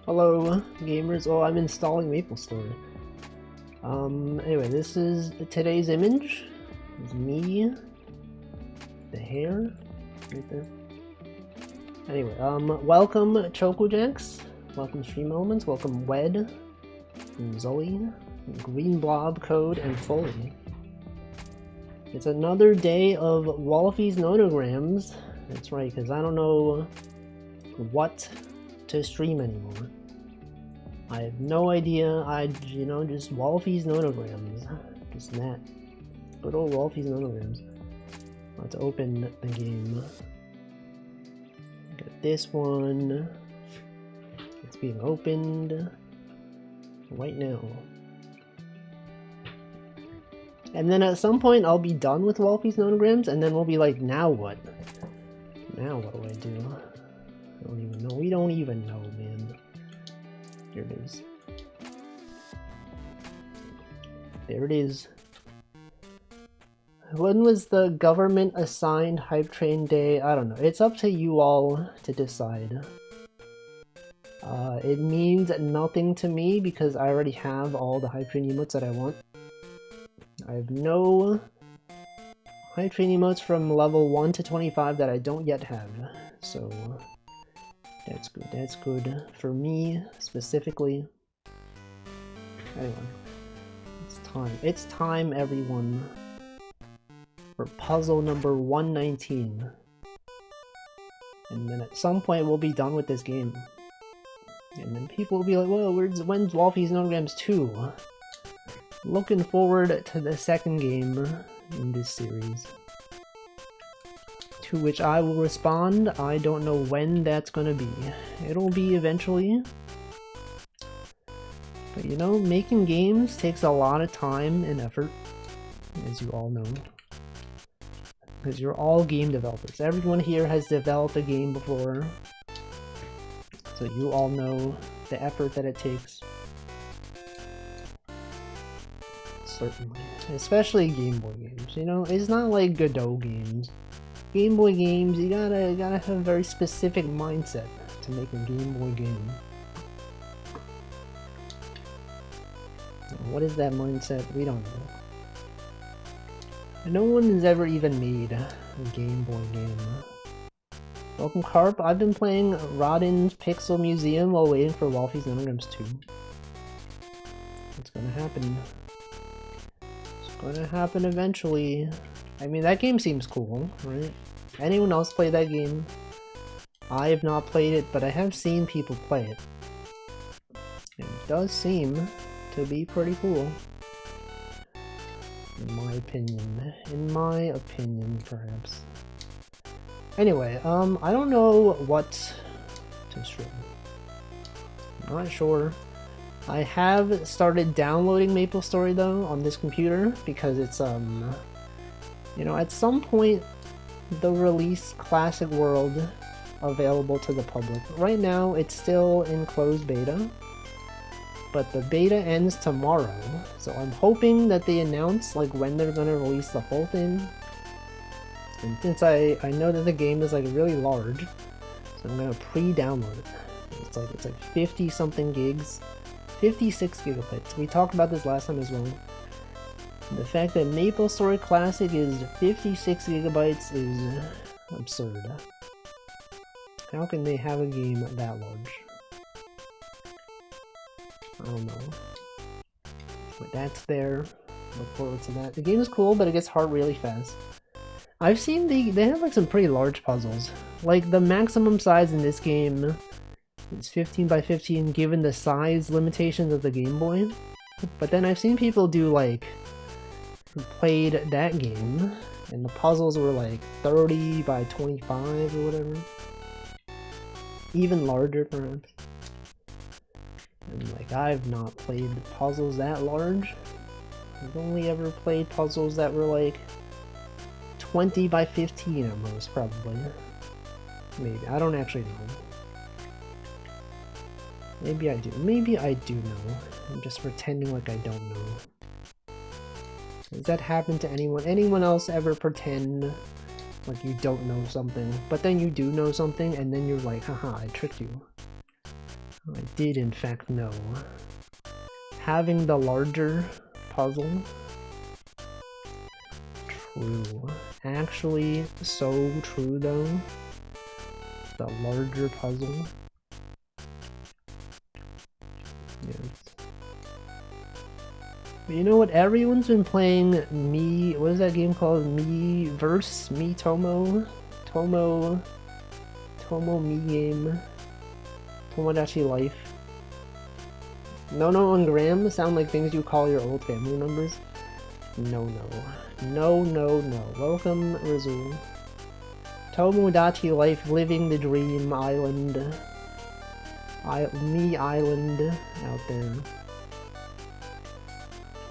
Hello, gamers. Oh, I'm installing MapleStory. Anyway, this is today's image. It's me, the hair, right there. Anyway, welcome Chocojax, welcome Stream Elements, welcome Wed, and Zoe, and Green Blob Code, and Foley. It's another day of Walfie's Nonograms. That's right, because I don't know what to stream anymore. I have no idea. Just Walfie's Nonograms. Just that. Good old Walfie's Nonograms. Let's open the game. Got this one. It's being opened right now. And then at some point I'll be done with Walfie's Nonograms, and then we'll be like, now what? Now what do I do? I don't even know. We don't even know, man. Here it is. There it is. When was the government assigned Hype Train Day? I don't know. It's up to you all to decide. It means nothing to me because I already have all the Hype Train emotes that I want. I have no Hype Train emotes from level 1 to 25 that I don't yet have. So that's good. That's good for me specifically. Anyway, it's time. It's time, everyone, for puzzle number 119. And then at some point we'll be done with this game. And then people will be like, "Whoa, when's Walfie's Nonograms 2?" Looking forward to the second game in this series. To which I will respond, I don't know when that's gonna be. It'll be eventually. But you know, making games takes a lot of time and effort, as you all know. Because you're all game developers. Everyone here has developed a game before. So you all know the effort that it takes. Certainly. Especially Game Boy games, you know? It's not like Godot games. Game Boy games, you gotta have a very specific mindset to make a Game Boy game. What is that mindset? We don't know. No one has ever even made a Game Boy game. Welcome Carp, I've been playing Rodden's Pixel Museum while waiting for Walfie's Nonograms 2. It's gonna happen. It's gonna happen eventually. I mean, that game seems cool, right? Anyone else play that game? I have not played it, but I have seen people play it. It does seem to be pretty cool. In my opinion. In my opinion, perhaps. Anyway, I don't know what to stream. I'm not sure. I have started downloading MapleStory though on this computer because it's you know, at some point the release Classic World available to the public. Right now it's still in closed beta, but the beta ends tomorrow, so I'm hoping that they announce like when they're gonna release the whole thing. And since I know that the game is like really large, so I'm gonna pre-download it. It's like 50 something gigs, 56 gigabytes. We talked about this last time as well. The fact that MapleStory Classic is 56 gigabytes is absurd. How can they have a game that large? I don't know. But that's there. Look forward to that. The game is cool, but it gets hard really fast. I've seen they have like some pretty large puzzles. Like the maximum size in this game is 15 by 15 given the size limitations of the Game Boy. But then I've seen people do like who played that game and the puzzles were like 30 by 25 or whatever. Even larger perhaps. And like I've not played puzzles that large. I've only ever played puzzles that were like 20 by 15 at most, probably. Maybe. I don't actually know. Maybe I do. Maybe I do know. I'm just pretending like I don't know. Does that happen to anyone? Anyone else ever pretend like you don't know something, but then you do know something, and then you're like, haha, I tricked you. I did in fact know. Having the larger puzzle. True. Actually, so true though. The larger puzzle. Yes. But you know what? Everyone's been playing what is that game called? Miiverse? Tomo Me Game. Tomodachi Life. Nonograms sound like things you call your old family members. No. Welcome, Rizul. Tomodachi Life, living the dream island. Me Island out there.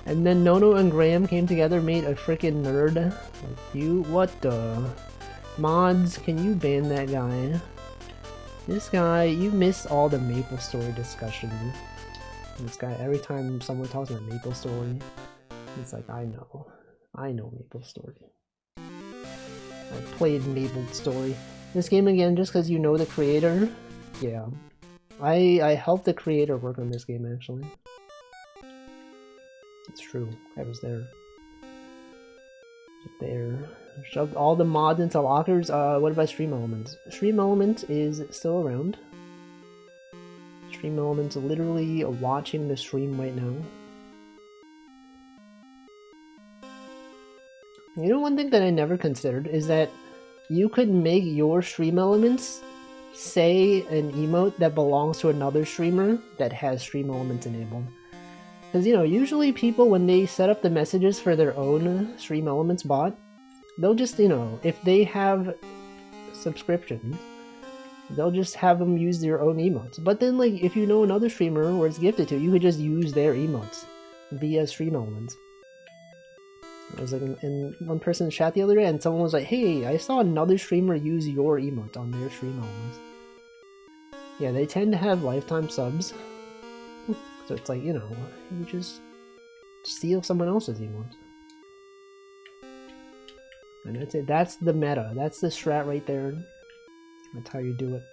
And then Nono and Graham came together, made a freaking nerd. Like you, what the? Mods, can you ban that guy? This guy, you miss all the Maple Story discussion. This guy, every time someone talks about Maple Story, it's like, I know Maple Story. I played Maple Story. This game again, just because you know the creator. Yeah. I helped the creator work on this game, actually. It's true. I was there. Shoved all the mods into lockers. What about Stream Elements? Stream Elements is still around. Stream Elements literally watching the stream right now. You know, one thing that I never considered is that you could make your Stream Elements say an emote that belongs to another streamer that has Stream Elements enabled. Because, you know, usually people, when they set up the messages for their own Stream Elements bot, they'll just, you know, if they have subscriptions, they'll just have them use their own emotes. But then, like, if you know another streamer where it's gifted to, you could just use their emotes via Stream Elements. I was like in one person's chat the other day, and someone was like, "Hey, I saw another streamer use your emote on their Stream Elements." Yeah, they tend to have lifetime subs. So it's like, you know, you just steal someone else's emotes. And that's it. That's the meta. That's the strat right there. That's how you do it.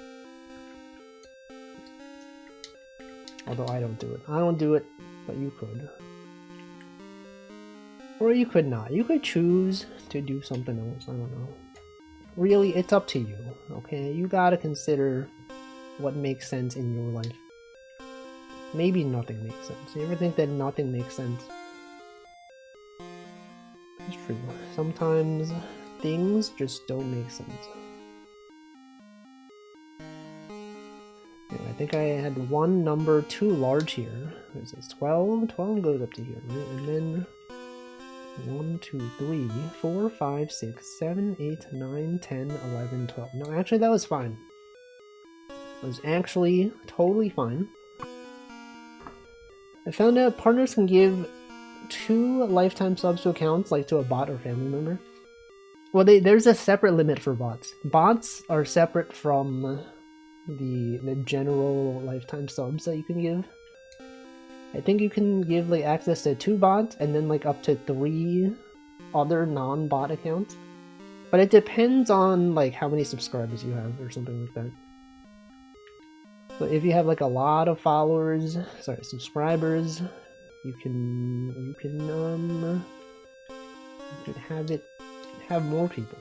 Although I don't do it. I don't do it, but you could. Or you could not. You could choose to do something else. I don't know. Really, it's up to you, okay? You gotta consider what makes sense in your life. Maybe nothing makes sense. You ever think that nothing makes sense? It's true. Sometimes things just don't make sense. Anyway, I think I had one number too large here. What is this? 12? 12 goes up to here, right? And then 1, 2, 3, 4, 5, 6, 7, 8, 9, 10, 11, 12. No, actually that was fine. It was actually totally fine. I found out partners can give 2 lifetime subs to accounts, like to a bot or family member. Well, there's a separate limit for bots. Bots are separate from the general lifetime subs that you can give. I think you can give like access to 2 bots and then like up to 3 other non-bot accounts. But it depends on like how many subscribers you have or something like that. So if you have like a lot of followers, subscribers, you can have more people.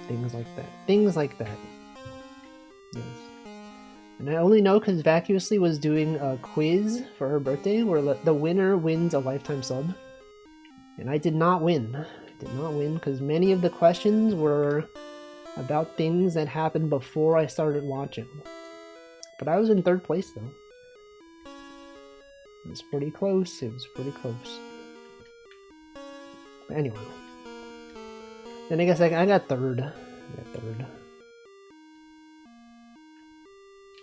Things like that. Things like that. Yes. And I only know because Vacuously was doing a quiz for her birthday where the winner wins a lifetime sub. And I did not win. I did not win because many of the questions were about things that happened before I started watching. But I was in 3rd place though. It was pretty close. It was pretty close. But anyway. Then I guess I got 3rd. I got 3rd.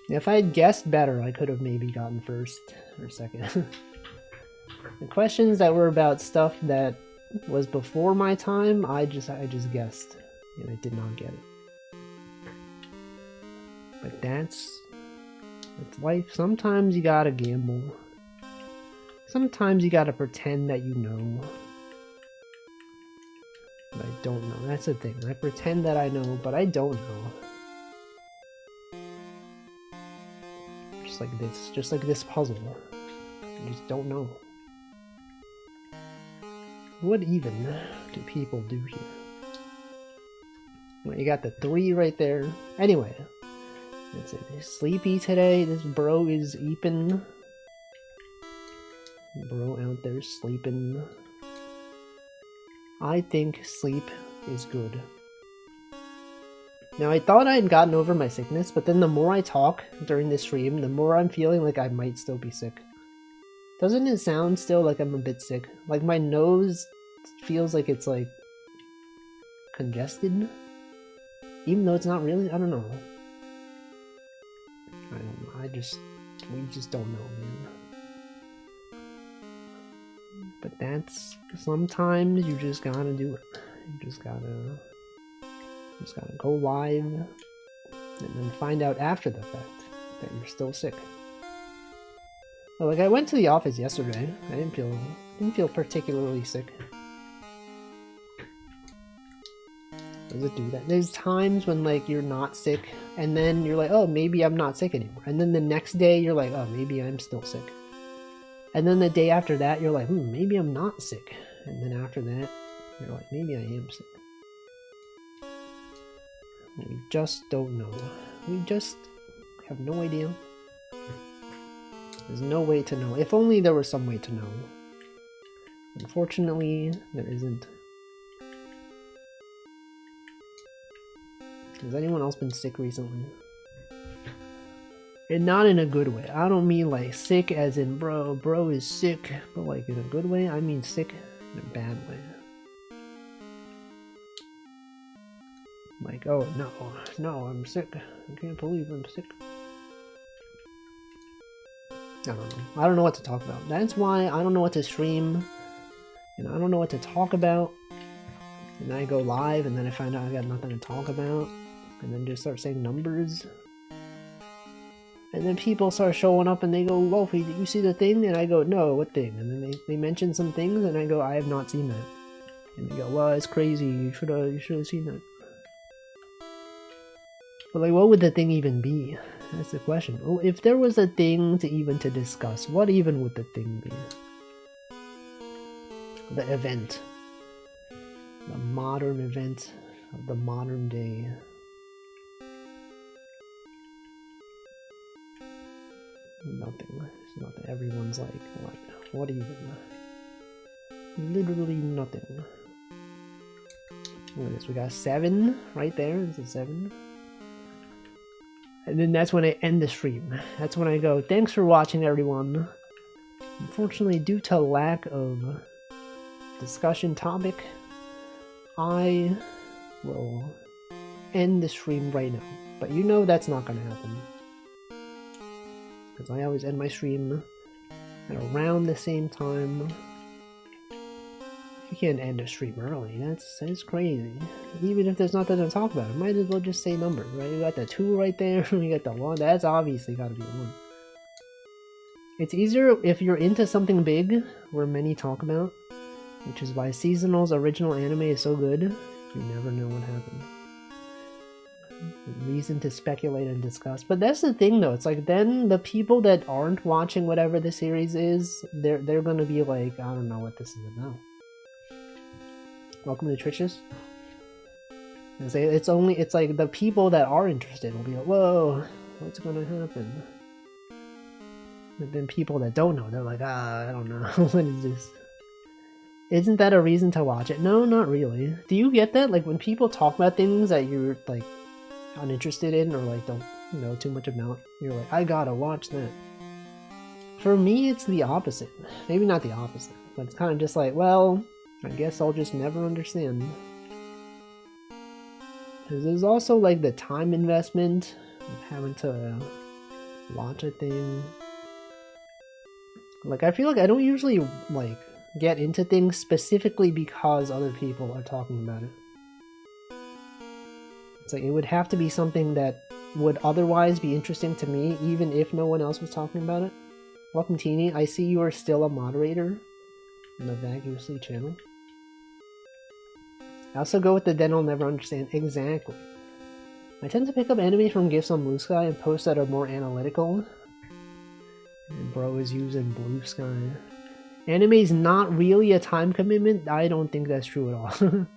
If I had guessed better, I could have maybe gotten 1st or 2nd. The questions that were about stuff that was before my time, I just guessed. And I did not get it. But that's life. Sometimes you gotta gamble. Sometimes you gotta pretend that you know. But I don't know. That's the thing. I pretend that I know, but I don't know. just like this puzzle. You just don't know. What even do people do here? Well, you got the 3 right there. Anyway, that's it. Sleepy today. This bro is eeping. Bro out there sleeping. I think sleep is good. Now, I thought I had gotten over my sickness, but then the more I talk during this stream, the more I'm feeling like I might still be sick. Doesn't it sound still like I'm a bit sick? Like my nose feels like it's like congested, even though it's not really. I don't know. We just don't know, man. But that's, sometimes you just gotta do it. You just gotta go live and then find out after the fact that you're still sick. Well, like I went to the office yesterday. I didn't feel particularly sick. Does it do that? There's times when like you're not sick and then you're like, oh, maybe I'm not sick anymore. And then the next day you're like, oh, maybe I'm still sick. And then the day after that you're like, maybe I'm not sick. And then after that you're like, maybe I am sick. We just don't know. We just have no idea. There's no way to know. If only there was some way to know. Unfortunately, there isn't. Has anyone else been sick recently? And not in a good way. I don't mean like sick as in bro is sick, but like in a good way. I mean sick in a bad way. Like, oh no, I'm sick. I can't believe I'm sick. I don't know. I don't know what to talk about. That's why I don't know what to stream. And I don't know what to talk about. And then I go live and then I find out I got nothing to talk about. And then just start saying numbers. And then people start showing up and they go, Walfie, did you see the thing? And I go, no, what thing? And then they mention some things and I go, I have not seen that. And they go, well, it's crazy. You should have seen that. But like, what would the thing even be? That's the question. Well, if there was a thing to discuss, what even would the thing be? The event. The modern event of the modern day. Nothing. Nothing. Everyone's like, what even? Literally nothing. Look at this. We got 7 right there. This is 7. And then that's when I end the stream. That's when I go, thanks for watching, everyone. Unfortunately, due to lack of discussion topic, I will end the stream right now. But you know that's not going to happen. Because I always end my stream at around the same time. You can't end a stream early. That's crazy. Even if there's nothing to talk about, might as well just say numbers, right? You got the 2 right there. You got the 1. That's obviously got to be 1. It's easier if you're into something big, where many talk about, which is why Seasonal's original anime is so good. You never know what happened. Reason to speculate and discuss. But that's the thing, though. It's like then the people that aren't watching whatever the series is, they're gonna be like, I don't know what this is about. Welcome to Twitches. It's like the people that are interested will be like, whoa, what's gonna happen? But then people that don't know, they're like, I don't know, what is this? Isn't that a reason to watch it? No, not really. Do you get that? Like when people talk about things that you're like uninterested in or like don't know too much about, you're like, I gotta watch that. For me, it's the opposite. Maybe not the opposite, but it's kind of just like, well, I guess I'll just never understand. Because there's also like the time investment of having to watch a thing. Like I feel like I don't usually like get into things specifically because other people are talking about it. It's like it would have to be something that would otherwise be interesting to me even if no one else was talking about it. Welcome Teeny, I see you are still a moderator on the Vaguously channel. I also go with the then I'll never understand. Exactly. I tend to pick up anime from GIFs on Blue Sky and posts that are more analytical. And bro is using Blue Sky. Anime is not really a time commitment? I don't think that's true at all.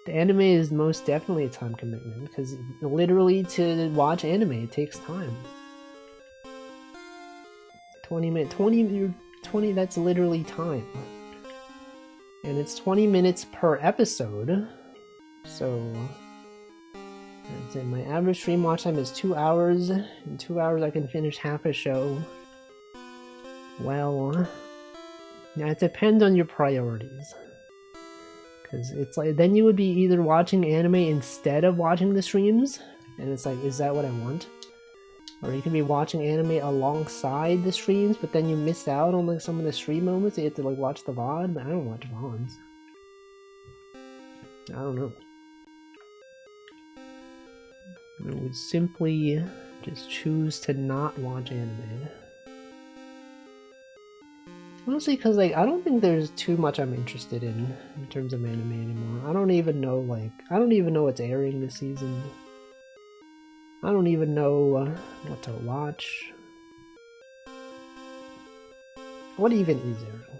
The anime is most definitely a time commitment, because literally to watch anime, it takes time. 20, that's literally time. And it's 20 minutes per episode, so that's it. My average stream watch time is 2 hours. In 2 hours I can finish half a show. Well, now it depends on your priorities. Because it's like, then you would be either watching anime instead of watching the streams, and it's like, is that what I want? Or you could be watching anime alongside the streams, but then you miss out on like some of the stream moments, you have to like watch the VOD, but I don't watch VODs. I don't know. I would simply just choose to not watch anime. Mostly because, like, I don't think there's too much I'm interested in terms of anime anymore. I don't even know, like, I don't even know what's airing this season. I don't even know what to watch. What even is airing?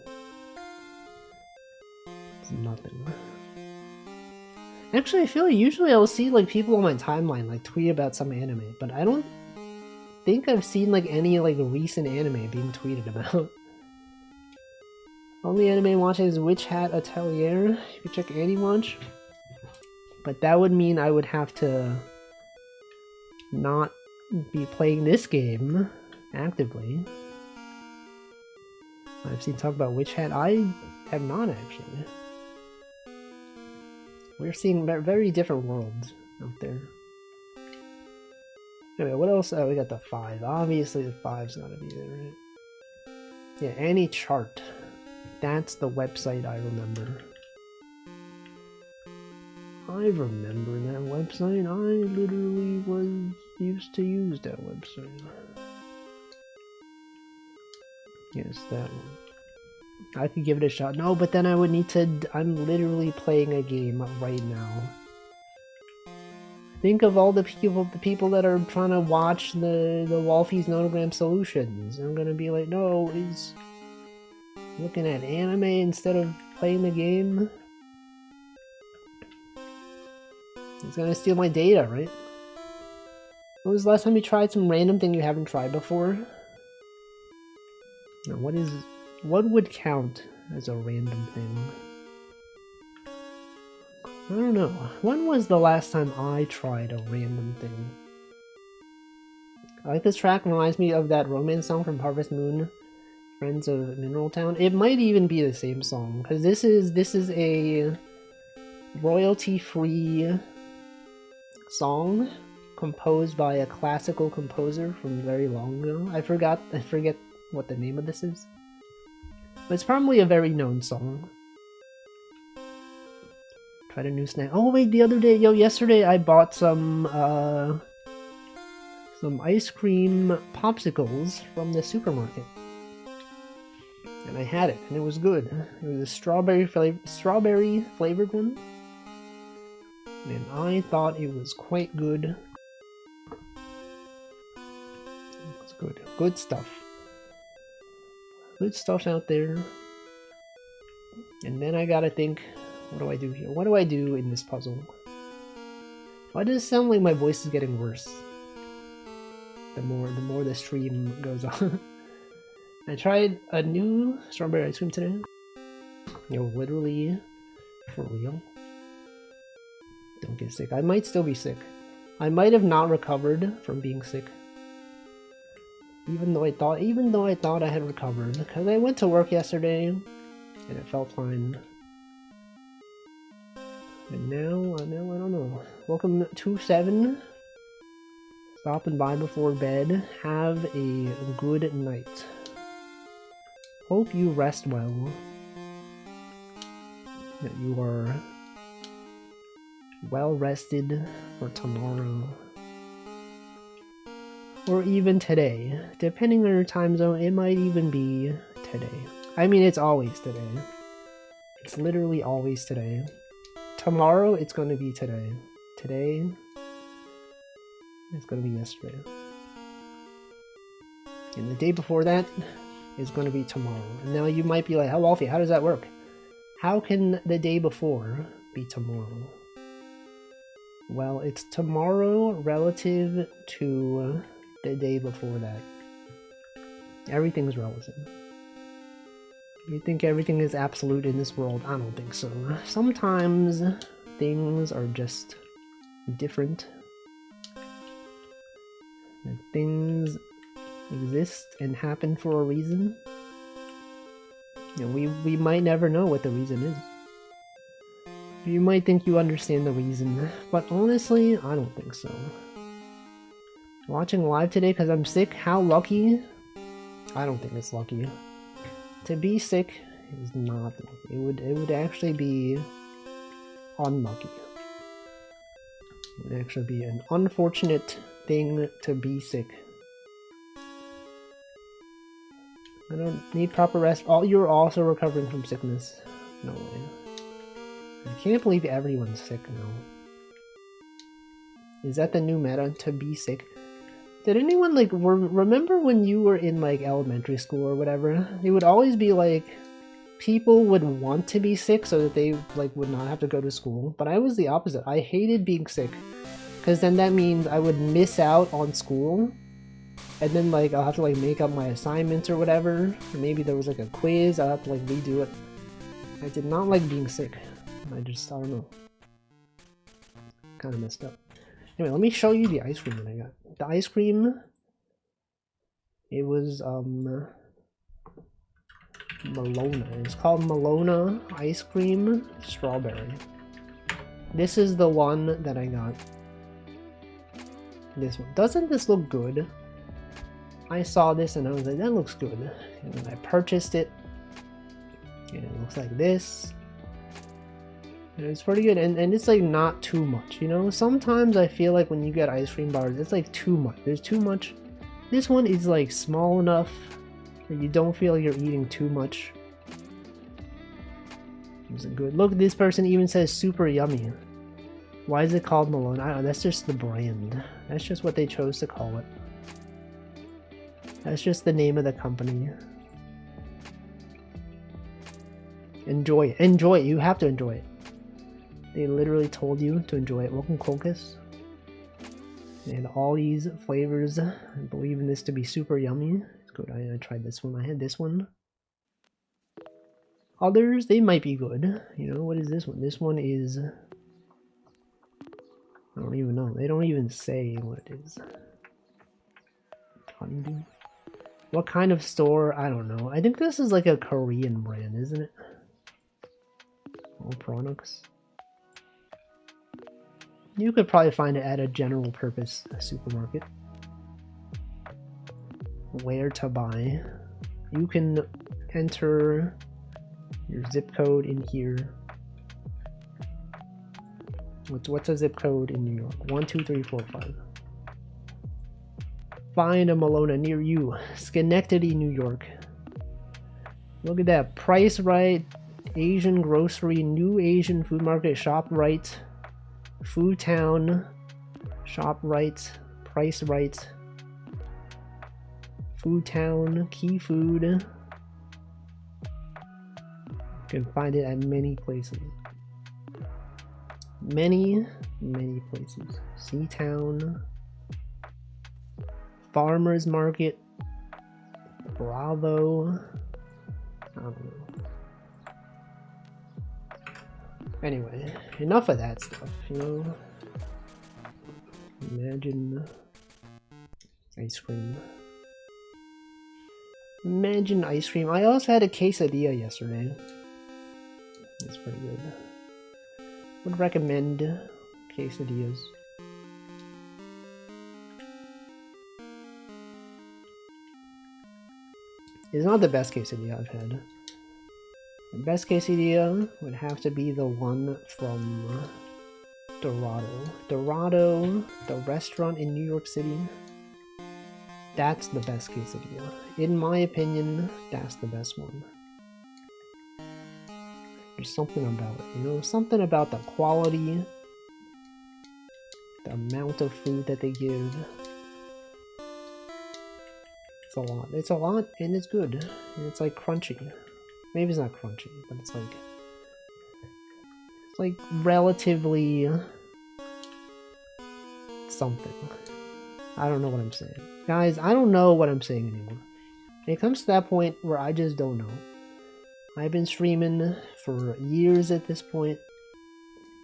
It's nothing. Actually, I feel like usually I'll see, like, people on my timeline, like, tweet about some anime, but I don't think I've seen, like, any, like, recent anime being tweeted about. Only anime watching is Witch Hat Atelier. You can check Anti-Watch. But that would mean I would have to not be playing this game actively. I've seen talk about Witch Hat. I have not actually. We're seeing very different worlds out there. Anyway, what else? Oh, we got the 5. Obviously the 5's gotta be there, right? Yeah, Annie Chart. That's the website I remember. I remember that website. I literally used to use that website. Yes, that one. I could give it a shot. No, but then I would need to... I'm literally playing a game right now. Think of all the people that are trying to watch the Walfie's Nonogram solutions. I'm gonna be like, no, he's looking at anime instead of playing the game. He's gonna steal my data, right? When was the last time you tried some random thing you haven't tried before? Now, what would count as a random thing? I don't know. When was the last time I tried a random thing? I like this track, reminds me of that romance song from Harvest Moon, Friends of Mineral Town. It might even be the same song, because this is a royalty-free song composed by a classical composer from very long ago. I forget what the name of this is. But it's probably a very known song. Tried a new snack. Oh wait, the other day, yesterday I bought some ice cream popsicles from the supermarket. And I had it, and it was good. It was a strawberry flavored one. And I thought it was quite good. It's good. Good stuff. Good stuff out there. And then I gotta think, what do I do here? What do I do in this puzzle? Why does it sound like my voice is getting worse? The more the stream goes on. I tried a new strawberry ice cream today. Literally, for real. Don't get sick. I might still be sick. I might have not recovered from being sick. Even though I thought I had recovered, because I went to work yesterday and it felt fine. And now I don't know. Welcome to 7. Stopping by before bed. Have a good night. Hope you rest well. That you are well rested for tomorrow. Or even today. Depending on your time zone, it might even be today. I mean, it's always today. It's literally always today. Tomorrow, it's going to be today. Today, it's going to be yesterday. And the day before that is going to be tomorrow. And now you might be like, oh, Walfie, how does that work? How can the day before be tomorrow? Well, it's tomorrow relative to the day before that. Everything's relative. You think everything is absolute in this world? I don't think so. Sometimes things are just different. And things exist and happen for a reason. You know, we might never know what the reason is. You might think you understand the reason, but honestly, I don't think so. Watching live today because I'm sick, how lucky? I don't think it's lucky. To be sick is not lucky. It would actually be unlucky. It would actually be an unfortunate thing to be sick. I don't need proper rest. You're also recovering from sickness. No way. I can't believe everyone's sick now. Is that the new meta, to be sick? Did anyone, like, remember when you were in, like, elementary school or whatever? It would always be, like, people would want to be sick so that they, like, would not have to go to school. But I was the opposite. I hated being sick. Because then that means I would miss out on school. And then, like, I'll have to, like, make up my assignments or whatever. Or maybe there was, like, a quiz. I'll have to, like, redo it. I did not like being sick. I don't know. Kind of messed up. Anyway, let me show you the ice cream that I got. The ice cream, it was, Malona. It's called Malona Ice Cream Strawberry. This is the one that I got. This one. Doesn't this look good? I saw this and I was like, that looks good. And then I purchased it. And it looks like this. And it's pretty good, and it's like not too much, you know? Sometimes I feel like when you get ice cream bars, it's like too much. There's too much. This one is like small enough where you don't feel like you're eating too much. It's good. Look, this person even says super yummy. Why is it called Malone? I don't know, that's just the brand. That's just what they chose to call it. That's just the name of the company. Enjoy it. Enjoy it. You have to enjoy it. They literally told you to enjoy it. Welcome, Crocus. And all these flavors. I believe in this to be super yummy. It's good. I tried this one. I had this one. Others, they might be good. You know, what is this one? This one is... I don't even know. They don't even say what it is. Honeydew? What kind of store? I don't know. I think this is like a Korean brand, isn't it? All products. You could probably find it at a general purpose supermarket. Where to buy. You can enter your zip code in here. What's a zip code in New York? 12345. Find a Malona near you. Schenectady, New York. Look at that. Price Right, Asian Grocery, New Asian Food Market, Shop Right, Food Town, Shop Right, Price Right, Food Town, Key Food. You can find it at many places. Many places. Seatown, Farmers Market, Bravo. I don't know. Anyway, enough of that stuff, you know? Imagine ice cream. Imagine ice cream. I also had a quesadilla yesterday. It's pretty good. Would recommend quesadillas. It's not the best quesadilla I've had. The best quesadilla would have to be the one from Dorado. Dorado, the restaurant in New York City. That's the best quesadilla. In my opinion, that's the best one. There's something about it, you know? Something about the quality, the amount of food that they give. It's a lot. It's a lot, and it's good. And it's like crunchy. Maybe it's not crunchy, but it's like relatively something. I don't know what I'm saying. Guys, I don't know what I'm saying anymore. It comes to that point where I just don't know. I've been streaming for years at this point.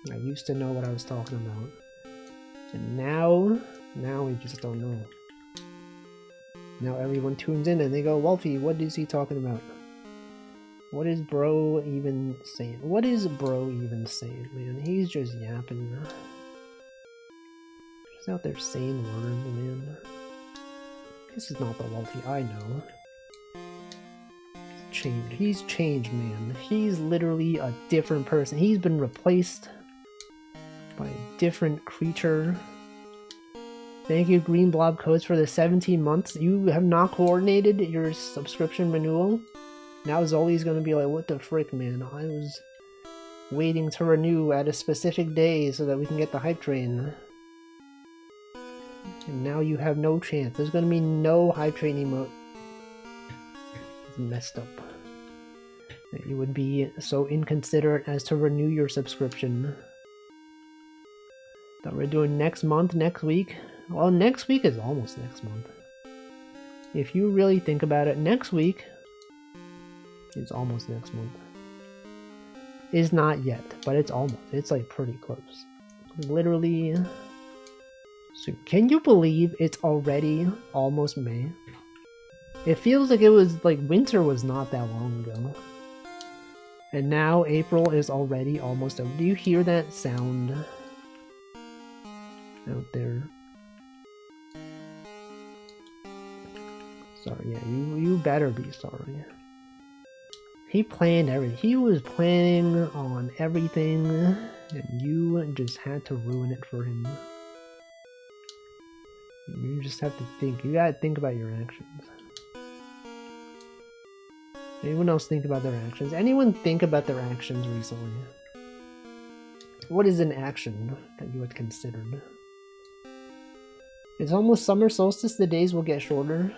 I used to know what I was talking about. And now we just don't know. Now everyone tunes in and they go, Walfie, what is he talking about? What is bro even saying? What is bro even saying, man? He's just yapping. Just out there saying words, man. This is not the Walfie I know. He's changed, man. He's literally a different person. He's been replaced by a different creature. Thank you, Green Blob Codes, for the 17 months. You have not coordinated your subscription renewal. Now Zoli's gonna be like, what the frick, man? I was waiting to renew at a specific day so that we can get the hype train. And now you have no chance. There's gonna be no hype train emote. It's messed up. That you would be so inconsiderate as to renew your subscription. That we're doing next month, next week. Well, next week is almost next month. If you really think about it, next week is almost next month. Is not yet, but it's almost. It's like pretty close. Literally soon. Can you believe it's already almost May? It feels like it was like winter was not that long ago. And now April is already almost over. Do you hear that sound out there? Sorry, yeah, you better be sorry. He planned everything. He was planning on everything, and you just had to ruin it for him. You just have to think. You gotta think about your actions. Anyone else think about their actions? Anyone think about their actions recently? What is an action that you had considered? It's almost summer solstice. The days will get shorter.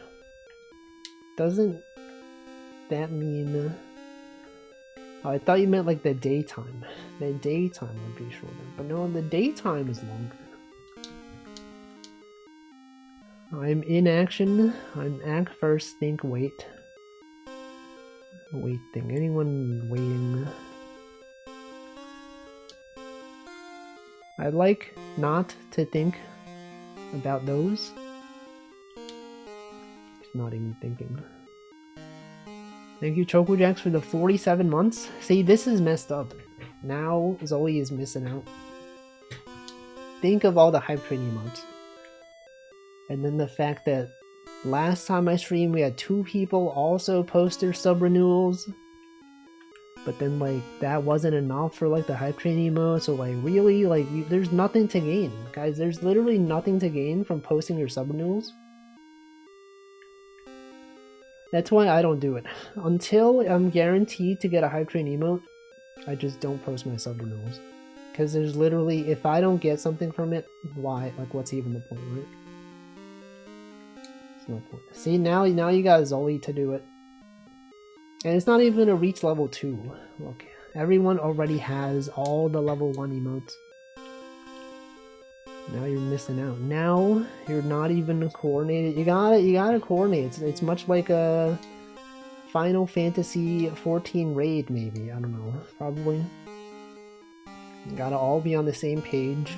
Doesn't that mean... Oh, I thought you meant like the daytime. The daytime would be shorter. But no, the daytime is longer. I'm in action. I'm act first, think wait. Wait thing. Anyone waiting? I'd like not to think about those. Just not even thinking. Thank you, Chocojacks, for the 47 months. See, this is messed up. Now Zoli is missing out. Think of all the hype train emotes. And then the fact that last time I streamed, we had 2 people also post their sub renewals. But then, like, that wasn't enough for, like, the hype train emote. So, like, really, like, there's nothing to gain. Guys, there's literally nothing to gain from posting your sub renewals. That's why I don't do it. Until I'm guaranteed to get a hype train emote, I just don't post my sub renewals. Because there's literally, if I don't get something from it, why? Like, what's even the point, right? There's no point. See, now you got Zoli to do it. And it's not even gonna reach level 2. Look, everyone already has all the level 1 emotes. Now you're missing out. Now you're not even coordinated. You gotta coordinate. It's much like a Final Fantasy 14 raid, maybe. I don't know. Probably. You gotta all be on the same page.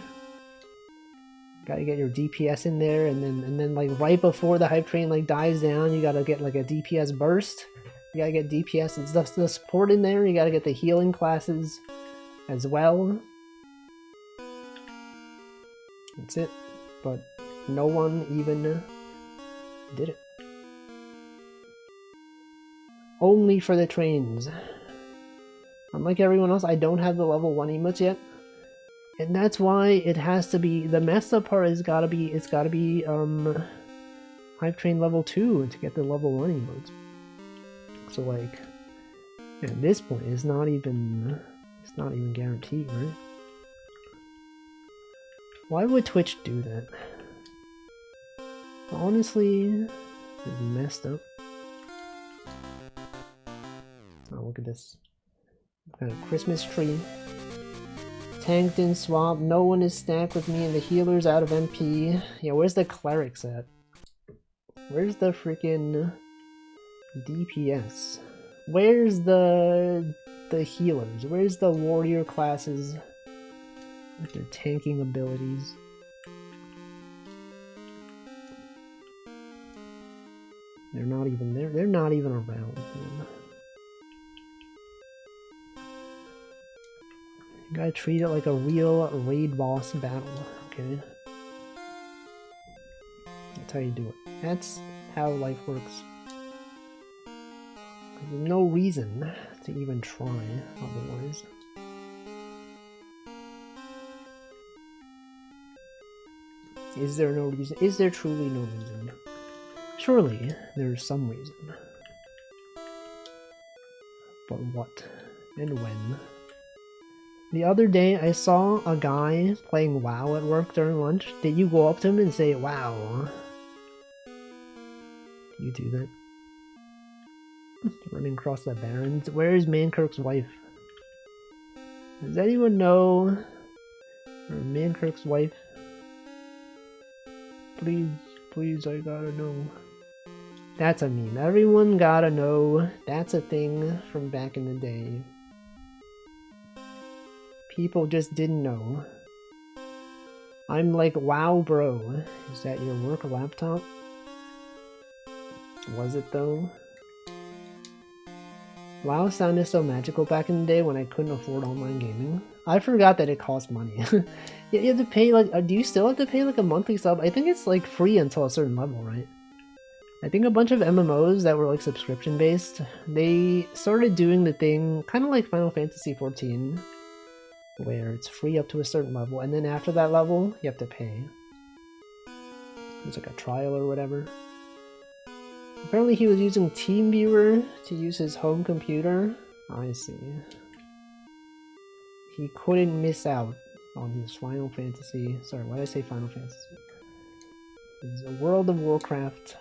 Gotta get your DPS in there, and then like right before the hype train like dies down, you gotta get like a DPS burst. You gotta get DPS and stuff, the support in there. You gotta get the healing classes as well. That's it. But no one even did it. Only for the trains. Unlike everyone else, I don't have the level 1 emotes yet. And that's why it has to be, the messed up part is it's gotta be hype train level 2 to get the level 1 emotes. So like, at this point, it's not even guaranteed, right? Why would Twitch do that? Honestly, This is messed up. Oh, look at this. Kind of Christmas tree. Tanked in swamp. No one is stacked with me, and the healer's out of MP. Yeah, where's the clerics at? Where's the freaking DPS? Where's the healers? Where's the warrior classes with their tanking abilities? They're not even there. They're not even around. Man. You gotta treat it like a real raid boss battle, okay? That's how you do it. That's how life works. There's no reason to even try otherwise. Is there no reason? Is there truly no reason? Surely there's some reason. But what and when? The other day I saw a guy playing WoW at work during lunch. Did you go up to him and say, "Wow"? Do you do that? Running across the barrens. Where is Mankirk's wife? Does anyone know where Mankirk's wife? Please, please, I gotta know. That's a meme. Everyone gotta know. That's a thing from back in the day. People just didn't know. I'm like, wow, bro. Is that your work laptop? Was it though? WoW sounded so magical back in the day when I couldn't afford online gaming. I forgot that it cost money. You have to pay like, do you still have to pay like a monthly sub? I think it's like free until a certain level, right? I think a bunch of MMOs that were like subscription based, they started doing the thing kind of like Final Fantasy XIV, where it's free up to a certain level, and then after that level, you have to pay. It's like a trial or whatever. Apparently he was using TeamViewer to use his home computer. I see. He couldn't miss out on his Final Fantasy... Sorry, why did I say Final Fantasy? It's a World of Warcraft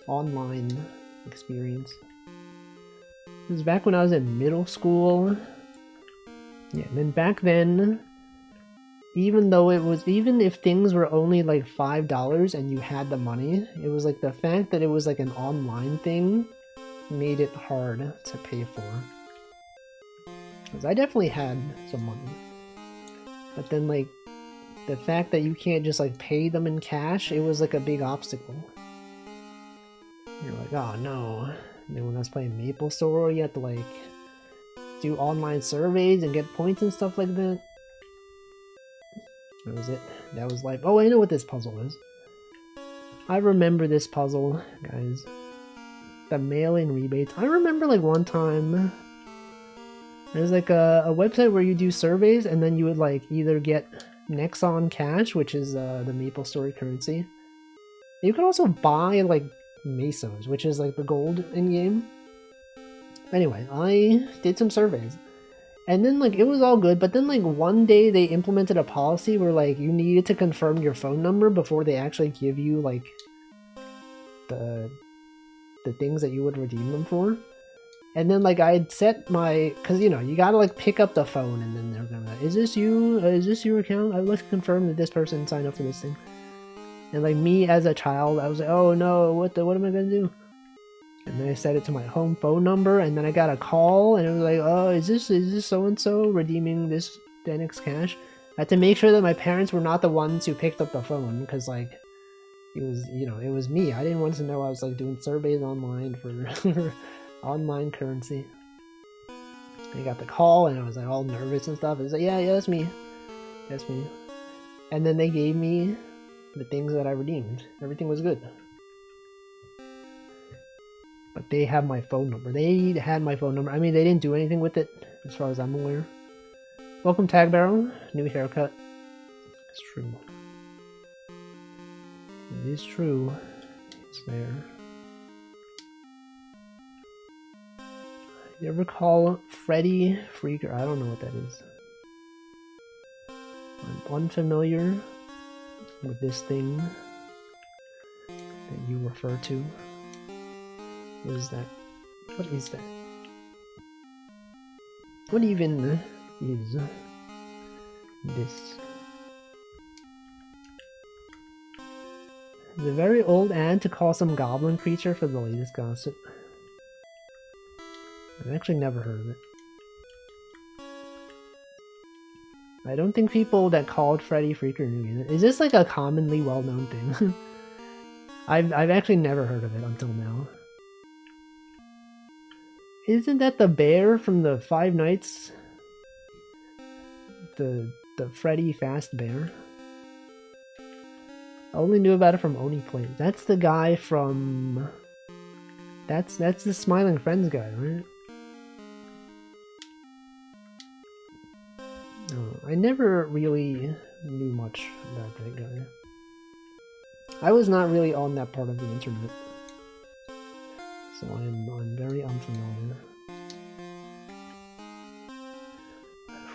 online experience. It was back when I was in middle school. Yeah, and then back then, even if things were only like $5 and you had the money, it was like the fact that it was like an online thing made it hard to pay for. Because I definitely had some money. But then like, the fact that you can't just like pay them in cash, it was like a big obstacle. You're like, oh no. And then when I was playing MapleStory, you had to like do online surveys and get points and stuff like that. That was it. That was life. Oh, I know what this puzzle is. I remember this puzzle, guys. The mail-in rebates. I remember like one time there's like a website where you do surveys and then you would like either get Nexon Cash, which is the MapleStory currency. You can also buy like Mesos, which is like the gold in-game. Anyway, I did some surveys. And then, like, it was all good, but then, like, one day they implemented a policy where, like, you needed to confirm your phone number before they actually give you, like, the things that you would redeem them for. And then, like, I'd set my... Because, you know, you gotta, like, pick up the phone, and then they're gonna... Is this you? Is this your account? I'd like to confirm that this person signed up for this thing. And, like, me as a child, I was like, oh, no, what am I gonna do? And then I set it to my home phone number, and then I got a call, and it was like, oh, is this so-and-so redeeming this Denix Cash? I had to make sure that my parents were not the ones who picked up the phone, because, like, it was, you know, it was me. I didn't want to know I was, like, doing surveys online for online currency. I got the call, and I was, like, all nervous and stuff. I was like, yeah, that's me. That's me. And then they gave me the things that I redeemed. Everything was good. But they have my phone number. They had my phone number. I mean, they didn't do anything with it, as far as I'm aware. Welcome, Tag Barrel. New haircut. It's true. It is true. It's there. You ever call Freddy Freaker? I don't know what that is. I'm unfamiliar with this thing. that you refer to. What is that? What is that? What even is this? The very old ad to call some goblin creature for the latest gossip. I've actually never heard of it. I don't think people that called Freddy Freaker knew either. Is this like a commonly well-known thing? I've actually never heard of it until now. Isn't that the bear from the Five Nights? The Freddy Fast Bear? I only knew about it from Oni Plays. That's the guy from... That's the Smiling Friends guy, right? Oh, I never really knew much about that guy. I was not really on that part of the internet. So I'm very unfamiliar.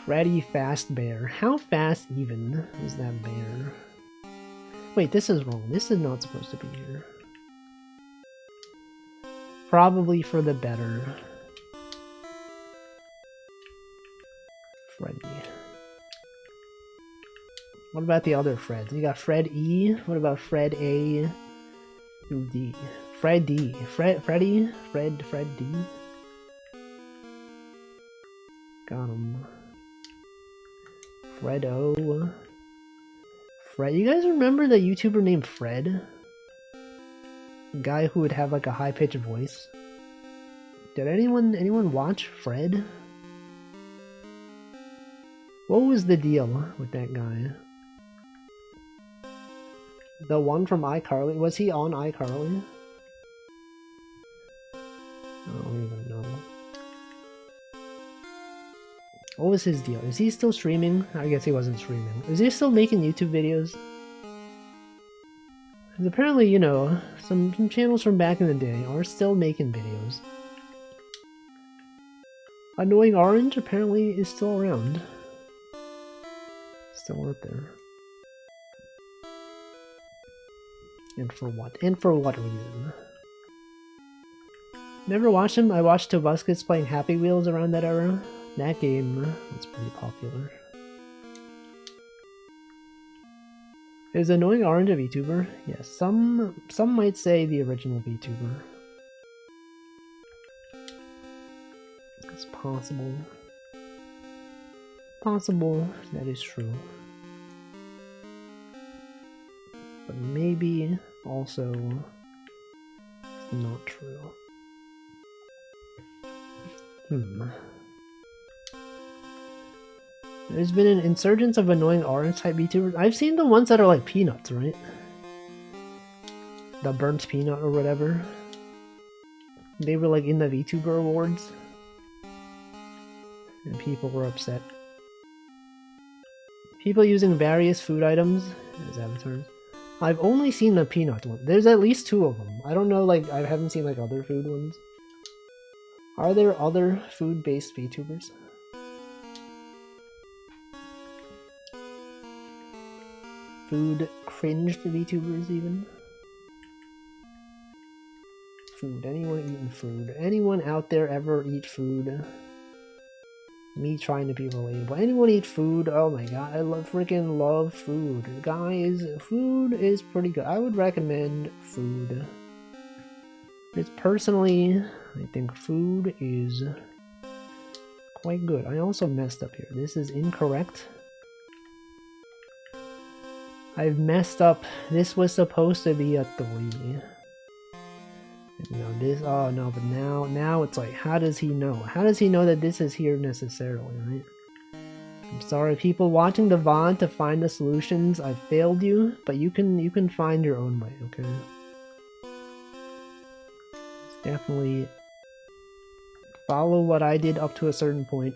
Freddy Fast Bear. How fast even is that bear? Wait, this is wrong. This is not supposed to be here. Probably for the better. Freddy. What about the other Freds? You got Fred E. What about Fred A through D? Fred D. Freddy? Fred D? Got him. Fred O. Fred. You guys remember the YouTuber named Fred? The guy who would have like a high-pitched voice. Did anyone watch Fred? What was the deal with that guy? The one from iCarly? Was he on iCarly? I don't even know. What was his deal? Is he still streaming? I guess he wasn't streaming. Is he still making YouTube videos? Because apparently, you know, some channels from back in the day are still making videos. Annoying Orange apparently is still around. Still out there. And for what? And for what reason? Never watched him. I watched Tobuscus playing Happy Wheels around that era. That game was pretty popular. Is Annoying Orange a VTuber? Yes, some might say the original VTuber. It's possible. Possible that is true. But maybe also not true. There's been an insurgence of Annoying Orange type VTubers. I've seen the ones that are like Peanuts, right? The Burnt Peanut or whatever. They were like in the VTuber awards. And people were upset. People using various food items as avatars. I've only seen the peanut one. There's at least 2 of them. I don't know, like, I haven't seen like other food ones. Are there other food-based VTubers? Food cringed VTubers even? Food. Anyone eating food? Anyone out there ever eat food? Me trying to be relatable. Anyone eat food? Oh my god, I freaking love food. Guys, food is pretty good. I would recommend food. It's personally, I think food is quite good. I also messed up here. This is incorrect. I've messed up. This was supposed to be a 3. No, this, oh no, but now it's like, how does he know? How does he know that this is here necessarily, right? I'm sorry, people watching the VOD to find the solutions. I failed you, but you can find your own way, okay? Just definitely follow what I did up to a certain point,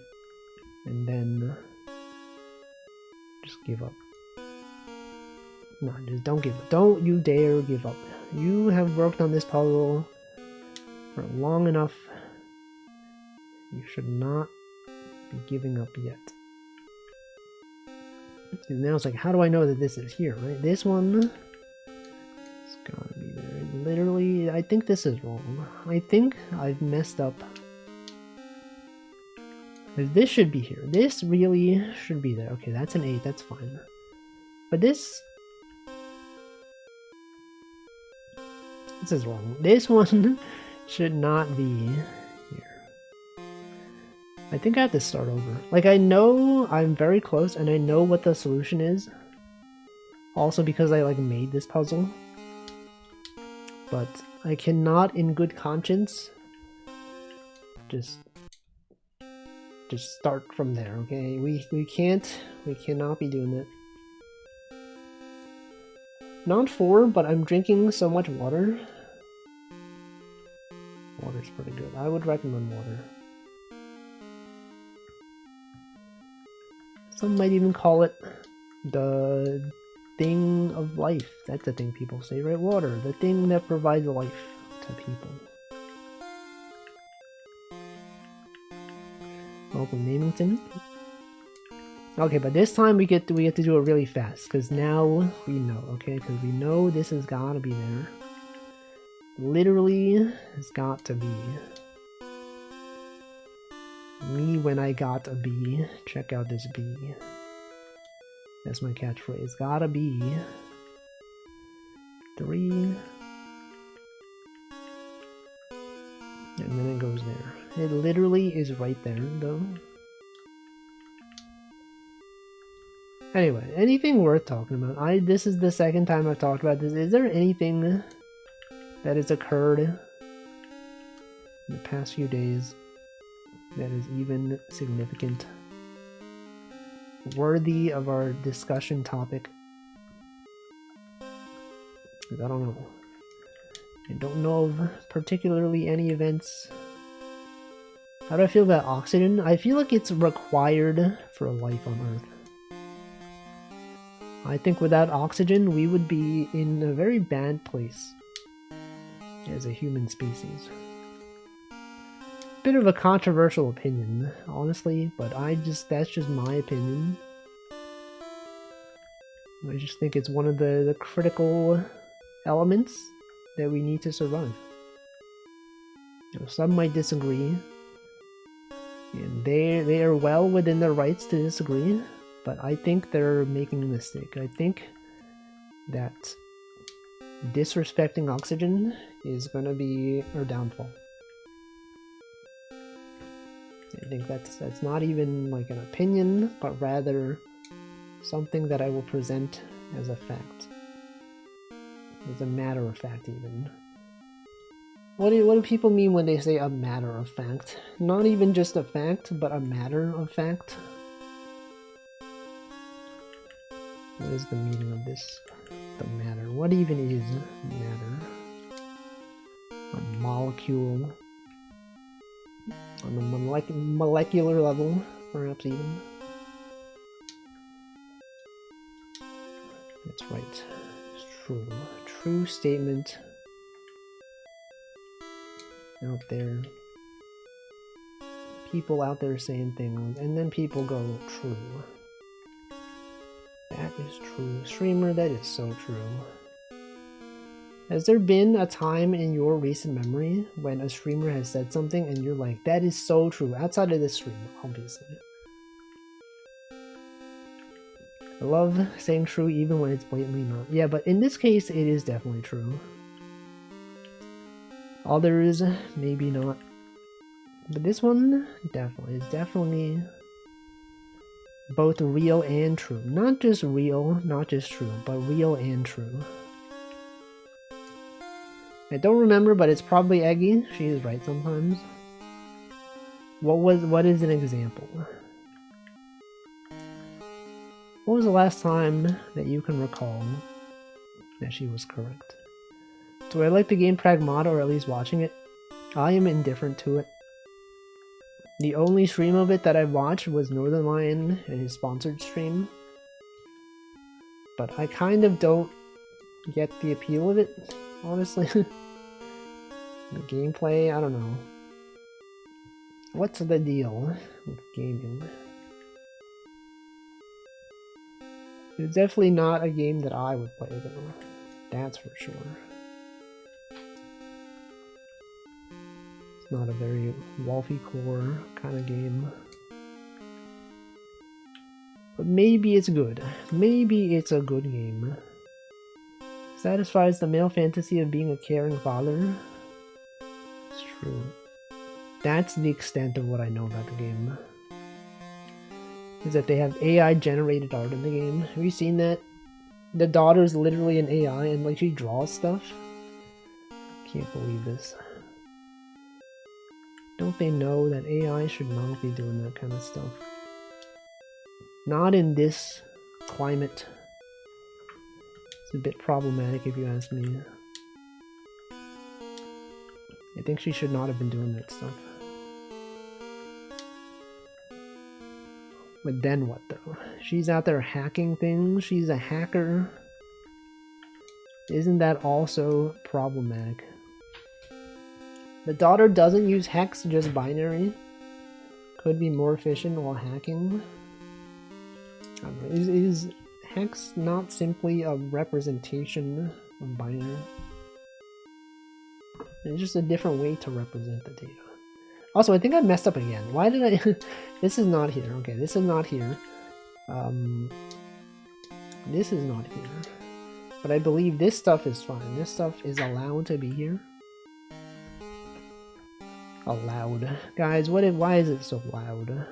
and then just give up. No, just don't give up. Don't you dare give up. You have worked on this puzzle for long enough. You should not be giving up yet. And now it's like, how do I know that this is here, right? This one, it's gotta be there. It Literally, I think this is wrong. I think I've messed up. This should be here. This really should be there. Okay, that's an 8, that's fine. But this is wrong. This one should not be here. I think I have to start over. Like, I know I'm very close and I know what the solution is. Also because I like made this puzzle. But I cannot in good conscience just start from there, okay? We cannot be doing that. Not 4, but I'm drinking so much water. Water's pretty good. I would recommend water. Some might even call it the thing of life. That's the thing people say, right? Water, the thing that provides life to people. Welcome, Namington. Okay, but this time we get to do it really fast, because now we know, okay? Because we know this has got to be there. Literally, it's got to be. Me when I got a B. Check out this B. That's my catchphrase. Gotta be 3. And then it goes there. It literally is right there, though. Anyway, anything worth talking about? This is the second time I've talked about this. Is there anything that has occurred in the past few days that is even significant? Worthy of our discussion topic? I don't know. I don't know of particularly any events. How do I feel about oxygen? I feel like it's required for life on Earth. I think without oxygen, we would be in a very bad place as a human species. Bit of a controversial opinion, honestly, but that's just my opinion. I just think it's one of the critical elements that we need to survive. You know, some might disagree, and they are well within their rights to disagree, but I think they're making a mistake. I think that disrespecting oxygen is gonna be our downfall. I think that's not even like an opinion, but rather something that I will present as a fact. As a matter of fact, even. What do people mean when they say a matter of fact? Not even just a fact, but a matter of fact? What is the meaning of this? The matter. What even is matter? A molecule. On a molecular level, perhaps even. That's right. It's true. True statement. Out there. People out there saying things, and then people go, true. That is true. Streamer, that is so true. Has there been a time in your recent memory when a streamer has said something and you're like, that is so true, outside of this stream, obviously? I love saying true even when it's blatantly not. Yeah, but in this case, it is definitely true. Others, maybe not. But this one, definitely, is definitely both real and true. Not just real, not just true, but real and true. I don't remember, but it's probably Eggy. She is right sometimes. What is an example? What was the last time that you can recall that she was correct? Do I like the game Pragmata, or at least watching it? I am indifferent to it. The only stream of it that I watched was Northern Lion and his sponsored stream. But I kind of don't get the appeal of it, honestly. The gameplay, I don't know. What's the deal with gaming? It's definitely not a game that I would play though. That's for sure. Not a very Walfie core kind of game. But maybe it's good. Maybe it's a good game. Satisfies the male fantasy of being a caring father. It's true. That's the extent of what I know about the game. Is that they have AI generated art in the game. Have you seen that? The daughter's literally an AI and like she draws stuff. Can't believe this. Don't they know that AI should not be doing that kind of stuff? Not in this climate. It's a bit problematic if you ask me. I think she should not have been doing that stuff. But then what though? She's out there hacking things, she's a hacker. Isn't that also problematic? The daughter doesn't use hex, just binary. Could be more efficient while hacking. I don't know, is hex not simply a representation of binary? It's just a different way to represent the data. Also, I think I messed up again. Why did I... This is not here. Okay, this is not here. This is not here. But I believe this stuff is fine. This stuff is allowed to be here. Allowed. Guys, why is it so loud?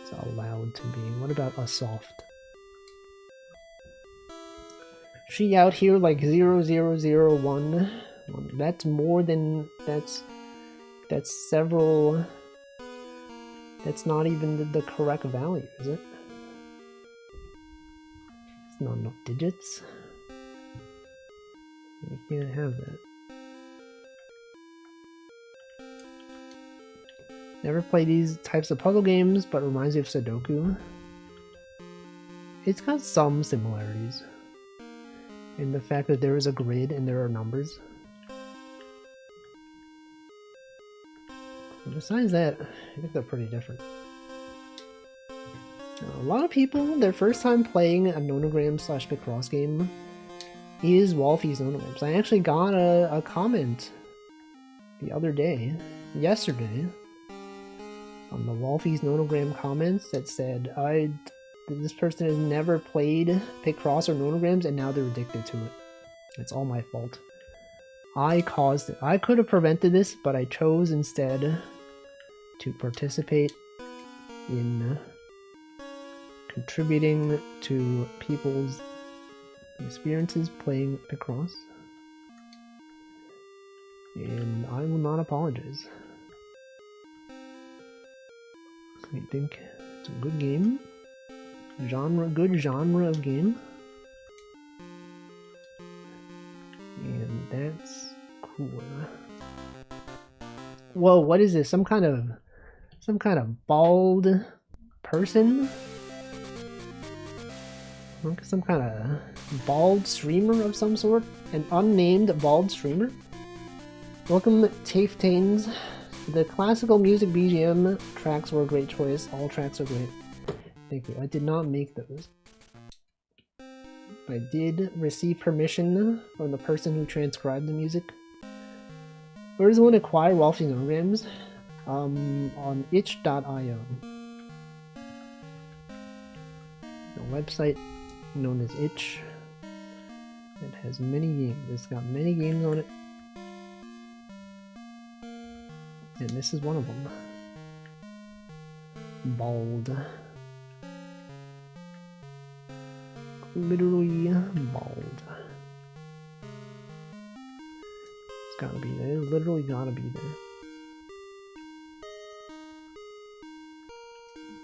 It's allowed to be. What about a soft? She out here like 0001. That's more than that's several. That's not even the correct value, is it? It's not enough digits. We can't have that. Never played these types of puzzle games, but reminds me of Sudoku. It's got some similarities in the fact that there is a grid and there are numbers. But besides that, I think they're pretty different. A lot of people, their first time playing a Nonogram / Picross game is Walfie's Nonograms. I actually got a comment the other day, yesterday, on the Walfie's Nonogram comments that said, this person has never played Picross or Nonograms and now they're addicted to it. It's all my fault. I caused it. I could have prevented this, but I chose instead to participate in contributing to people's experiences playing Picross. And I will not apologize. I think it's a good game. Good genre of game. And that's cool. Whoa, what is this? Some kind of bald person? Some kind of bald streamer of some sort? An unnamed bald streamer? Welcome, Taftains. The classical music BGM tracks were a great choice. All tracks are great. Thank you. I did not make those. I did receive permission from the person who transcribed the music. Where does one acquire Walfie Nonograms? On itch.io. A website known as Itch. It has many games. It's got many games on it. And this is one of them. Bald. Literally bald. It's gotta be there. Literally gotta be there.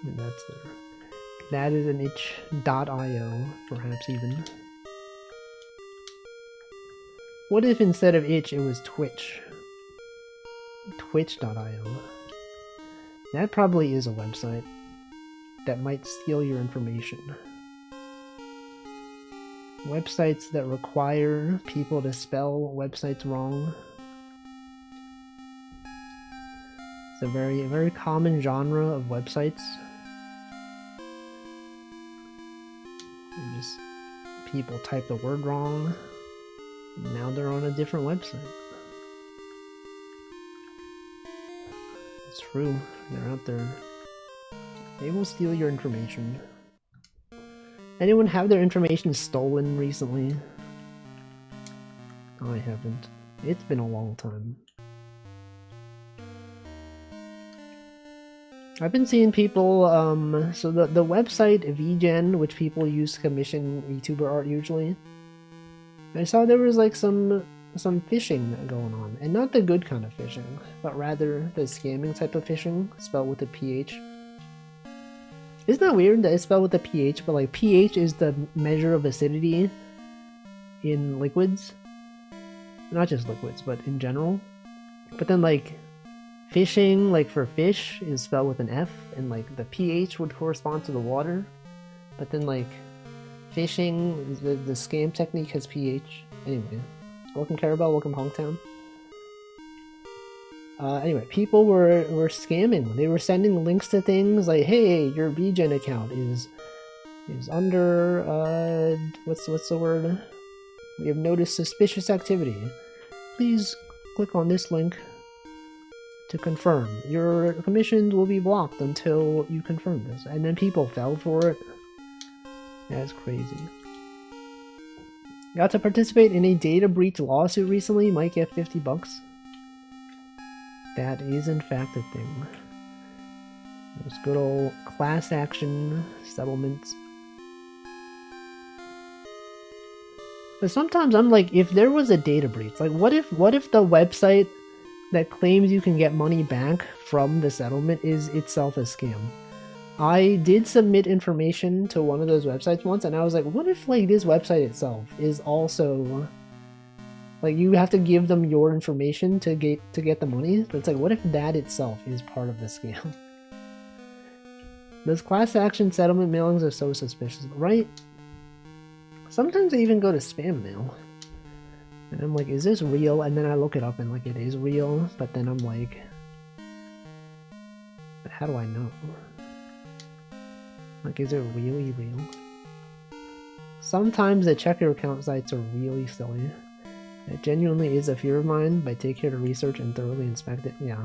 And that's there. That is an itch.io, perhaps even. What if instead of itch it was Twitch? Twitch.io. That probably is a website that might steal your information. Websites that require people to spell websites wrong. It's a very common genre of websites. Just people type the word wrong. And now they're on a different website. It's true. They're out there. They will steal your information. Anyone have their information stolen recently? I haven't. It's been a long time. I've been seeing people, so the website VGen, which people use to commission YouTuber art usually, I saw there was like some phishing going on, and not the good kind of phishing, but rather the scamming type of phishing, spelled with a PH. Isn't that weird that it's spelled with a PH, but like pH is the measure of acidity in liquids? Not just liquids, but in general. But then like fishing, like for fish, is spelled with an F, and like the pH would correspond to the water. But then like fishing, the scam technique has pH. Anyway, welcome Carabelle, welcome Hongtown. Anyway, people were scamming. They were sending links to things like, hey, your VGen account is under, what's the word? We have noticed suspicious activity. Please click on this link to confirm. Your commissions will be blocked until you confirm this. And then people fell for it. That's crazy. Got to participate in a data breach lawsuit recently. Might get $50. That is in fact a thing. Those good old class action settlements. But sometimes I'm like, if there was a data breach, like what if the website that claims you can get money back from the settlement is itself a scam? I did submit information to one of those websites once, and I was like, what if like this website itself is also like, you have to give them your information to get the money? But it's like, what if that itself is part of the scam? Those class action settlement mailings are so suspicious, right? Sometimes they even go to spam mail. And I'm like, is this real? And then I look it up and like, it is real. But then I'm like, but how do I know? Like, is it really real? Sometimes the check your account sites are really silly. It genuinely is a fear of mine, but take care to research and thoroughly inspect it. Yeah.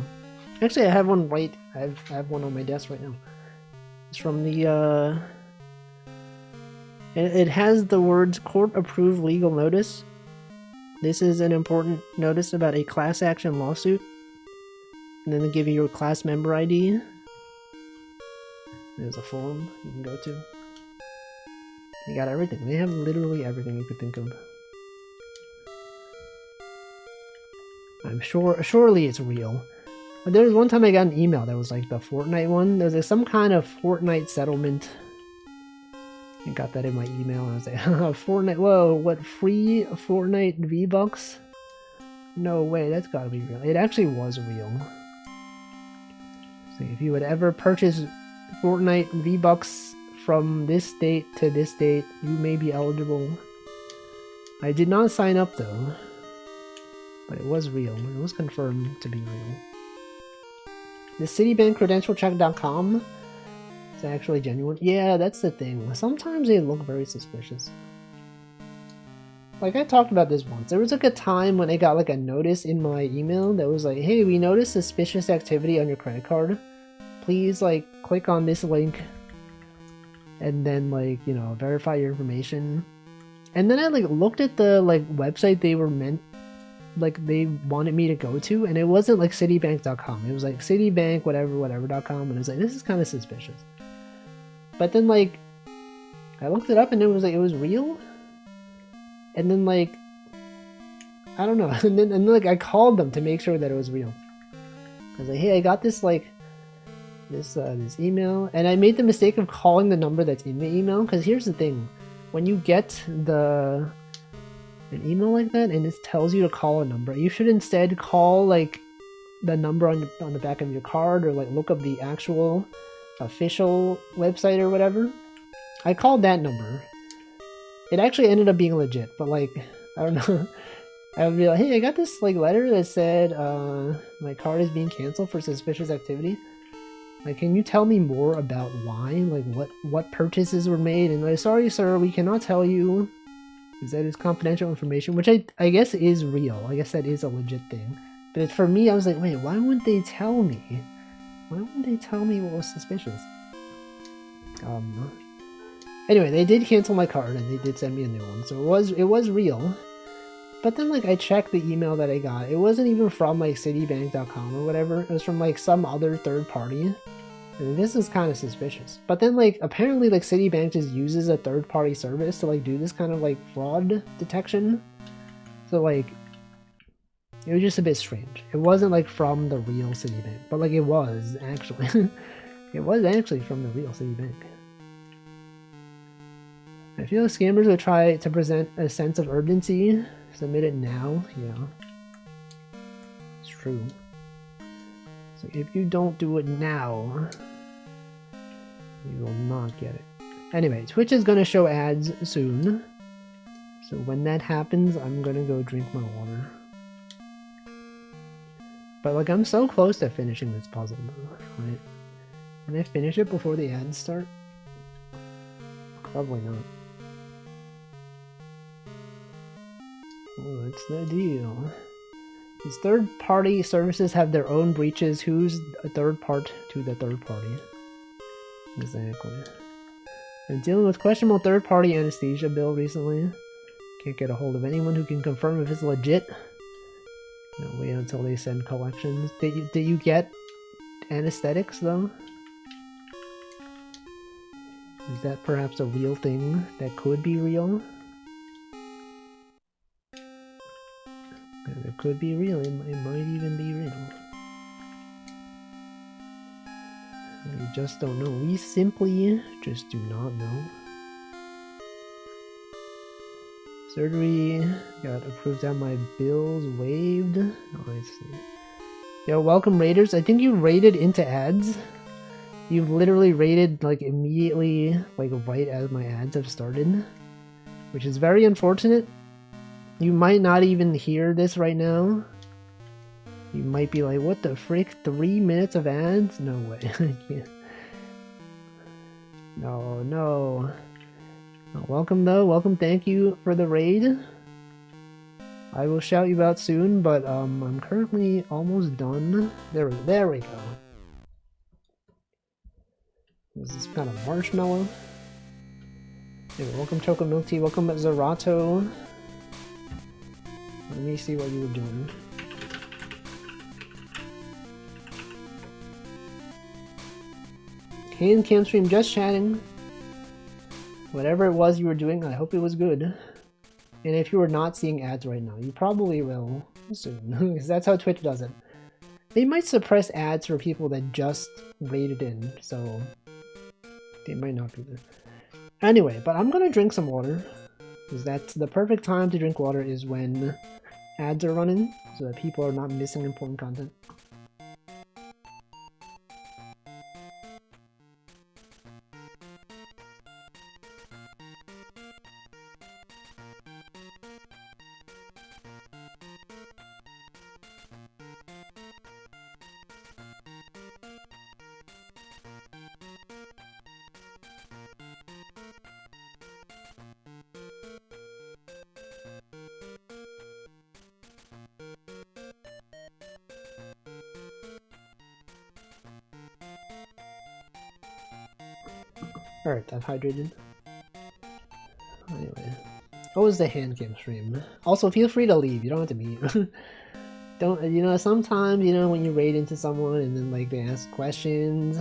Actually, I have one right. I have one on my desk right now. It's from the, it has the words court-approved legal notice. This is an important notice about a class action lawsuit. And then they give you your class member ID. There's a forum you can go to. They got everything. They have literally everything you could think of. I'm sure, surely it's real. But there was one time I got an email that was like the Fortnite one. There was like some kind of Fortnite settlement. I got that in my email and I was like, Fortnite, whoa, what, free Fortnite V-Bucks? No way, that's gotta be real. It actually was real. So if you would ever purchase Fortnite V-Bucks from this date to this date, you may be eligible. I did not sign up though. But it was real. It was confirmed to be real. The CitibankCredentialCheck.com is actually genuine. Yeah, that's the thing. Sometimes they look very suspicious. Like, I talked about this once. There was like a time when I got like a notice in my email that was like, hey, we noticed suspicious activity on your credit card. Please, like, click on this link and then, like, you know, verify your information. And then I like looked at the like website they were meant, like they wanted me to go to, and it wasn't like Citibank.com. It was like Citibank whatever.com, and I was like, this is kind of suspicious. But then like I looked it up and it was like, it was real. And then like I don't know, and then like I called them to make sure that it was real. I was like, hey, I got this like this email, and I made the mistake of calling the number that's in the email, because here's the thing, when you get an email like that and it tells you to call a number, you should instead call like the number on the back of your card, or like look up the actual official website or whatever. I called that number. It actually ended up being legit, but like, I don't know. I would be like, hey, I got this like letter that said my card is being canceled for suspicious activity. Like, can you tell me more about why? Like, what purchases were made? And like, sorry, sir, we cannot tell you, because that is confidential information, which I guess is real. I guess that is a legit thing. But for me, I was like, wait, why wouldn't they tell me? Why wouldn't they tell me what was suspicious? Anyway, they did cancel my card and they did send me a new one, so it was real. But then, like, I checked the email that I got. It wasn't even from, like, Citibank.com or whatever. It was from, like, some other third party. And this is kind of suspicious. But then, like, apparently, like, Citibank just uses a third-party service to, like, do this kind of, like, fraud detection. So, like, it was just a bit strange. It wasn't, like, from the real Citibank. But, like, it was, actually. It was actually from the real Citibank. I feel like scammers would try to present a sense of urgency. Submit it now. Yeah. It's true. So if you don't do it now, you will not get it. Anyway, Twitch is going to show ads soon. So when that happens, I'm going to go drink my water. But like, I'm so close to finishing this puzzle now, right? Can I finish it before the ads start? Probably not. What's the deal? These third-party services have their own breaches. Who's a third part to the third party? Exactly. I'm dealing with questionable third-party anesthesia bill recently. Can't get a hold of anyone who can confirm if it's legit. No, wait until they send collections. Did you get anesthetics though? Is that perhaps a real thing that could be real? It could be real, it might even be real. We just don't know. We simply just do not know. Surgery got approved to have my bills waived. Oh, I see. Yo, welcome raiders. I think you raided into ads. You literally raided like immediately, like right as my ads have started, which is very unfortunate. You might not even hear this right now. You might be like, what the frick? 3 minutes of ads? No way. I can't. No, no. Oh, welcome though. Welcome. Thank you for the raid. I will shout you out soon, but I'm currently almost done. There we go. This is kind of marshmallow. Anyway, welcome Choco Milk Tea. Welcome Zerato. Let me see what you were doing. Hand cam stream, just chatting. Whatever it was you were doing, I hope it was good. And if you are not seeing ads right now, you probably will soon, because that's how Twitch does it. They might suppress ads for people that just raided in, so they might not be there. Anyway, but I'm gonna drink some water, because that's the perfect time to drink water is when ads are running, so that people are not missing important content. Alright, I've hydrated. Anyway. What was the hand game stream? Also, feel free to leave. You don't have to be here. Don't, you know, sometimes, you know, when you raid into someone and then, like, they ask questions,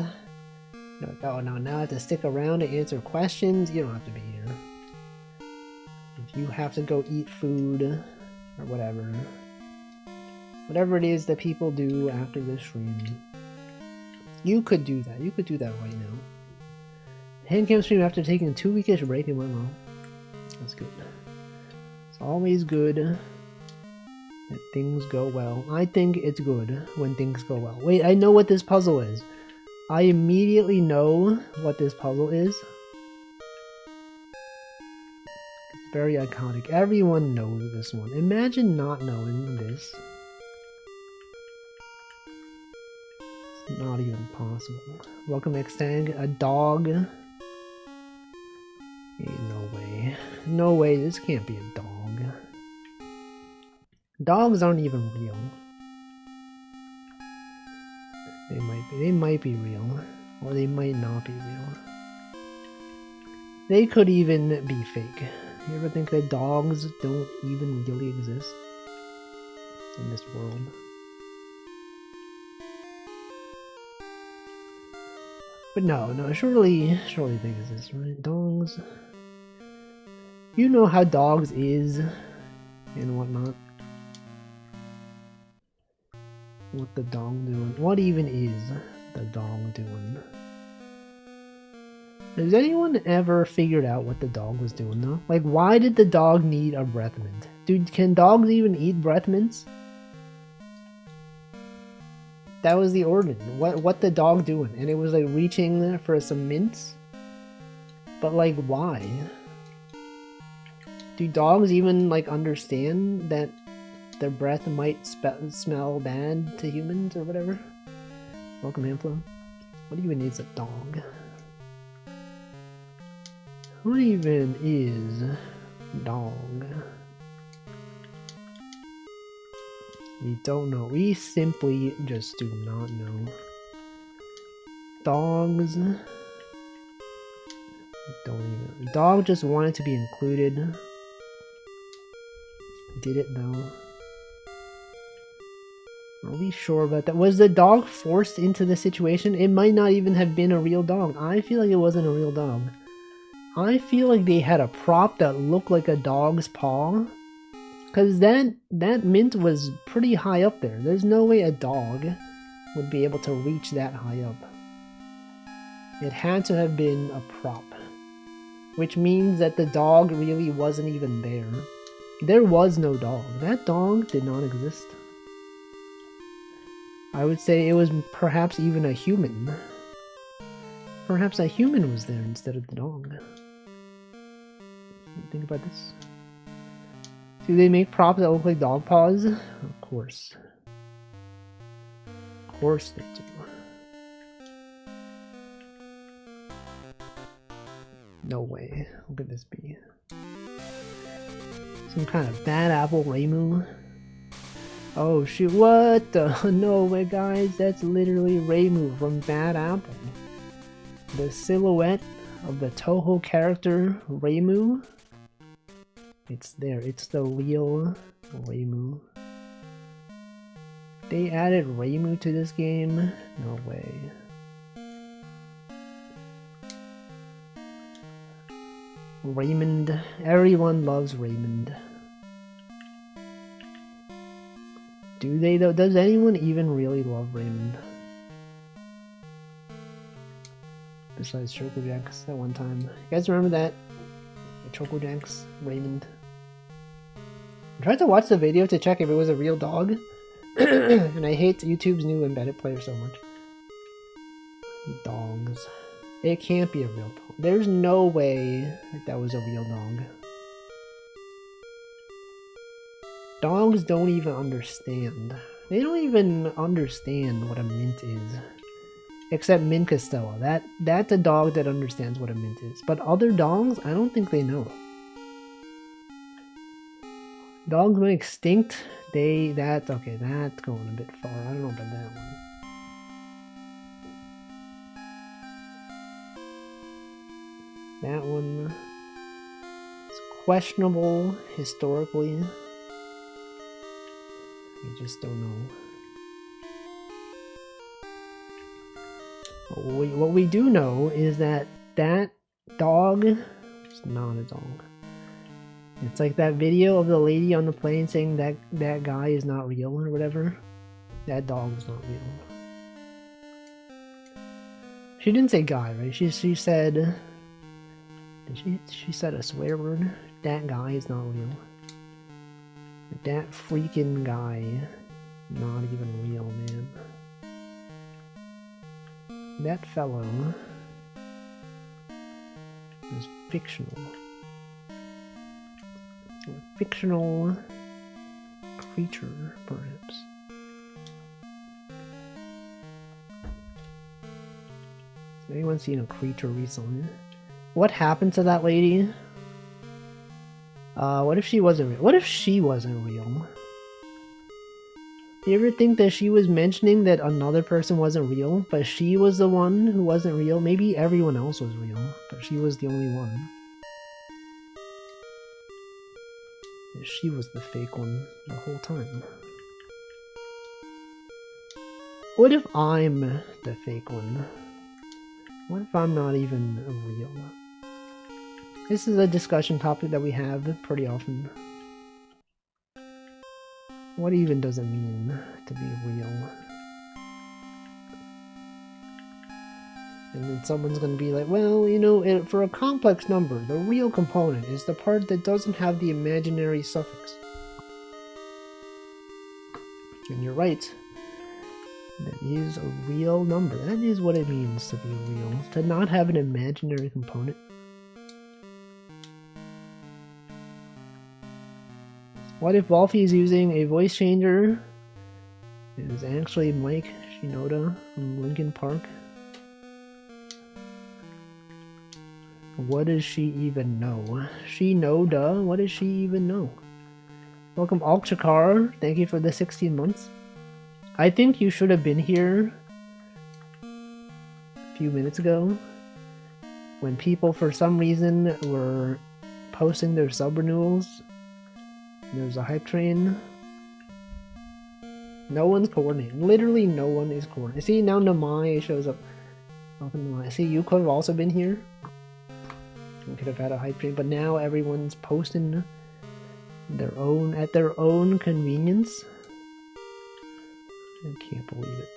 you're like, oh, no, now I have to stick around to answer questions. You don't have to be here. If you have to go eat food or whatever. Whatever it is that people do after this stream. You could do that. You could do that right now. Handcam stream after taking a 2-weekish break and went well. That's good. It's always good that things go well. I think it's good when things go well. Wait, I know what this puzzle is. I immediately know what this puzzle is. It's very iconic. Everyone knows this one. Imagine not knowing this. It's not even possible. Welcome Xtang. A dog. No way. No way, this can't be a dog. Dogs aren't even real. They might be real. Or they might not be real. They could even be fake. You ever think that dogs don't even really exist in this world? But no, surely they exist, right? Dogs. You know how dogs is and whatnot. What the dog doing? What even is the dog doing? Has anyone ever figured out what the dog was doing though? Like, why did the dog need a breath mint? Dude, can dogs even eat breath mints? That was the origin. What the dog doing? And it was like reaching for some mints? But like, why? Do dogs even like understand that their breath might smell bad to humans or whatever? Welcome, Amplo. What even is a dog? What even is dog? We don't know. We simply just do not know. Dogs. Don't even. Dog just wanted to be included. Did it though? Are we sure about that? Was the dog forced into the situation? It might not even have been a real dog. I feel like it wasn't a real dog. I feel like they had a prop that looked like a dog's paw. Because that mint was pretty high up there. There's no way a dog would be able to reach that high up. It had to have been a prop. Which means that the dog really wasn't even there. There was no dog. That dog did not exist. I would say it was perhaps even a human. Perhaps a human was there instead of the dog. Think about this. Do they make props that look like dog paws? Of course. Of course they do. No way. What could this be? Some kind of bad apple Reimu? Oh shoot, what the? No way guys, that's literally Reimu from Bad Apple. The silhouette of the Toho character Reimu. It's there, it's the real Reimu. They added Reimu to this game? No way. Raymond. Everyone loves Raymond. Do they though? Does anyone even really love Raymond? Besides Choco Jacks that one time. You guys remember that? Choco Jacks, Raymond. I tried to watch the video to check if it was a real dog. And I hate YouTube's new embedded player so much. Dogs. It can't be a real dog. There's no way that was a real dog. Dogs don't even understand. They don't even understand what a mint is. Except Mint Costello. That's a dog that understands what a mint is. But other dogs, I don't think they know. Dogs went extinct. Okay, that's going a bit far. I don't know about that one. That one is questionable historically. We just don't know. What we do know is that dog is not a dog. It's like that video of the lady on the plane saying that guy is not real or whatever. That dog is not real. She didn't say guy, right? She said... She said a swear word. That guy is not real. That freaking guy, not even real, man. That fellow is fictional. A fictional creature, perhaps. Has anyone seen a creature recently? What happened to that lady? What if she wasn't real? What if she wasn't real? You ever think that she was mentioning that another person wasn't real, but she was the one who wasn't real? Maybe everyone else was real, but she was the only one. And she was the fake one the whole time. What if I'm the fake one? What if I'm not even real? This is a discussion topic that we have pretty often. What even does it mean to be real? And then someone's gonna be like, well, you know, for a complex number, the real component is the part that doesn't have the imaginary suffix. And you're right. That is a real number. That is what it means to be real. To not have an imaginary component. What if Walfie is using a voice changer? It is actually Mike Shinoda from Linkin Park. What does she even know? Shinoda? What does she even know? Welcome Alchakar. Thank you for the 16 months. I think you should have been here a few minutes ago when people for some reason were posting their sub renewals. There's a hype train. No one's coordinating. Literally no one is coordinating. See, now Namai shows up. See, you could have also been here. We could have had a hype train, but now everyone's posting their own at their own convenience. I can't believe it.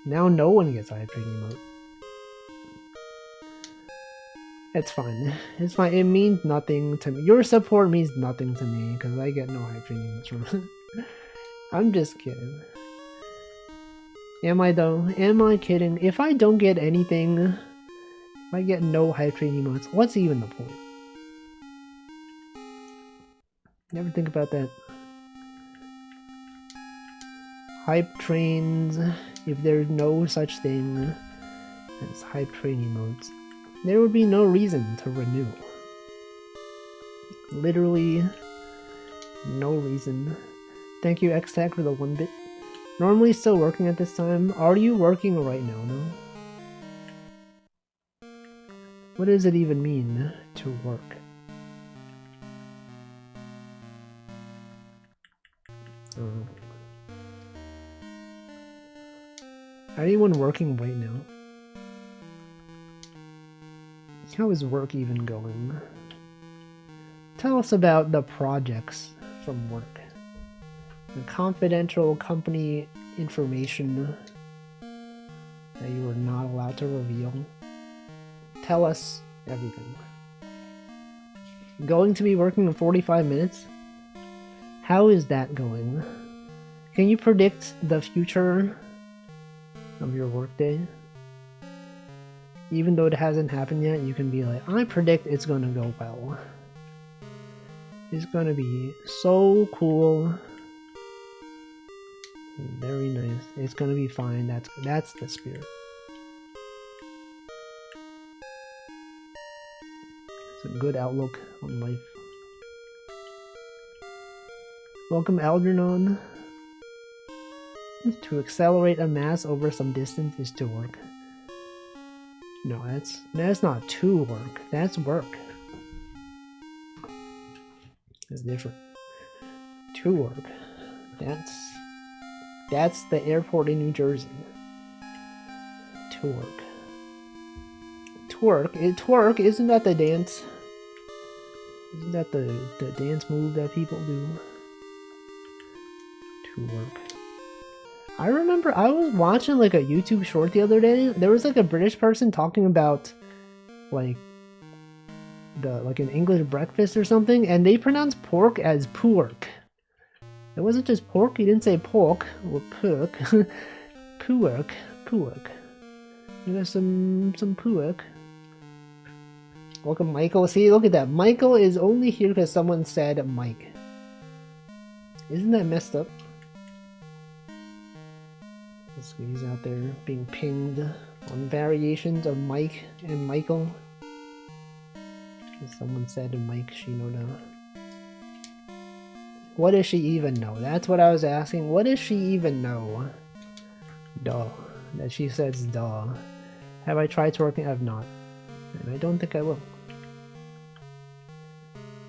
Now no one gets a hype train emote. It's fine. It's fine. It means nothing to me. Your support means nothing to me because I get no hype train emotes from it. I'm just kidding. Am I though? Am I kidding? If I don't get anything, if I get no hype train emotes, what's even the point? Never think about that. Hype trains, if there's no such thing as hype train emotes, there would be no reason to renew. Literally, no reason. Thank you, X-Tac, for the 1 bit. Normally still working at this time. Are you working right now, no? What does it even mean to work? Oh. Anyone working right now? How is work even going? Tell us about the projects from work. The confidential company information that you are not allowed to reveal. Tell us everything. Going to be working in 45 minutes? How is that going? Can you predict the future of your workday? Even though it hasn't happened yet, you can be like, I predict it's gonna go well. It's gonna be so cool. Very nice. It's gonna be fine. That's the spirit. It's a good outlook on life. Welcome Algernon. To accelerate a mass over some distance is to work. No, that's not to work. That's work. It's different. To work. That's the airport in New Jersey. Twerk. Twerk, isn't that the dance? Isn't that the dance move that people do? Twerk. I remember I was watching like a YouTube short the other day. There was like a British person talking about like an English breakfast or something, and they pronounced pork as pork. It wasn't just pork. He didn't say pork or pork. Pork. We got some pork. Welcome, Michael. See, look at that. Michael is only here because someone said Mike. Isn't that messed up? He's out there being pinged on variations of Mike and Michael. Someone said Mike Shinoda. What does she even know? That's what I was asking. What does she even know? Duh. That she says duh. Have I tried twerking? I have not. And I don't think I will.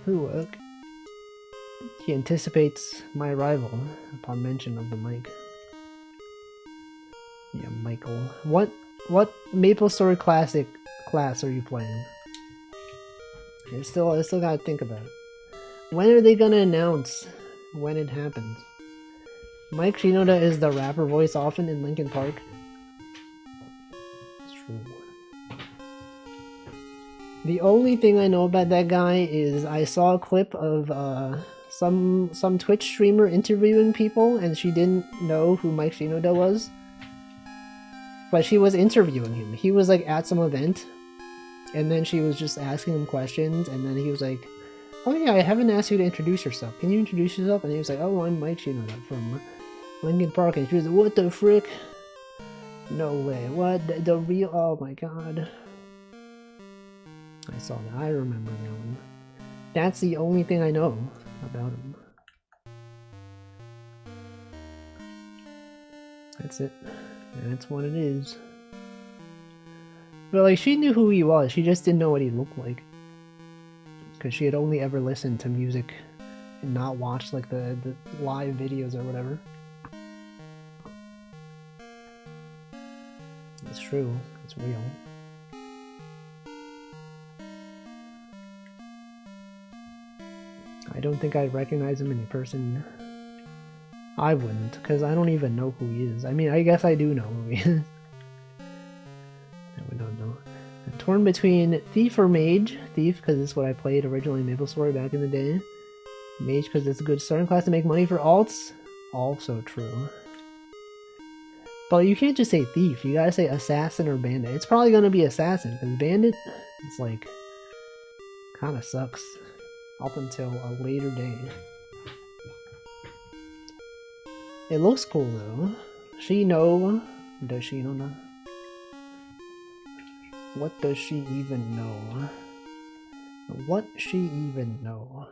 Look. He anticipates my arrival upon mention of the mic. Yeah, Michael. What MapleStory Classic class are you playing? I still gotta think about it. When are they gonna announce when it happens? Mike Shinoda is the rapper voice often in Linkin Park. It's true. The only thing I know about that guy is I saw a clip of some Twitch streamer interviewing people, and she didn't know who Mike Shinoda was. But she was interviewing him. He was like at some event, and then she was just asking him questions, and then he was like, "Oh yeah, I haven't asked you to introduce yourself. Can you introduce yourself?" And he was like, "Oh, I'm Mike Shinoda from Linkin Park." And she was like, "What the frick? No way. What? The real? Oh my god." I saw that. I remember that one. That's the only thing I know about him. That's it. That's what it is. But like, she knew who he was, she just didn't know what he looked like. Because she had only ever listened to music and not watched like the live videos or whatever. It's true. It's real. I don't think I'd recognize him in person. I wouldn't, because I don't even know who he is. I mean, I guess I do know who he is. No, we don't know. I'm torn between Thief or Mage. Thief, because it's what I played originally in MapleStory back in the day. Mage, because it's a good starting class to make money for alts. Also true. But you can't just say Thief. You gotta say Assassin or Bandit. It's probably gonna be Assassin, because Bandit, it's like, kind of sucks. Up until a later day. It looks cool though. She know? Does she know? What does she even know? What she even know?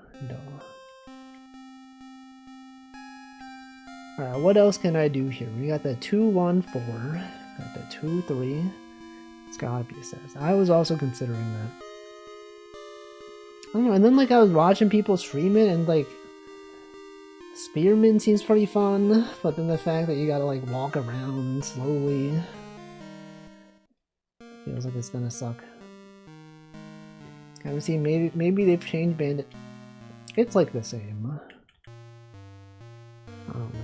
Alright, what else can I do here? We got the 2-1-4. Got the 2-3. It's gotta be Assassin. I was also considering that. I don't know, and then like I was watching people stream it and like Spearman seems pretty fun, but then the fact that you gotta like walk around slowly feels like it's gonna suck. Haven't seen, maybe they've changed Bandit. It's like the same. I don't know.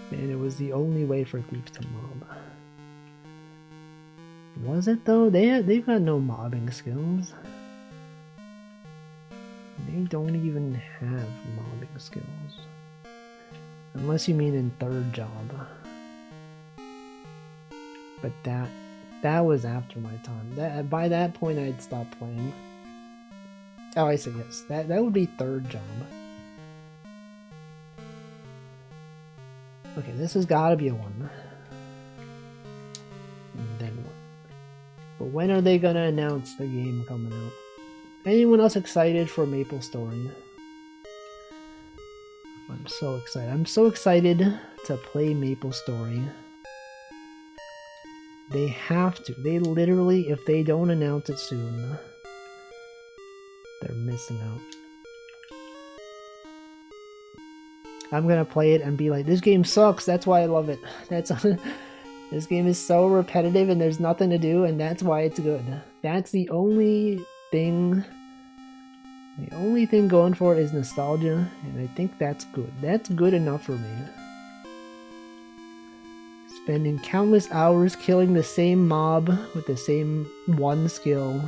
Bandit was the only way for Thief to mob. Was it though? They've got no mobbing skills. They don't even have mobbing skills. Unless you mean in third job. But that was after my time. By that point I'd stopped playing. Oh, I see, yes. That would be third job. Okay, this has gotta be a 1. And then what? But when are they gonna announce the game coming out? Anyone else excited for MapleStory? I'm so excited. I'm so excited to play MapleStory. They have to. They literally, if they don't announce it soon, they're missing out. I'm gonna play it and be like, this game sucks, that's why I love it. That's this game is so repetitive and there's nothing to do, and that's why it's good. That's the only thing. The only thing going for it is nostalgia, and I think that's good. That's good enough for me. Spending countless hours killing the same mob with the same one skill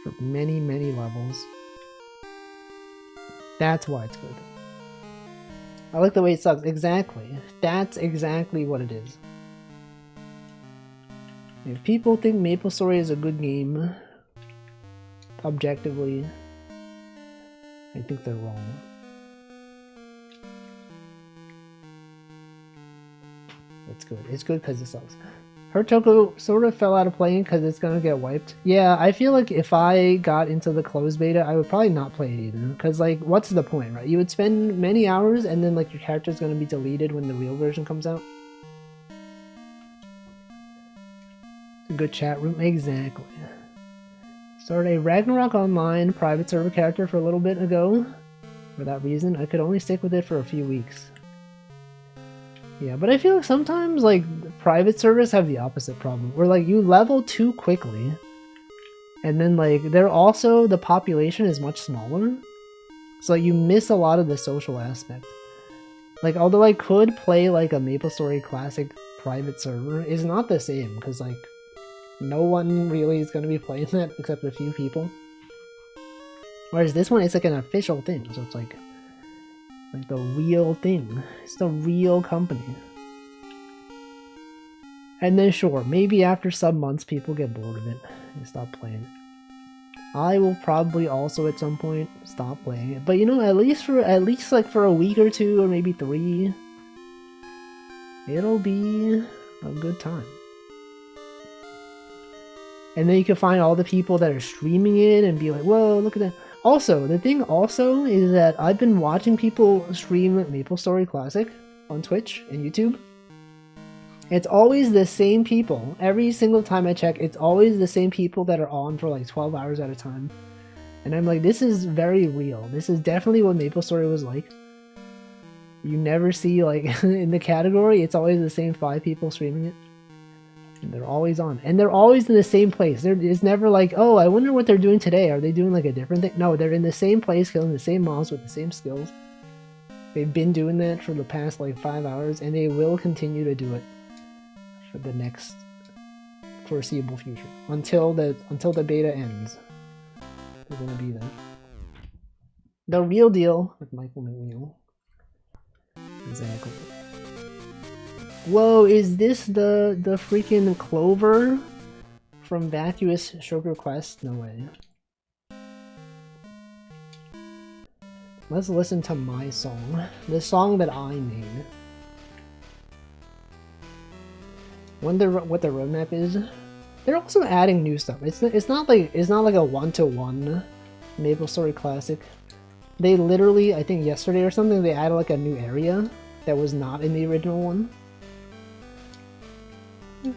for many, many levels. That's why it's good. I like the way it sucks. Exactly. That's exactly what it is. If people think MapleStory is a good game, objectively, I think they're wrong. It's good. It's good because it sucks. Her Toko sort of fell out of playing because it's gonna get wiped. Yeah, I feel like if I got into the closed beta, I would probably not play it either. Because, like, what's the point, right? You would spend many hours and then, like, your character's gonna be deleted when the real version comes out. A good chat room, exactly. Started a Ragnarok Online private server character for a little bit ago. For that reason, I could only stick with it for a few weeks. Yeah, but I feel like sometimes, like, private servers have the opposite problem, where, like, you level too quickly, and then, like, they're also, the population is much smaller, so like, you miss a lot of the social aspect. Like, although I could play, like, a MapleStory Classic private server, it's not the same, because, like, no one really is going to be playing that except a few people. Whereas this one, it's like an official thing, so it's like the real thing. It's the real company. And then sure, maybe after some months people get bored of it and stop playing it. I will probably also at some point stop playing it. But you know, at least like for a week or two or maybe 3, it'll be a good time. And then you can find all the people that are streaming it and be like, whoa, look at that. Also, the thing also is that I've been watching people stream MapleStory Classic on Twitch and YouTube. It's always the same people. Every single time I check, it's always the same people that are on for like 12 hours at a time. And I'm like, this is very real. This is definitely what MapleStory was like. You never see, like, in the category, it's always the same 5 people streaming it. And they're always on. And they're always in the same place. It's never like, oh, I wonder what they're doing today. Are they doing like a different thing? No, they're in the same place, killing the same mobs with the same skills. They've been doing that for the past like 5 hours, and they will continue to do it for the next foreseeable future. Until the beta ends. They're gonna be there. The real deal with Michael McNeil. Exactly. Whoa, is this the freaking Clover from Vacuous Sugar Quest? No way. Let's listen to my song. The song that I made. Wonder what the roadmap is. They're also adding new stuff. It's not like a one-to-one MapleStory Classic. They literally, I think yesterday or something, they added like a new area that was not in the original one.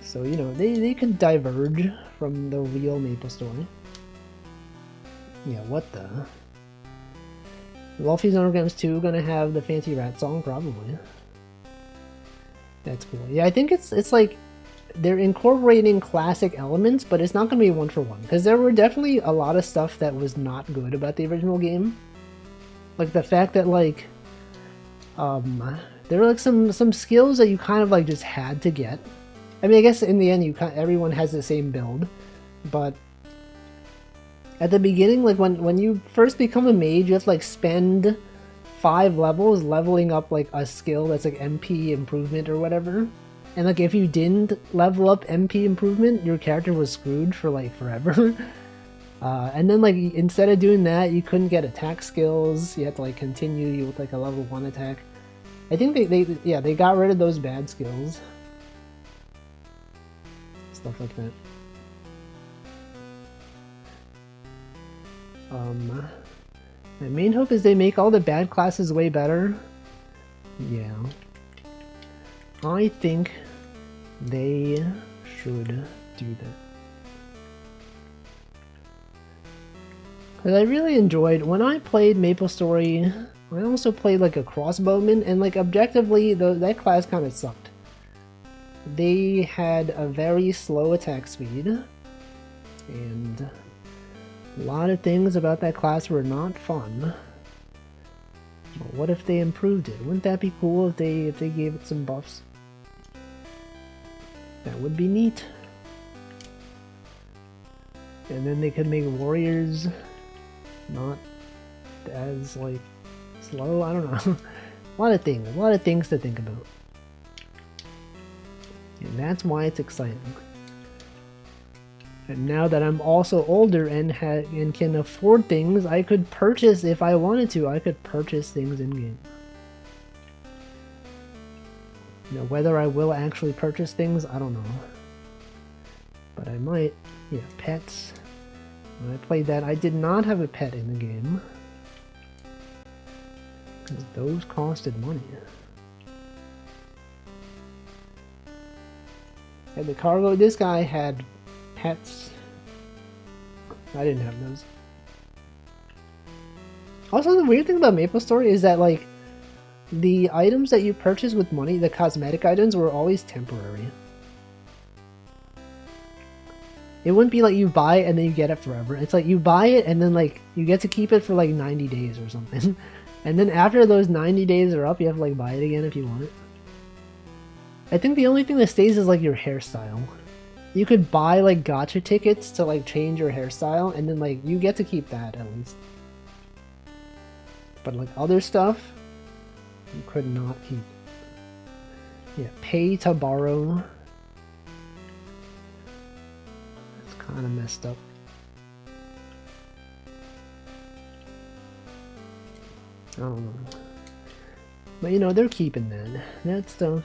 So, you know, they could diverge from the real MapleStory. Yeah, what the? Walfie's Nonograms 2 gonna have the Fancy Rat song? Probably. That's cool. Yeah, I think it's like they're incorporating classic elements, but it's not gonna be one-for-one. Because there were definitely a lot of stuff that was not good about the original game. Like the fact that, like, there were like some skills that you kind of like just had to get. I mean, I guess in the end, everyone has the same build, but at the beginning, like when you first become a mage, you have to like spend 5 levels leveling up like a skill that's like MP improvement or whatever. And like if you didn't level up MP improvement, your character was screwed for like forever. And then like instead of doing that, you couldn't get attack skills. You had to like continue with like a level 1 attack. I think they got rid of those bad skills. Stuff like that. My main hope is they make all the bad classes way better. Yeah. I think they should do that. Because I really enjoyed, when I played MapleStory, I also played like a crossbowman, and like objectively, that class kind of sucked. They had a very slow attack speed, and a lot of things about that class were not fun. But what if they improved it? Wouldn't that be cool if they gave it some buffs? That would be neat. And then they could make warriors not as like slow. I don't know. a lot of things to think about. And that's why it's exciting. And now that I'm also older and can afford things, I could purchase, if I wanted to, I could purchase things in-game. You know, whether I will actually purchase things, I don't know. But I might, yeah, pets. When I played that, I did not have a pet in the game. Because those costed money. And the cargo, this guy had pets. I didn't have those. Also, the weird thing about MapleStory is that, like, the items that you purchase with money, the cosmetic items, were always temporary. It wouldn't be like you buy it and then you get it forever. It's like you buy it and then, like, you get to keep it for like 90 days or something. And then after those 90 days are up, you have to like buy it again if you want it. I think the only thing that stays is like your hairstyle. You could buy like gacha tickets to like change your hairstyle and then like you get to keep that at least. But like other stuff, you could not keep. Yeah, pay to borrow. Kind of messed up. I don't know. But you know, they're keeping that. That stuff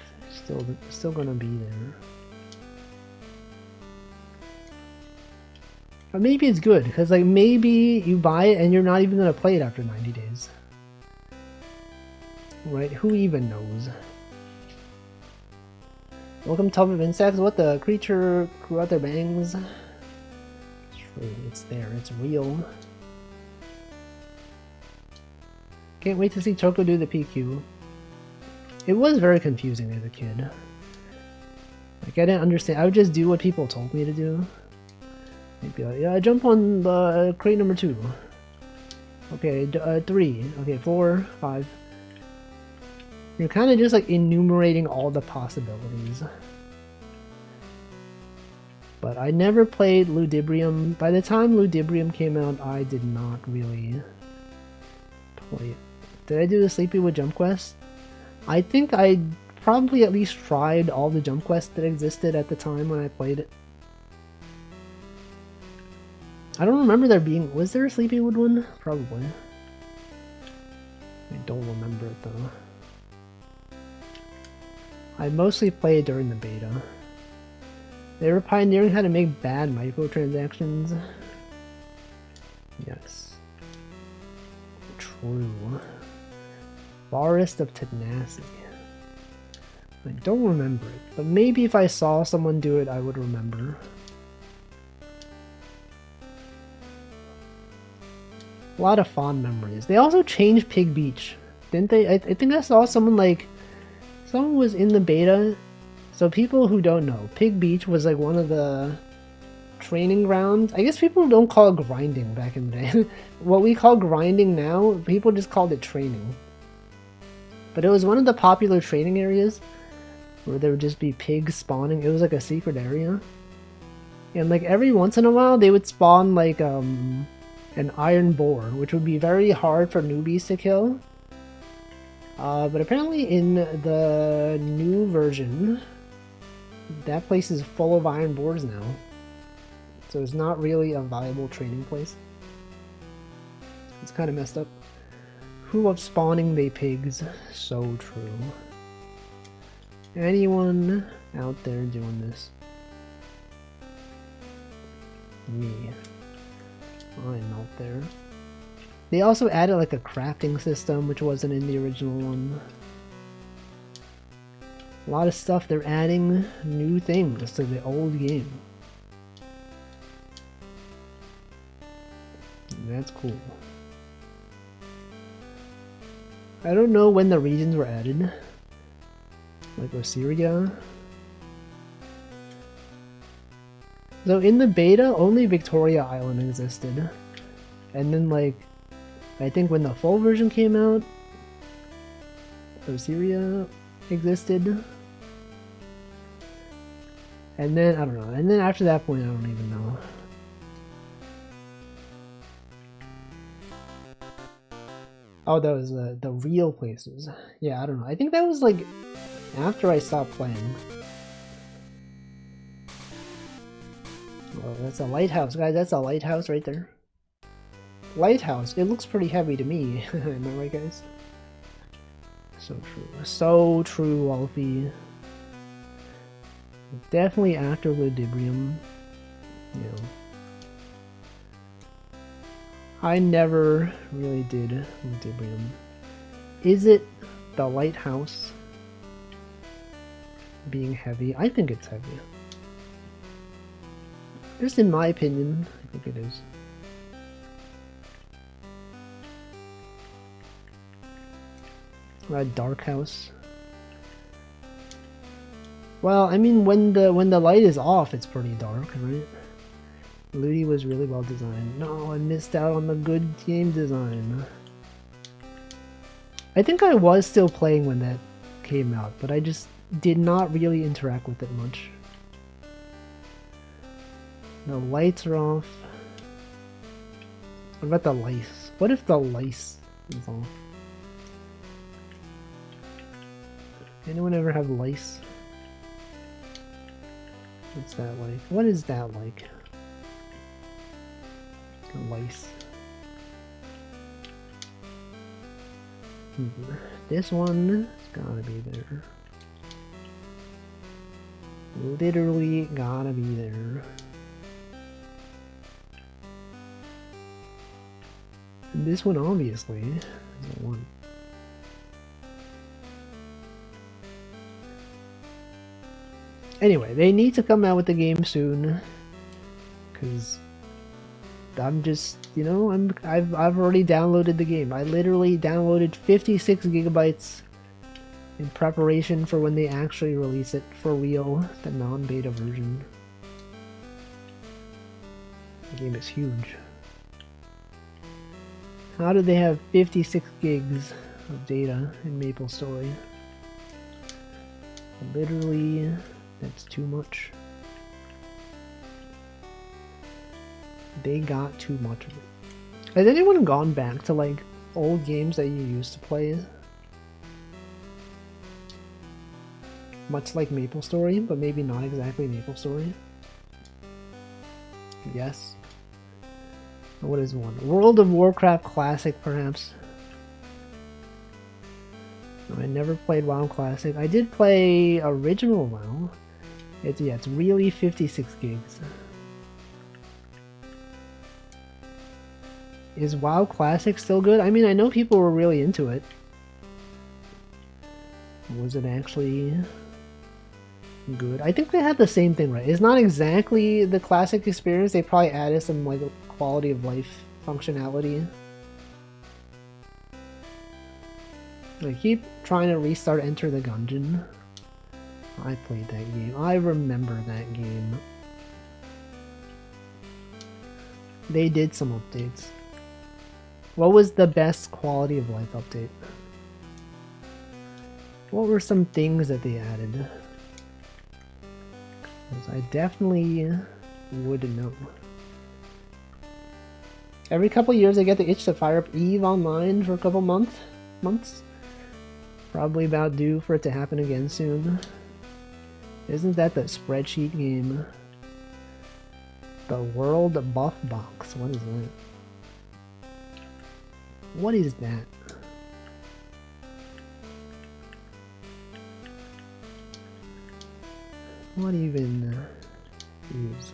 still gonna be there. But maybe it's good, because like maybe you buy it and you're not even gonna play it after 90 days. Right? Who even knows? Welcome Tub of Insects. What the creature grew out their bangs? It's there, it's real. Can't wait to see Choco do the PQ. It was very confusing as a kid. Like, I didn't understand. I would just do what people told me to do. I'd be like, yeah, jump on the crate number 2. Okay, 3. Okay, 4, 5. You're kind of just like enumerating all the possibilities. But I never played Ludibrium. By the time Ludibrium came out, I did not really play it. Did I do the Sleepy with Jump Quest? I think I probably at least tried all the jump quests that existed at the time when I played it. I don't remember there being... Was there a Sleepywood one? Probably. I don't remember it though. I mostly played during the beta. They were pioneering how to make bad microtransactions. Yes. True. Forest of Tenacity. I don't remember it, but maybe if I saw someone do it, I would remember. A lot of fond memories. They also changed Pig Beach, didn't they? I think I saw someone like... Someone was in the beta. So people who don't know, Pig Beach was like one of the training grounds. I guess people don't call it grinding back in the day. What we call grinding now, people just called it training. But it was one of the popular training areas where there would just be pigs spawning. It was like a secret area. And like every once in a while they would spawn like an iron boar, which would be very hard for newbies to kill. But apparently in the new version, that place is full of iron boars now. So it's not really a viable training place. It's kind of messed up. Who loves spawning they pigs? So true. Anyone out there doing this? Me. I'm out there. They also added like a crafting system, which wasn't in the original one. A lot of stuff, they're adding new things to the old game. That's cool. I don't know when the regions were added. Like Osiria. So in the beta, only Victoria Island existed. And then like, I think when the full version came out, Osiria existed. And then, I don't know, and then after that point I don't even know. Oh, that was the real places. Yeah, I don't know. I think that was like after I stopped playing. Oh, that's a lighthouse, guys. That's a lighthouse right there. Lighthouse. It looks pretty heavy to me. Am I right, guys? So true. So true, Walfie. Definitely after Ludibrium. you know, I never really did bring them. Is it the lighthouse being heavy? I think it's heavy. Just in my opinion, I think it is. Dark house. Well, I mean, when the light is off, it's pretty dark, right? Ludi was really well designed. No, I missed out on the good game design. I think I was still playing when that came out, but I just did not really interact with it much. The lights are off. What about the lice? What if the lice is off? Anyone ever have lice? What's that like? What is that like? Lice. This one has gotta be there. Literally gotta be there. And this one obviously is the one. Anyway, they need to come out with the game soon, because I'm just, you know, I've already downloaded the game. I literally downloaded 56 gigabytes in preparation for when they actually release it for real, the non-beta version. The game is huge. How did they have 56 gigs of data in MapleStory? Literally, that's too much. They got too much of it. Has anyone gone back to like old games that you used to play? Much like MapleStory, but maybe not exactly MapleStory. Yes. What is one? World of Warcraft Classic, perhaps? No, I never played WoW Classic. I did play original WoW. It's really 56 gigs. Is WoW Classic still good? I mean, I know people were really into it. Was it actually good? I think they had the same thing, right? It's not exactly the classic experience. They probably added some like quality of life functionality. I keep trying to restart Enter the Gungeon. I played that game. I remember that game. They did some updates. What was the best quality of life update? What were some things that they added? 'Cause I definitely would know. Every couple years I get the itch to fire up EVE Online for a couple months. Probably about due for it to happen again soon. Isn't that the spreadsheet game? The World Buff Box. What is that? What is that? What even is?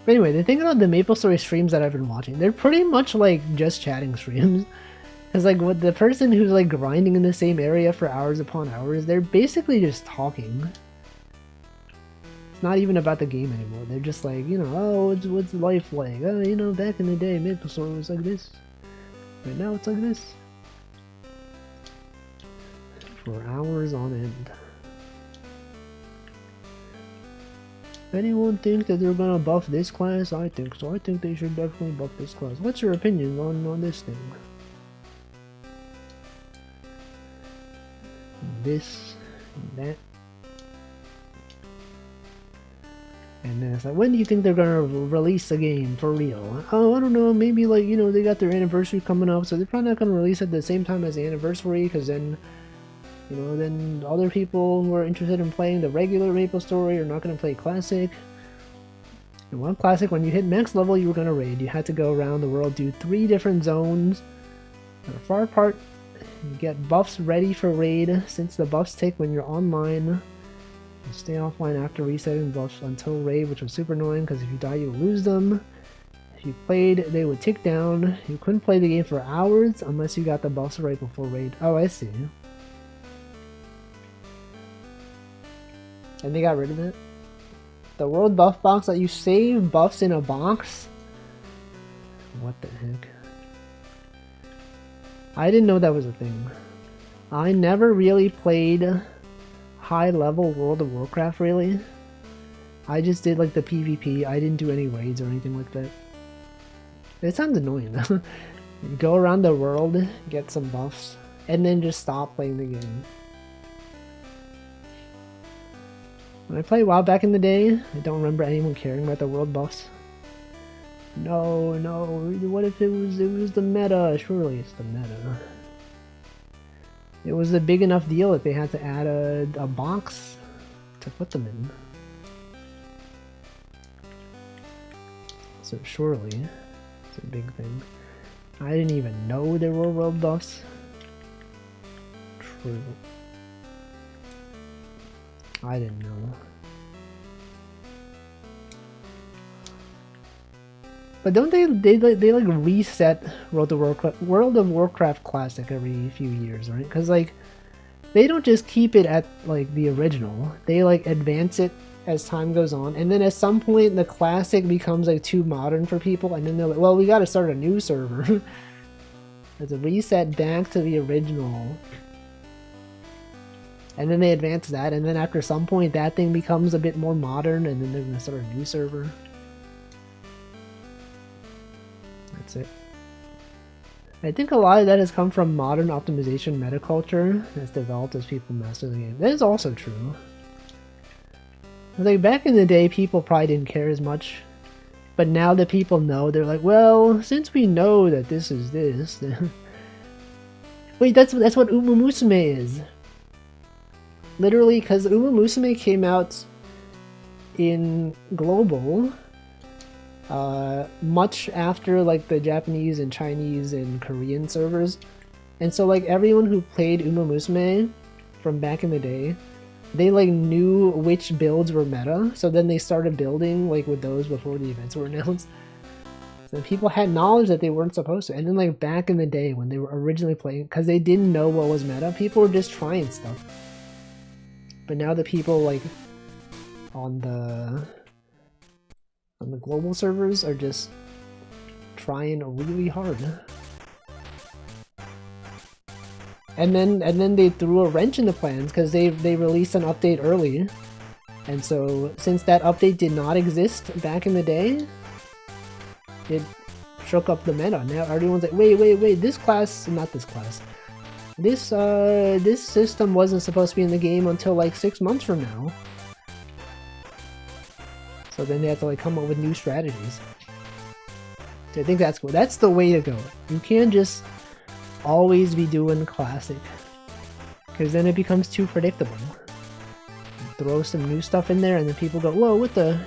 But anyway, the thing about the MapleStory streams that I've been watching, they're pretty much like just chatting streams. Because like with the person who's like grinding in the same area for hours upon hours, they're basically just talking. It's not even about the game anymore. They're just like, you know, oh, what's life like? Oh, you know, back in the day, MapleStory was like this. Right now it's like this. For hours on end. Anyone think that they're gonna buff this class? I think so. I think they should definitely buff this class. What's your opinion on this thing? This and that. And then it's like, when do you think they're gonna release the game for real? Oh, I don't know, maybe like, you know, they got their anniversary coming up, so they're probably not gonna release it at the same time as the anniversary, because then, you know, then other people who are interested in playing the regular MapleStory are not gonna play Classic. And one Classic, when you hit max level, you were gonna raid. You had to go around the world, do 3 different zones that are far apart, You get buffs ready for raid, since the buffs take when you're online. You stay offline after resetting buffs until raid, which was super annoying because if you die you lose them. If you played, they would tick down. You couldn't play the game for hours unless you got the buffs right before raid. Oh, I see. And they got rid of it? The world buff box that you save buffs in a box? What the heck? I didn't know that was a thing. I never really played high level World of Warcraft really. I just did like the PvP. I didn't do any raids or anything like that. It sounds annoying though. Go around the world, get some buffs, and then just stop playing the game. When I played WoW back in the day, I don't remember anyone caring about the world buffs. No, what if it was the meta? Surely it's the meta. It was a big enough deal that they had to add a box to put them in. So surely it's a big thing. I didn't even know there were world buffs. True. I didn't know. But don't they like reset World of Warcraft Classic every few years, right? Because like they don't just keep it at like the original. They like advance it as time goes on, and then at some point the Classic becomes like too modern for people, and then they're like, well, we got to start a new server. It's a reset back to the original. And then they advance that, and then after some point that thing becomes a bit more modern, and then they're going to start a new server. That's it. I think a lot of that has come from modern optimization metaculture that's developed as people master the game. That is also true. Like back in the day, people probably didn't care as much, but now that people know, they're like, well, since we know that this is this, wait, that's what Uma Musume is. Literally, because Uma Musume came out in global much after like the Japanese and Chinese and Korean servers, and so like everyone who played Uma Musume from back in the day, they like knew which builds were meta, so then they started building like with those before the events were announced. So people had knowledge that they weren't supposed to, and then like back in the day when they were originally playing, because they didn't know what was meta, people were just trying stuff. But now the people like on the global servers are just trying really hard. And then they threw a wrench in the plans because they released an update early. And so since that update did not exist back in the day, it shook up the meta. Now everyone's like, wait, this class, not this class. This system wasn't supposed to be in the game until like 6 months from now. So then they have to like come up with new strategies. So I think that's cool. That's the way to go. You can't just always be doing classic, because then it becomes too predictable. You throw some new stuff in there and then people go, whoa, what the?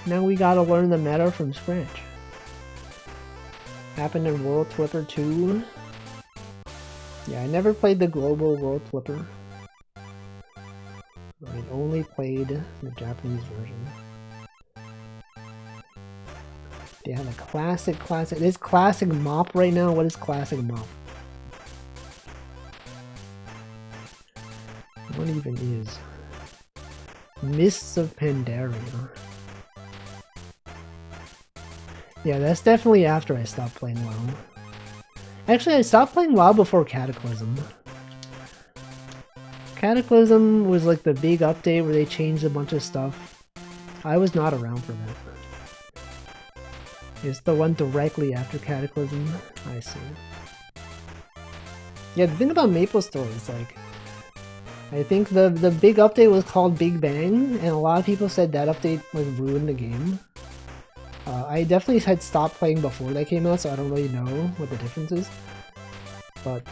Now we gotta learn the meta from scratch. Happened in World Flipper 2. Yeah, I never played the global World Flipper. I only played the Japanese version. Yeah, the classic. There's classic mop right now. What is classic mop? What even is? Mists of Pandaria. Yeah, that's definitely after I stopped playing WoW. Actually, I stopped playing WoW before Cataclysm. Cataclysm was like the big update where they changed a bunch of stuff. I was not around for that. It's the one directly after Cataclysm. I see. Yeah, the thing about MapleStory is like, I think the big update was called Big Bang, and a lot of people said that update like ruined the game. I definitely had stopped playing before that came out, so I don't really know what the difference is. But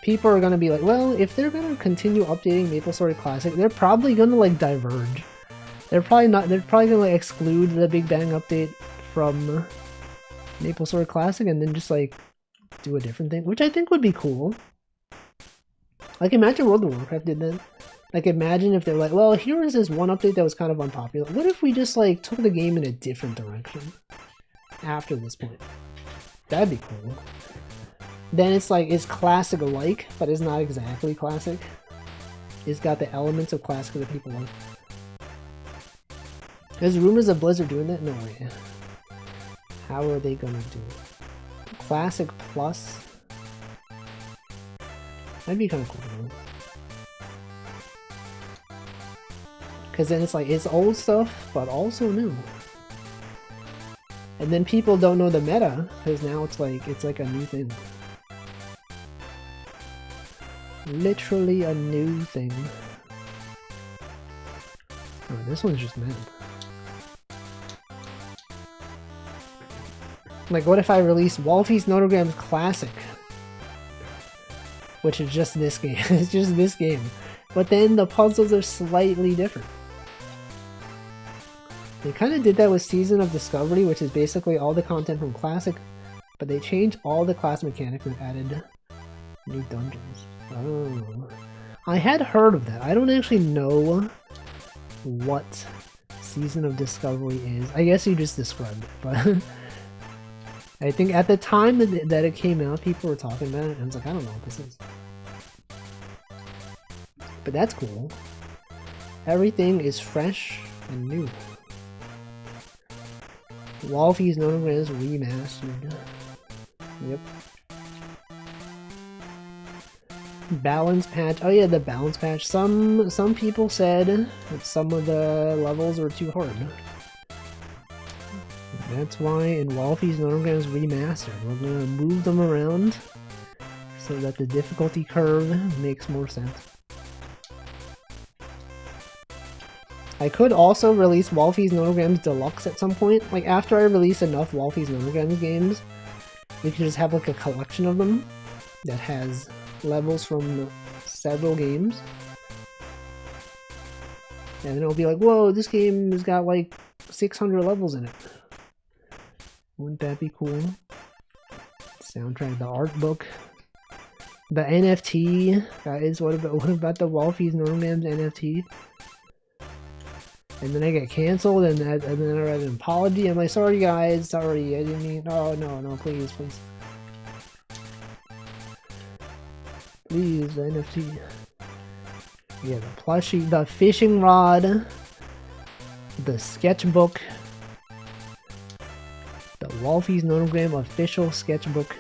people are gonna be like, well, if they're gonna continue updating MapleStory Classic, they're probably gonna like diverge. They're probably gonna like exclude the Big Bang update from MapleStory Classic and then just like do a different thing, which I think would be cool. Like, imagine World of Warcraft did that. Like, imagine if they're like, well, here is this one update that was kind of unpopular. What if we just, like, took the game in a different direction after this point? That'd be cool. Then it's like, it's classic-alike, but it's not exactly classic. It's got the elements of classic that people like. There's rumors of Blizzard doing that? No way. How are they gonna do it? Classic Plus? That'd be kind of cool though. Because then it's like, it's old stuff, but also new. And then people don't know the meta, because now it's like a new thing. Literally a new thing. Oh, this one's just mad. Like, what if I release Walfie's Nonograms Classic? Which is just this game. It's just this game. But then the puzzles are slightly different. They kind of did that with Season of Discovery, which is basically all the content from Classic, but they changed all the class mechanics and added new dungeons. Oh. I had heard of that. I don't actually know what Season of Discovery is. I guess you just described it, but I think at the time that it came out, people were talking about it, and I was like, I don't know what this is. But that's cool. Everything is fresh and new. Walfie's Nonograms Remastered. Yep. Balance patch. Oh yeah, the balance patch. Some people said that some of the levels were too hard. That's why in Walfie's Nonograms Remastered, we're gonna move them around so that the difficulty curve makes more sense. I could also release Walfie's Nonograms Deluxe at some point. Like, after I release enough Walfie's Nonograms games, we could just have like a collection of them that has levels from several games. And then it'll be like, whoa, this game has got like 600 levels in it. Wouldn't that be cool? Soundtrack, the art book. The NFT, guys, what about the Walfie's Nonograms NFT? And then I get cancelled, and then I write an apology. I'm like, sorry guys, sorry, I didn't mean. Oh no, please. Please, the NFT. Yeah, the plushie, the fishing rod, the sketchbook, the Walfie's Nonogram official sketchbook.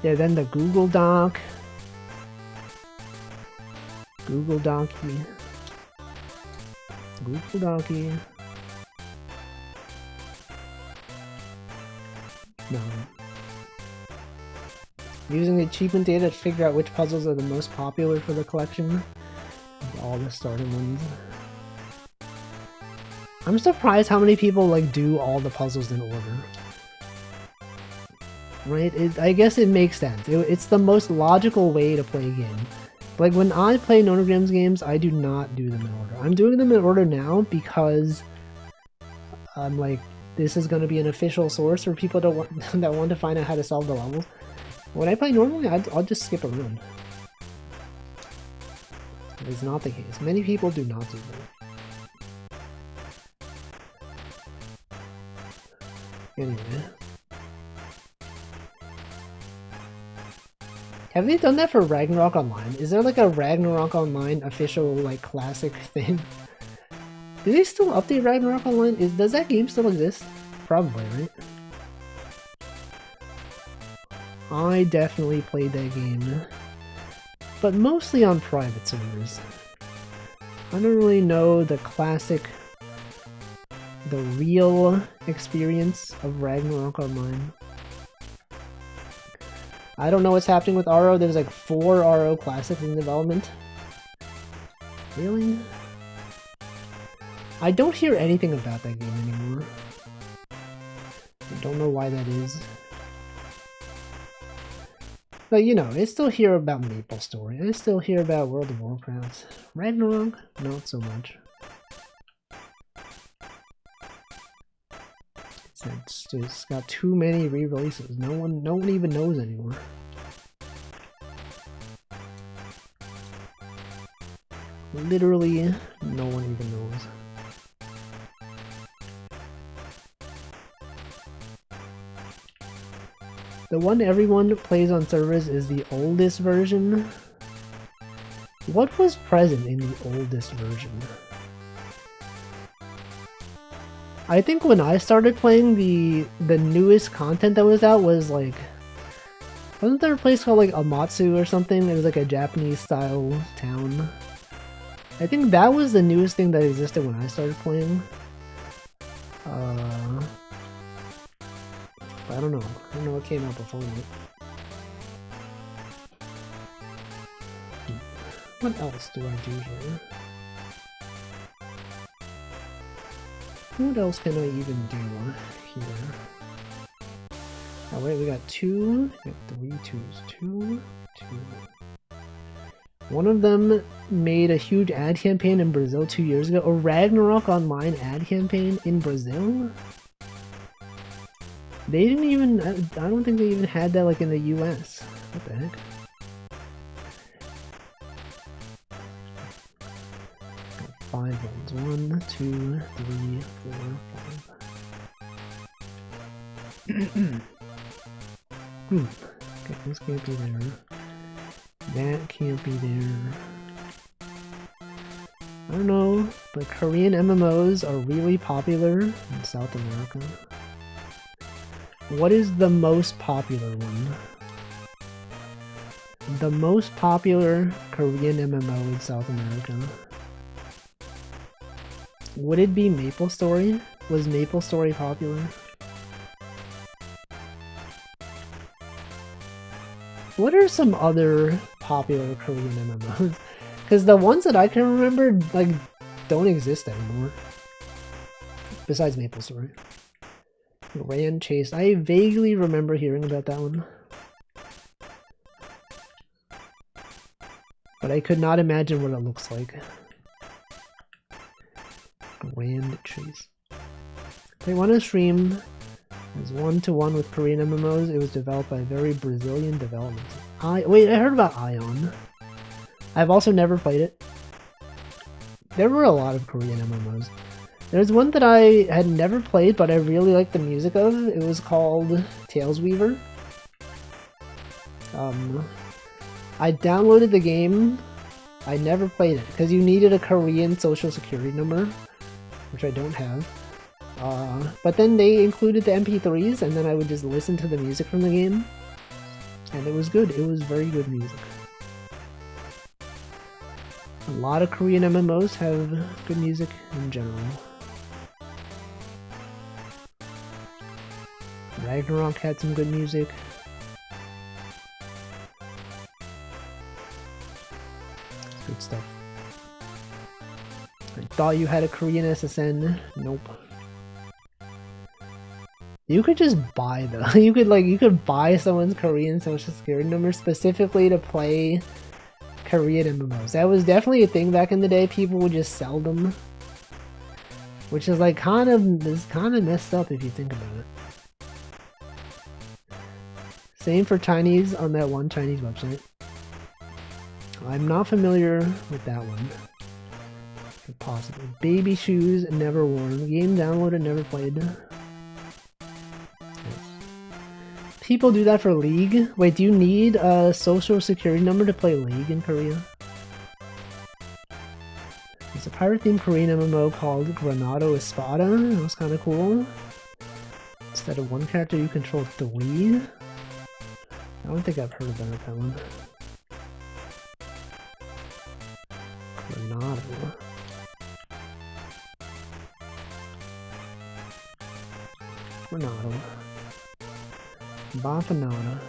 Yeah, then the Google Doc. Google Docky. Google Docky. No. Using the achievement data to figure out which puzzles are the most popular for the collection. All the starting ones. I'm surprised how many people like do all the puzzles in order. Right? I guess it makes sense. It's the most logical way to play a game. Like, when I play Nonograms games, I do not do them in order. I'm doing them in order now because I'm like, this is going to be an official source for people that want to find out how to solve the levels. When I play normally, I'll just skip around. It's not the case. Many people do not do that. Anyway. Have they done that for Ragnarok Online? Is there like a Ragnarok Online official like classic thing? Do they still update Ragnarok Online? Does that game still exist? Probably, right? I definitely played that game, but mostly on private servers. I don't really know the classic, the real experience of Ragnarok Online. I don't know what's happening with RO. There's like 4 RO classics in development. Really? I don't hear anything about that game anymore. I don't know why that is. But you know, I still hear about MapleStory. I still hear about World of Warcraft. Ragnarok? Not so much. It's just got too many re-releases. No one even knows anymore. Literally, no one even knows. The one everyone plays on servers is the oldest version. What was present in the oldest version? I think when I started playing, the newest content that was out was like... Wasn't there a place called like Amatsu or something? It was like a Japanese style town. I think that was the newest thing that existed when I started playing. I don't know. I don't know what came out before that. What else do I do here? What else can I even do here? Oh wait, we got two, we got 3 twos. 2, 2. One of them made a huge ad campaign in Brazil 2 years ago. A Ragnarok Online ad campaign in Brazil? They didn't even, I don't think they even had that like in the US. What the heck? Got 5 ones. 1, 2, 3, 4, 5. Okay, this can't be there. That can't be there. I don't know, but Korean MMOs are really popular in South America. What is the most popular one? The most popular Korean MMO in South America. Would it be MapleStory? Was MapleStory popular? What are some other popular Korean MMOs? Because the ones that I can remember, like, don't exist anymore. Besides MapleStory. Rand Chase. I vaguely remember hearing about that one. But I could not imagine what it looks like. Rand Chase. They want to stream as 1-to-1 with Korean MMOs. It was developed by a very Brazilian development. Wait, I heard about Ion. I've also never played it. There were a lot of Korean MMOs. There's one that I had never played, but I really liked the music of. It was called Tales Weaver. I downloaded the game. I never played it, because you needed a Korean social security number, which I don't have. But then they included the MP3s, and then I would just listen to the music from the game. And it was good. It was very good music. A lot of Korean MMOs have good music in general. Ragnarok had some good music. Good stuff. I thought you had a Korean SSN. Nope. You could just buy them. You could buy someone's Korean social security number specifically to play Korean MMOs. That was definitely a thing back in the day. People would just sell them, which is like kind of messed up if you think about it. Same for Chinese on that one Chinese website. I'm not familiar with that one. Possibly. Baby shoes, never worn. Game downloaded, never played. People do that for League? Wait, do you need a social security number to play League in Korea? There's a pirate-themed Korean MMO called Granado Espada. That was kind of cool. Instead of one character, you control 3. I don't think I've heard about that one. Granado. Granado. Bafanada.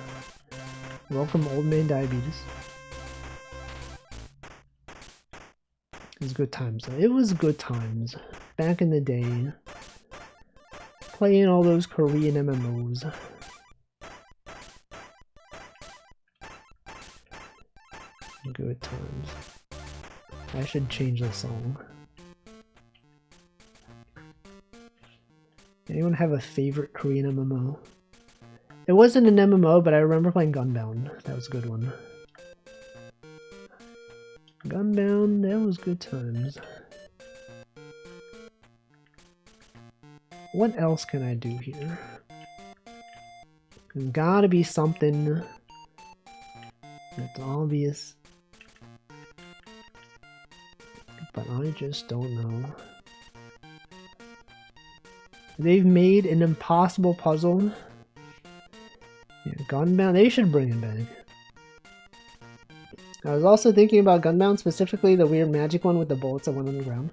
Welcome, Old Man Diabetes. It was good times though. It was good times. Back in the day. Playing all those Korean MMOs. Good times. I should change the song. Anyone have a favorite Korean MMO? It wasn't an MMO, but I remember playing Gunbound. That was a good one. Gunbound, that was good times. What else can I do here? There's gotta be something that's obvious. But I just don't know. They've made an impossible puzzle. Yeah, Gunbound, they should bring it back. I was also thinking about Gunbound, specifically the weird magic one with the bullets that went on the ground.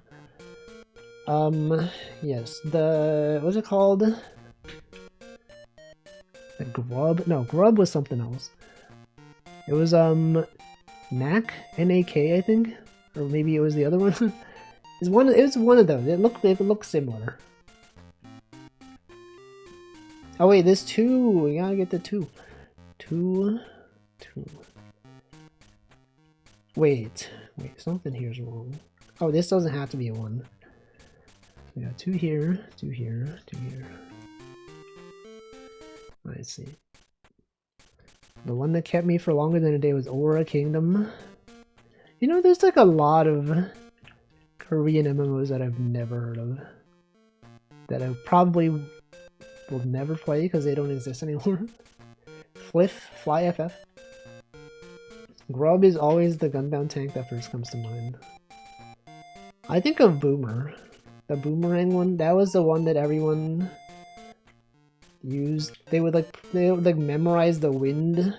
Yes, what's it called? The Grub? No, Grub was something else. It was, Knack? N-A-K, I think? Or maybe it was the other one? It was one of those. It looked similar. Oh wait, there's two! We gotta get the two. Two. Wait, something here's wrong. Oh, this doesn't have to be a one. We got two here, two here, two here. Let's see. The one that kept me for longer than a day was Aura Kingdom. You know, there's like a lot of Korean MMOs that I've never heard of. That I probably will never play because they don't exist anymore. Fly FF. Grub is always the Gunbound tank that first comes to mind. I think of Boomer. The Boomerang one, that was the one that everyone used. They would memorize the wind.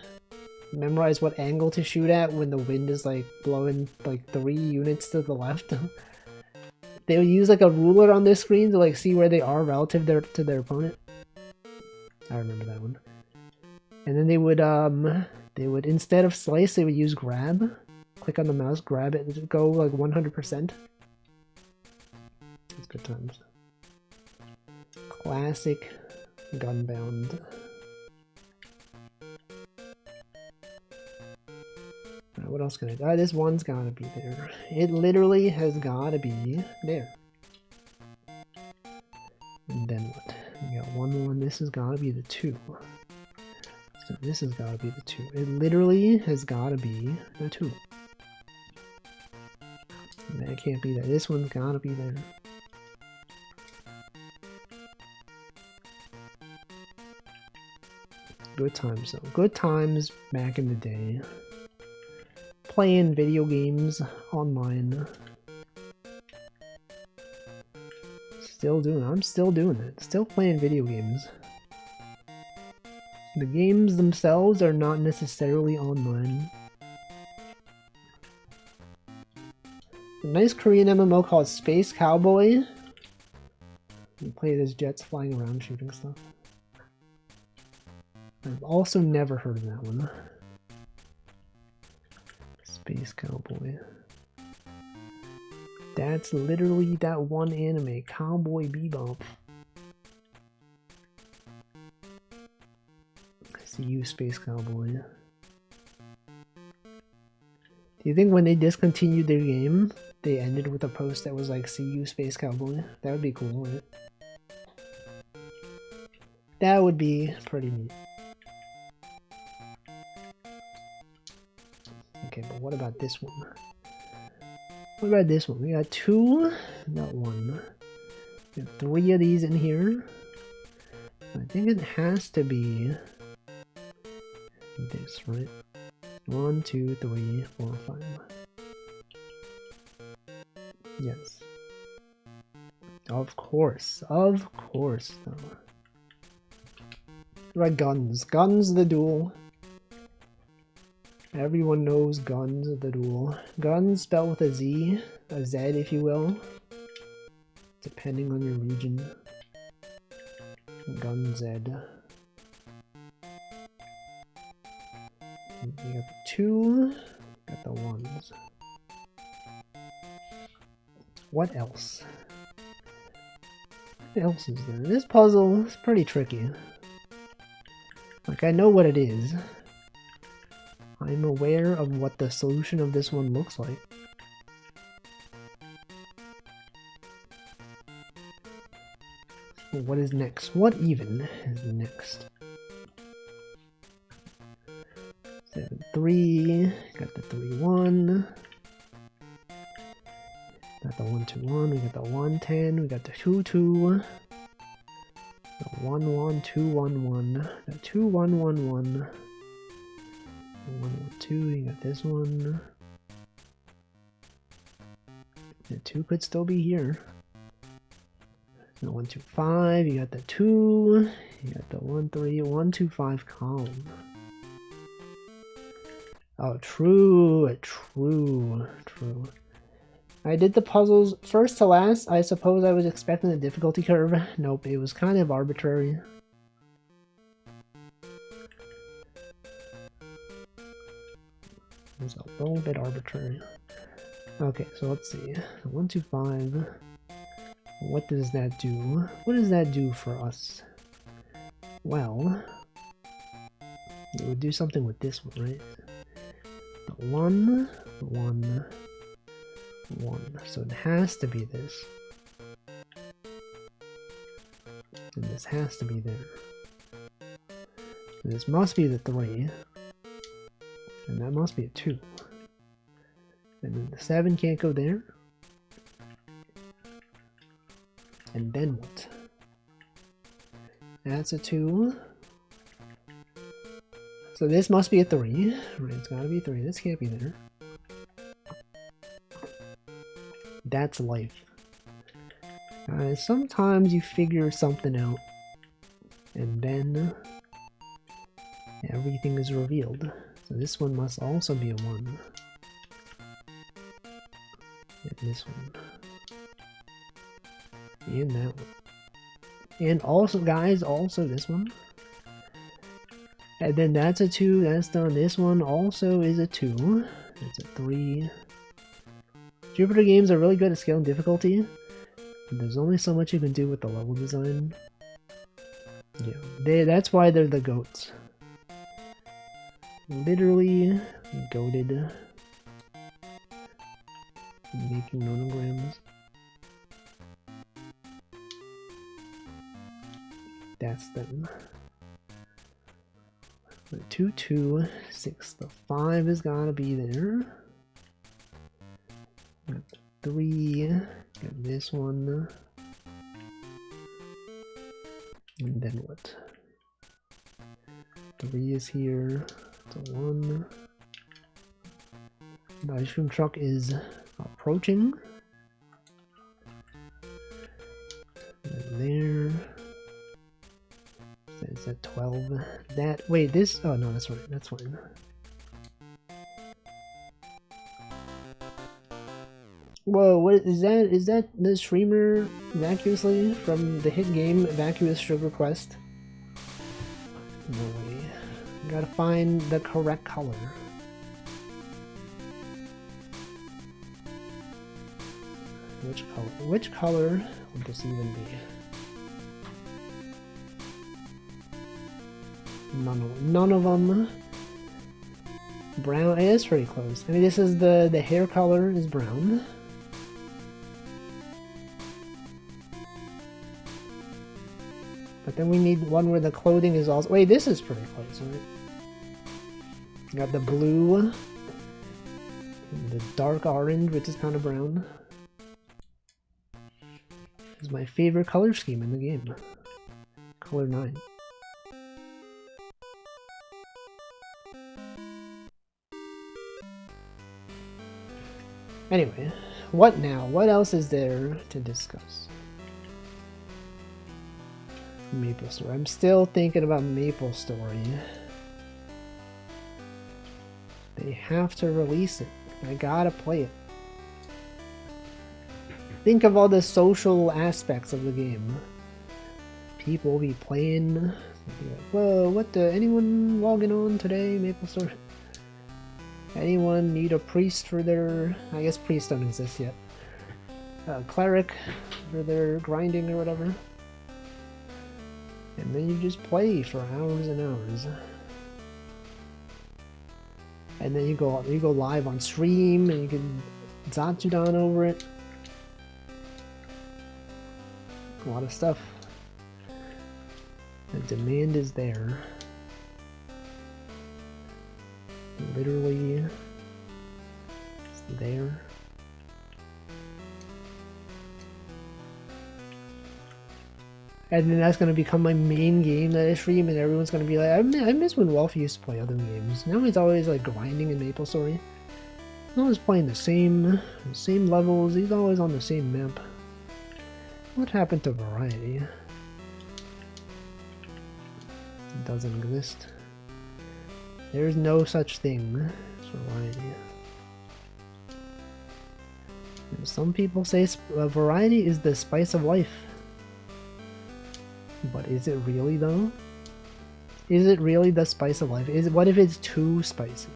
Memorize what angle to shoot at when the wind is like blowing like 3 units to the left. They would use like a ruler on their screen to like see where they are relative to their opponent. I remember that one. And then they would instead of slice, they would use grab. Click on the mouse, grab it, go like 100%. It's good times. Classic Gunbound. Alright, what else can I do? This one's gotta be there. It literally has gotta be there. And then what? We got one more, and this has gotta be the 2. So this has gotta be the 2. It literally has gotta be the 2. And that can't be there. This one's gotta be there. Good times though. Good times back in the day. Playing video games online. I'm still doing it. Still playing video games. The games themselves are not necessarily online. A nice Korean MMO called Space Cowboy. You play as jets flying around shooting stuff. I've also never heard of that one. Space Cowboy. That's literally that one anime, Cowboy Bebop. See you, Space Cowboy. Do you think when they discontinued their game, they ended with a post that was like, "See you, Space Cowboy"? That would be cool, right? That would be pretty neat. Okay, but what about this one? What about this one? We got 2, not 1. We have 3 of these in here. I think it has to be this, right? 1, 2, 3, 4, 5. Yes. Of course. Of course, though. Right, guns. Guns the duel. Everyone knows Guns the Duel. Guns spelled with a Z if you will, depending on your region. Gun Z. We got the 2, got the 1s. What else? What else is there? This puzzle is pretty tricky. Like, I know what it is. I'm aware of what the solution of this one looks like. What is next? What even is next? 7, 3, got the 3, 1. the 1 2 1, we got the 1 10, we got the 2 2, the 1 1 2 1 1, the 2 1 1 1, the 1 1 2, you got this one. The 2 could still be here. The 1 2 5, you got the 2, you got the 1 3 1 2 5 column. Oh, true. I did the puzzles first to last. I suppose I was expecting a difficulty curve. Nope, it was kind of arbitrary. It was a little bit arbitrary. Okay, so let's see. 1 2 5. What does that do? What does that do for us? Well, it would do something with this one, right? The 1 1 1. So it has to be this. And this has to be there. And this must be the 3. And that must be a 2. And then the 7 can't go there. And then what? That's a 2. So this must be a 3. Right, it's gotta be 3. This can't be there. That's life. Sometimes you figure something out, and then everything is revealed. So this one must also be a 1. And this one. And that one. And also, guys, also this one. And then that's a 2, that's done. This one also is a 2. It's a 3. Jupiter games are really good at scaling difficulty. But there's only so much you can do with the level design. Yeah, that's why they're the GOATs. Literally goated. Making nonograms. That's them. The 2 2 6. The 5 has gotta be there. Got the 3. Got this one. And then what? 3 is here. It's a 1. The ice cream truck is approaching. And there. It's at 12. That, wait, this, oh no, that's right, that's fine. Whoa, what is that? Is that the streamer Vacuously from the hit game Vacuous Sugar Quest? No way. Gotta find the correct color. Which color? Which color would this even be? None of them. Brown. It is pretty close. I mean, this is the hair color is brown. But then we need one where the clothing is also. Wait, this is pretty close, right? Got the blue, and the dark orange, which is kind of brown. This is my favorite color scheme in the game. Color 9. Anyway, what now? What else is there to discuss? Maple Story. I'm still thinking about Maple Story. They have to release it. I gotta play it. Think of all the social aspects of the game. People will be playing. Be like, whoa, what the? Anyone logging on today? Maple Story. Anyone need a priest for their... I guess priests don't exist yet. Cleric for their grinding or whatever. And then you just play for hours and hours. And then you go live on stream and you can Zatsudan over it. A lot of stuff. The demand is there. Literally, it's there. And then that's gonna become my main game that I stream, and everyone's gonna be like, I miss when Walfie used to play other games. Now he's always like grinding in MapleStory. He's always playing the same levels. He's always on the same map. What happened to variety? It doesn't exist. There's no such thing as variety. And some people say variety is the spice of life. But is it really though? Is it really the spice of life? What if it's too spicy?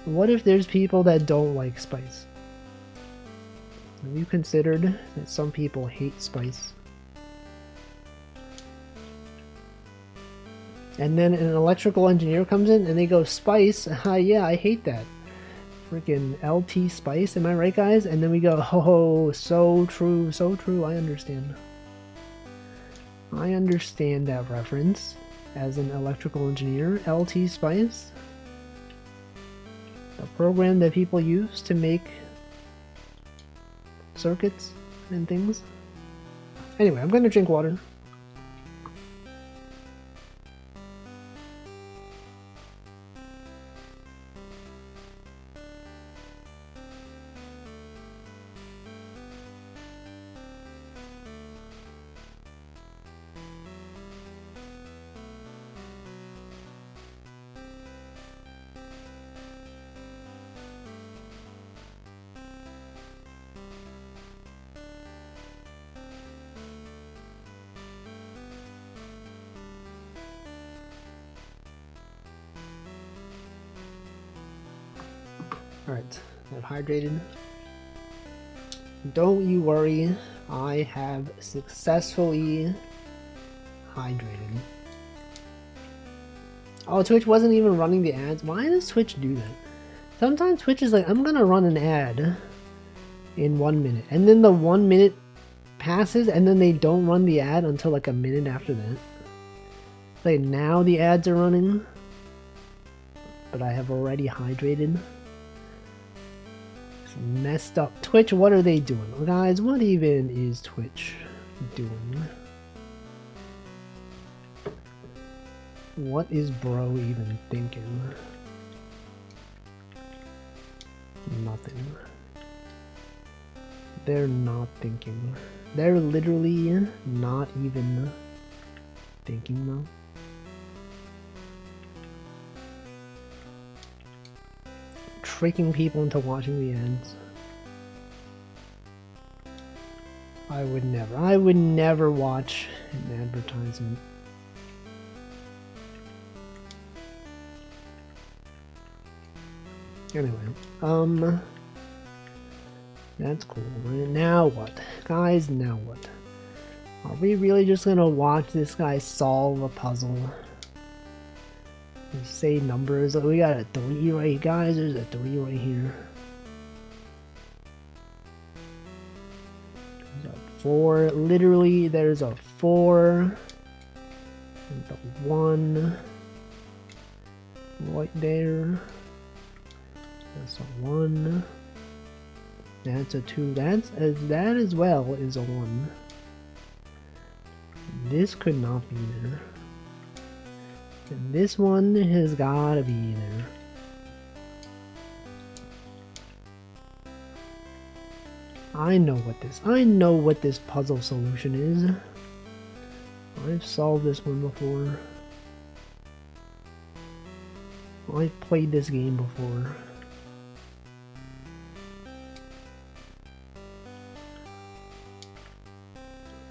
What if there's people that don't like spice? Have you considered that some people hate spice? And then an electrical engineer comes in and they go, spice? Yeah, I hate that. Freaking LT spice, am I right guys? And then we go, oh, so true, I understand. I understand that reference as an electrical engineer. LT spice? A program that people use to make circuits and things. Anyway, I'm gonna drink water. Alright, I've hydrated. Don't you worry, I have successfully hydrated. Oh, Twitch wasn't even running the ads. Why does Twitch do that? Sometimes Twitch is like, I'm gonna run an ad in 1 minute. And then the 1 minute passes and then they don't run the ad until like a minute after that. Like now the ads are running. But I have already hydrated. Messed up. Twitch, what are they doing? Guys, what even is Twitch doing? What is bro even thinking? Nothing. They're not thinking. They're literally not even thinking though. Tricking people into watching the ads. I would never watch an advertisement. Anyway, that's cool. Now what? Guys, now what? Are we really just gonna watch this guy solve a puzzle? Say numbers. We got a 3 right, guys. There's a 3 right here. There's a 4. Literally, there's a 4. And a 1 right there. That's a 1. That's a 2. That as well is a 1. This could not be there. And this one has gotta be there. I know what this puzzle solution is. I've solved this one before. I've played this game before.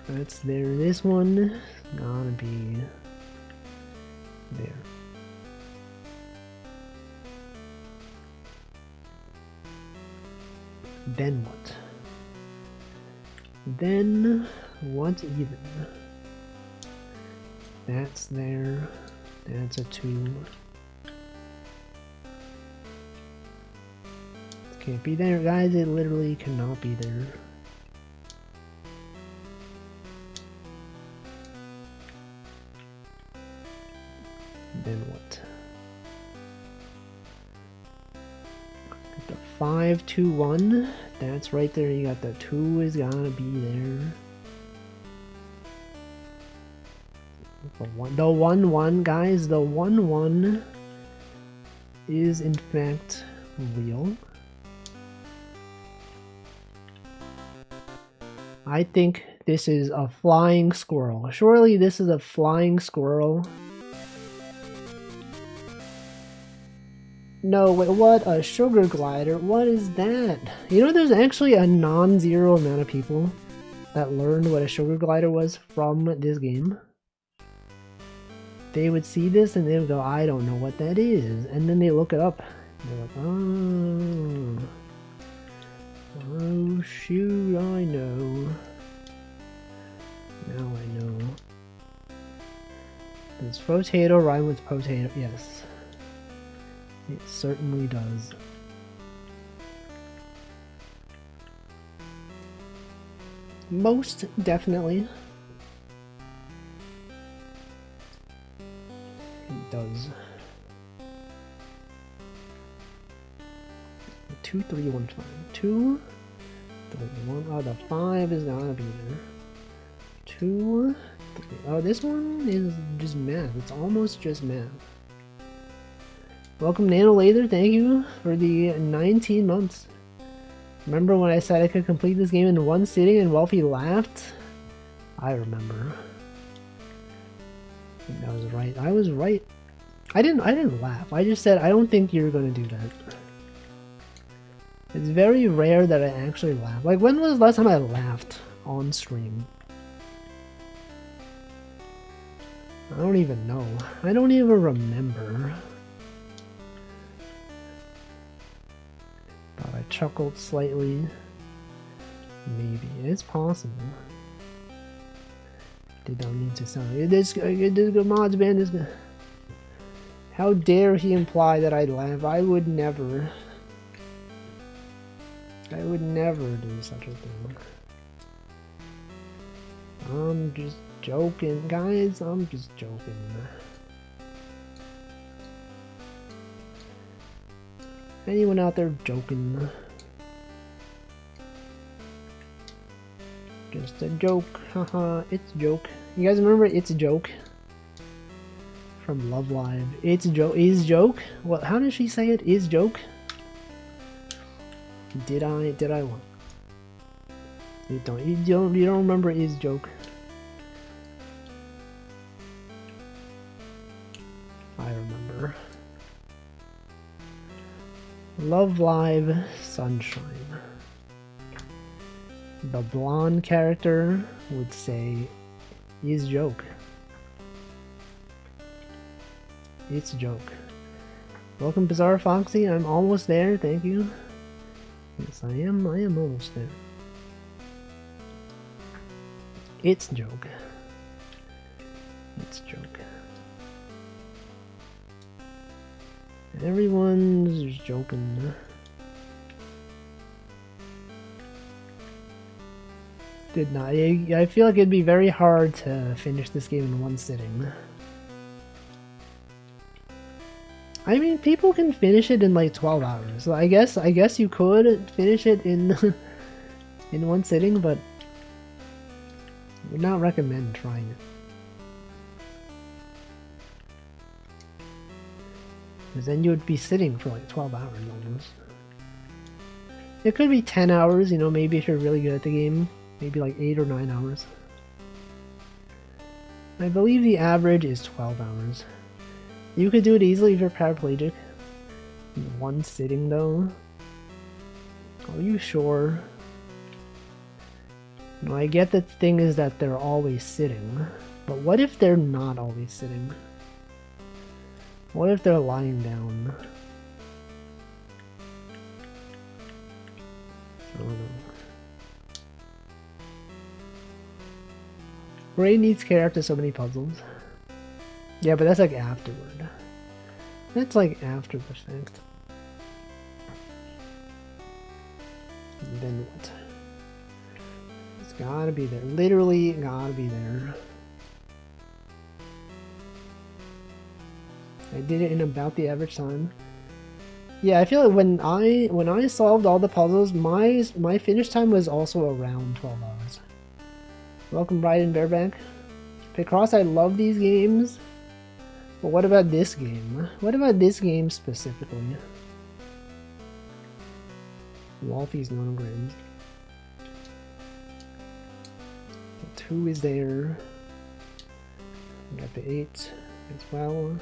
That's there. This one gotta be there. Then what? Then what's even? That's there. That's a 2. Can't be there, guys. It literally cannot be there. Then what? Got the 5, 2, 1. That's right there. You got the 2 is gonna be there. The 1-1, guys, the 1-1 is in fact real. I think this is a flying squirrel. Surely this is a flying squirrel. No, wait, what? A sugar glider? What is that? You know, there's actually a non-zero amount of people that learned what a sugar glider was from this game. They would see this and they would go, I don't know what that is. And then they look it up. They're like, oh. Oh, shoot, I know. Now I know. Does potato rhyme with potato? Yes. It certainly does. Most definitely. It does. 2, 3, 1, 5. 2, 3, 1. Oh, the 5 is gotta be there. 2, 3. Oh, this one is just math. It's almost just math. Welcome, Nano Lather. Thank you for the 19 months. Remember when I said I could complete this game in one sitting and Walfie laughed? I remember. I think I was right. I was right. I didn't laugh. I just said I don't think you're gonna do that. It's very rare that I actually laugh. Like, when was the last time I laughed on stream? I don't even know. I don't even remember. Thought I chuckled slightly. Maybe. It's possible. Did not need to sound. This good mods band is good. How dare he imply that I'd laugh? I would never. I would never do such a thing. I'm just joking, guys. I'm just joking. Anyone out there joking? Just a joke. Haha, it's a joke. You guys remember It's a Joke? From Love Live. It's a joke. Is joke? What? How does she say it? Is joke? Did I want? You don't remember Is joke? I remember. Love Live Sunshine. The blonde character would say, is joke. It's a joke. Welcome, Bizarre Foxy. I'm almost there. Thank you. Yes, I am almost there. It's a joke. It's a joke. Everyone's just joking. Did not. I feel like it'd be very hard to finish this game in one sitting. I mean, people can finish it in like 12 hours. So I guess you could finish it in in one sitting, but I would not recommend trying it. Because then you would be sitting for like 12 hours almost. It could be 10 hours, you know, maybe if you're really good at the game. Maybe like 8 or 9 hours. I believe the average is 12 hours. You could do it easily if you're paraplegic. In one sitting though. Are you sure? No, I get the thing is that they're always sitting. But what if they're not always sitting? What if they're lying down? I don't know. Ray needs care after so many puzzles. Yeah, but that's like afterward. That's like after the fact. And then what? It's gotta be there. Literally gotta be there. I did it in about the average time. Yeah, I feel like when I solved all the puzzles, my finish time was also around 12 hours. Welcome, Ryan Bareback. Picross, I love these games. But what about this game? What about this game specifically? Walfie's Nonograms. The 2 is there. We got the 8 as well.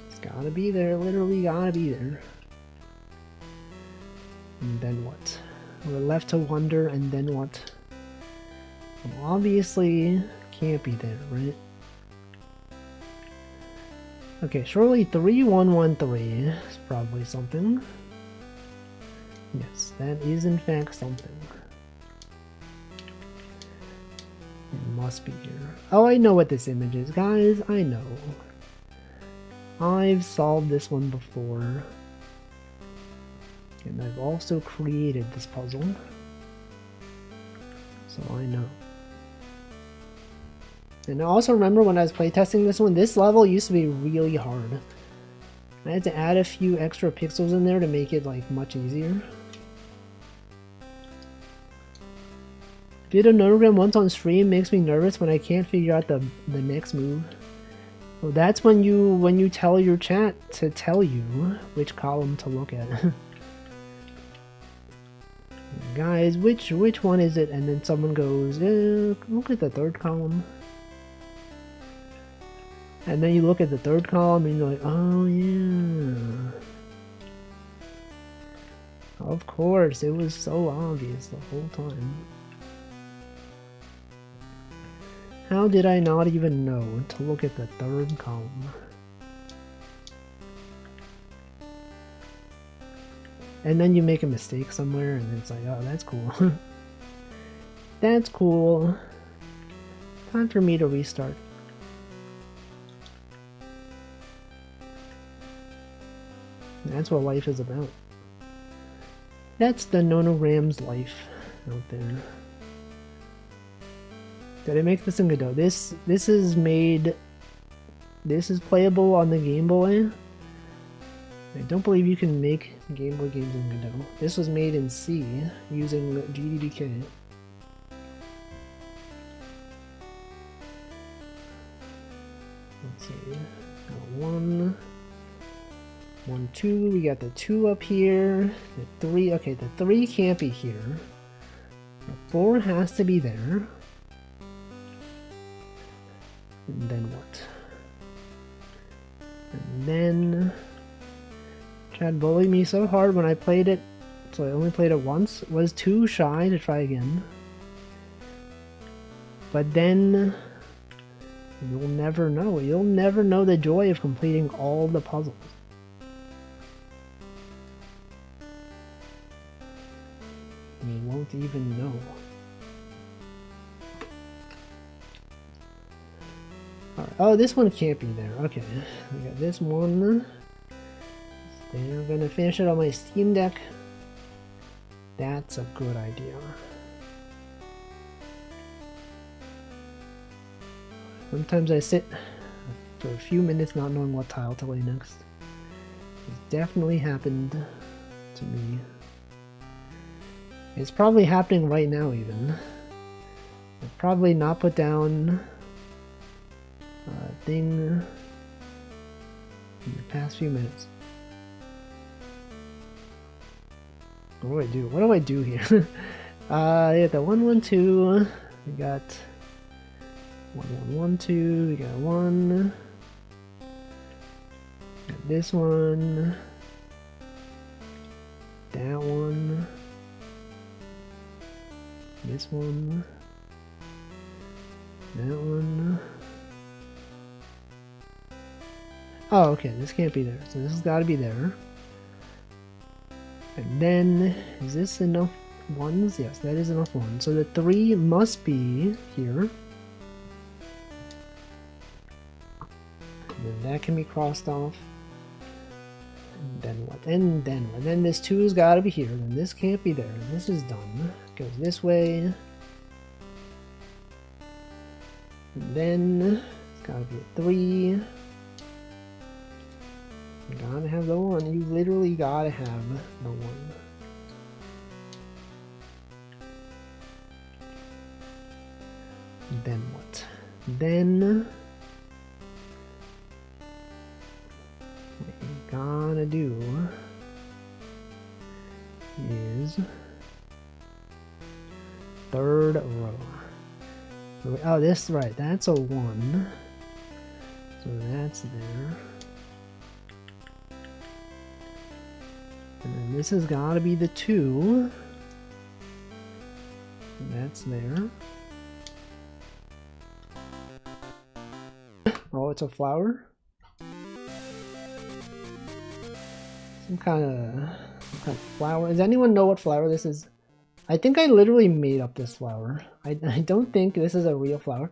It's gotta be there, literally gotta be there. And then what? We're left to wonder, and then what? Well, obviously, can't be there, right? Okay, surely 3113 is probably something. Yes, that is in fact something. It must be here. Oh, I know what this image is, guys. I know. I've solved this one before. And I've also created this puzzle. So I know. And I also remember when I was playtesting this one, this level used to be really hard. I had to add a few extra pixels in there to make it like much easier. Did a nonogram once on stream, makes me nervous when I can't figure out the next move. Well, that's when you tell your chat to tell you which column to look at. Guys, which one is it? And then someone goes, look at the third column. And then you look at the third column and you're like, oh yeah. Of course, it was so obvious the whole time. How did I not even know to look at the third column? And then you make a mistake somewhere and it's like, oh, that's cool. That's cool. Time for me to restart. That's what life is about. That's the Nonograms life out there. Did I make this in Godot? This is made. This is playable on the Game Boy. I don't believe you can make Game Boy games in Godot. This was made in C using GDBK. Let's see. Got 1, 1, 2. We got the 2 up here. The 3. Okay, the 3 can't be here. The 4 has to be there. And then what? And then Chad bullied me so hard when I played it, so I only played it once. Was too shy to try again. But then you'll never know. You'll never know the joy of completing all the puzzles. You won't even know. Alright. Oh, this one can't be there. Okay. We got this one. Then I'm gonna finish it on my Steam Deck. That's a good idea. Sometimes I sit for a few minutes not knowing what tile to lay next. It's definitely happened to me. It's probably happening right now even. I've probably not put down a thing in the past few minutes. What do I do? What do I do here? Yeah, the 1, 1, 2. We got 1, 1, 1, 2. We got 1. Got this one. That one. This one. That one. Oh, okay, this can't be there. So this has got to be there. And then, is this enough ones? Yes, that is enough ones. So the 3 must be here. And then that can be crossed off. And then what? And then what? Then this 2's got to be here. Then this can't be there. And this is done. Goes this way. And then it's got to be a 3. You gotta have the 1. You literally gotta have the 1. then what? Then what you gotta do is third row. Oh, this, right, that's a 1. So that's there. And then this has gotta be the 2. And that's there. Oh, it's a flower? Some kind of flower. Does anyone know what flower this is? I think I literally made up this flower. I don't think this is a real flower.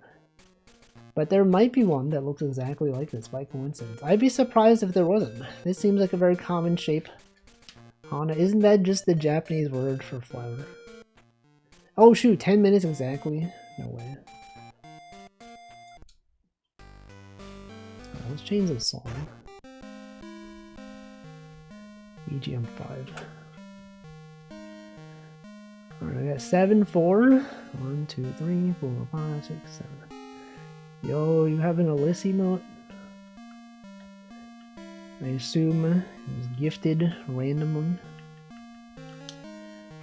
But there might be one that looks exactly like this by coincidence. I'd be surprised if there wasn't. This seems like a very common shape. Hana, isn't that just the Japanese word for flower? Oh shoot, 10 minutes exactly? No way. Let's change the song. BGM 5. Alright, I got 7, 4. 1, 2, 3, 4, 5, 6, 7. Yo, you having a Lissy emote? I assume it was gifted randomly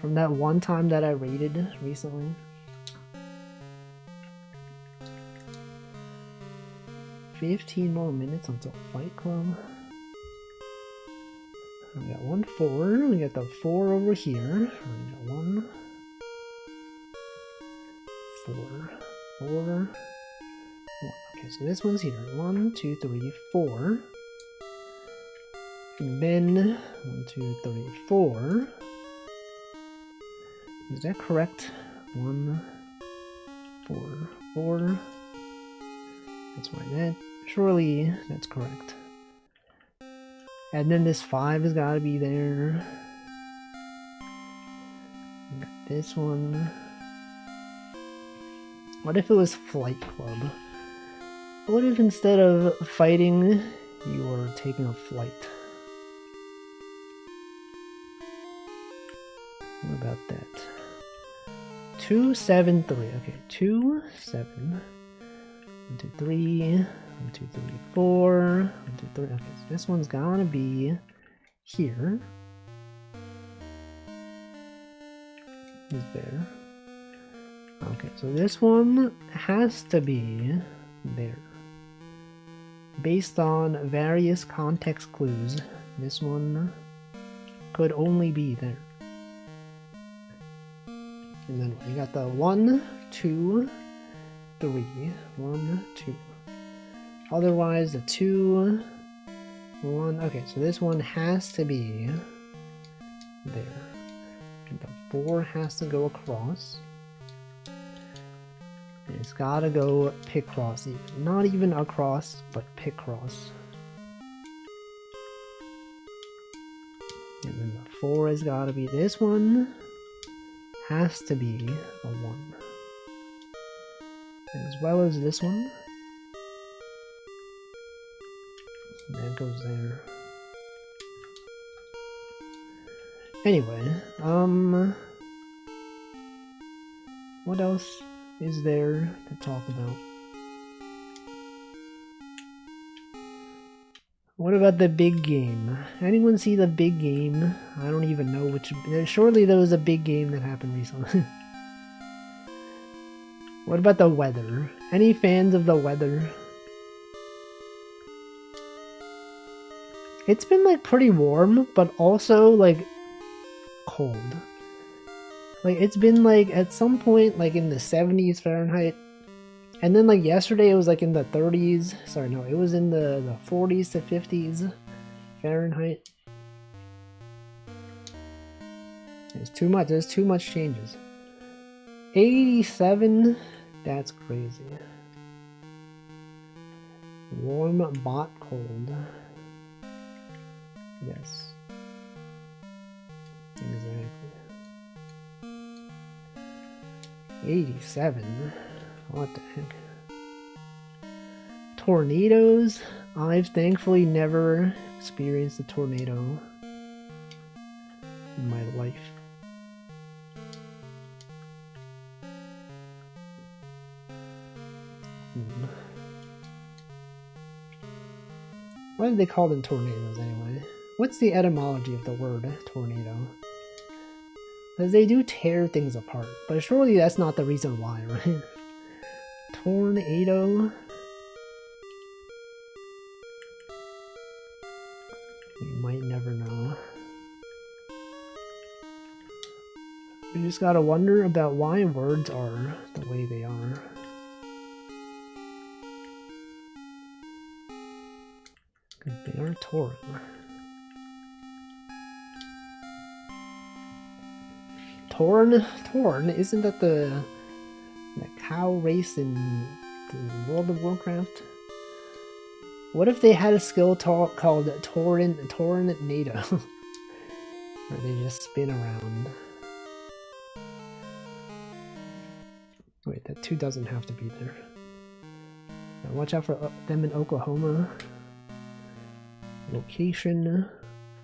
from that one time that I raided recently. 15 more minutes until Fight Club. We got 1, 4. We got the 4 over here. We got 1, 4, 4, 1. Okay, so this one's here. 1, 2, 3, 4. And then 1, 2, 3, 4. Is that correct? 1, 4, 4. That's right. That surely that's correct. And then this 5 has got to be there. We got this one. What if it was Flight Club? What if instead of fighting, you were taking a flight? What about that? 2, 7, 3. Okay, 2, 7. 1, 2, 3. 1, 2, 3, 4. 1, 2, 3. Okay, so this one's gonna be here. Is there? Okay, so this one has to be there. Based on various context clues, this one could only be there. And then we got the 1, 2, 3. 1, 2. Otherwise, the 2, 1. Okay, so this one has to be there. And the 4 has to go across. And it's gotta go pick cross even. Not even across, but pick cross. And then the 4 has gotta be this one. Has to be a 1. As well as this one. And that goes there. Anyway, what else is there to talk about? What about the big game? Anyone see the big game? I don't even know which. Surely there was a big game that happened recently. What about the weather? Any fans of the weather? It's been like pretty warm, but also like cold. Like it's been like at some point like in the 70s Fahrenheit. And then like yesterday it was like in the 30s. Sorry, no, it was in the 40s to 50s Fahrenheit. It's too much. There's too much changes. 87. That's crazy. Warm, bot, cold. Yes. Exactly. 87. What the heck? Tornadoes? I've thankfully never experienced a tornado in my life. Why do they call them tornadoes anyway? What's the etymology of the word tornado? Because they do tear things apart, but surely that's not the reason why, right? Tornado? We might never know. We just gotta wonder about why words are the way they are. They are torn. Torn? Isn't that the cow race in the World of Warcraft? What if they had a skill called Tornado? Where they just spin around. Wait, that 2 doesn't have to be there. Now watch out for them in Oklahoma. Location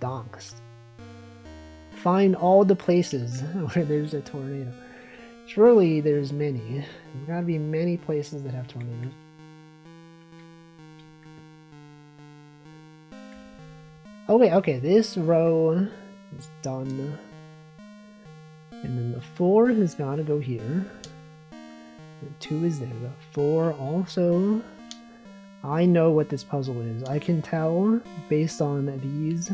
doxed. Find all the places where there's a tornado. Surely there's many. There's gotta be many places that have tornadoes. Oh wait, okay, this row is done. And then the 4 has gotta go here. The 2 is there. The 4 also. I know what this puzzle is. I can tell based on these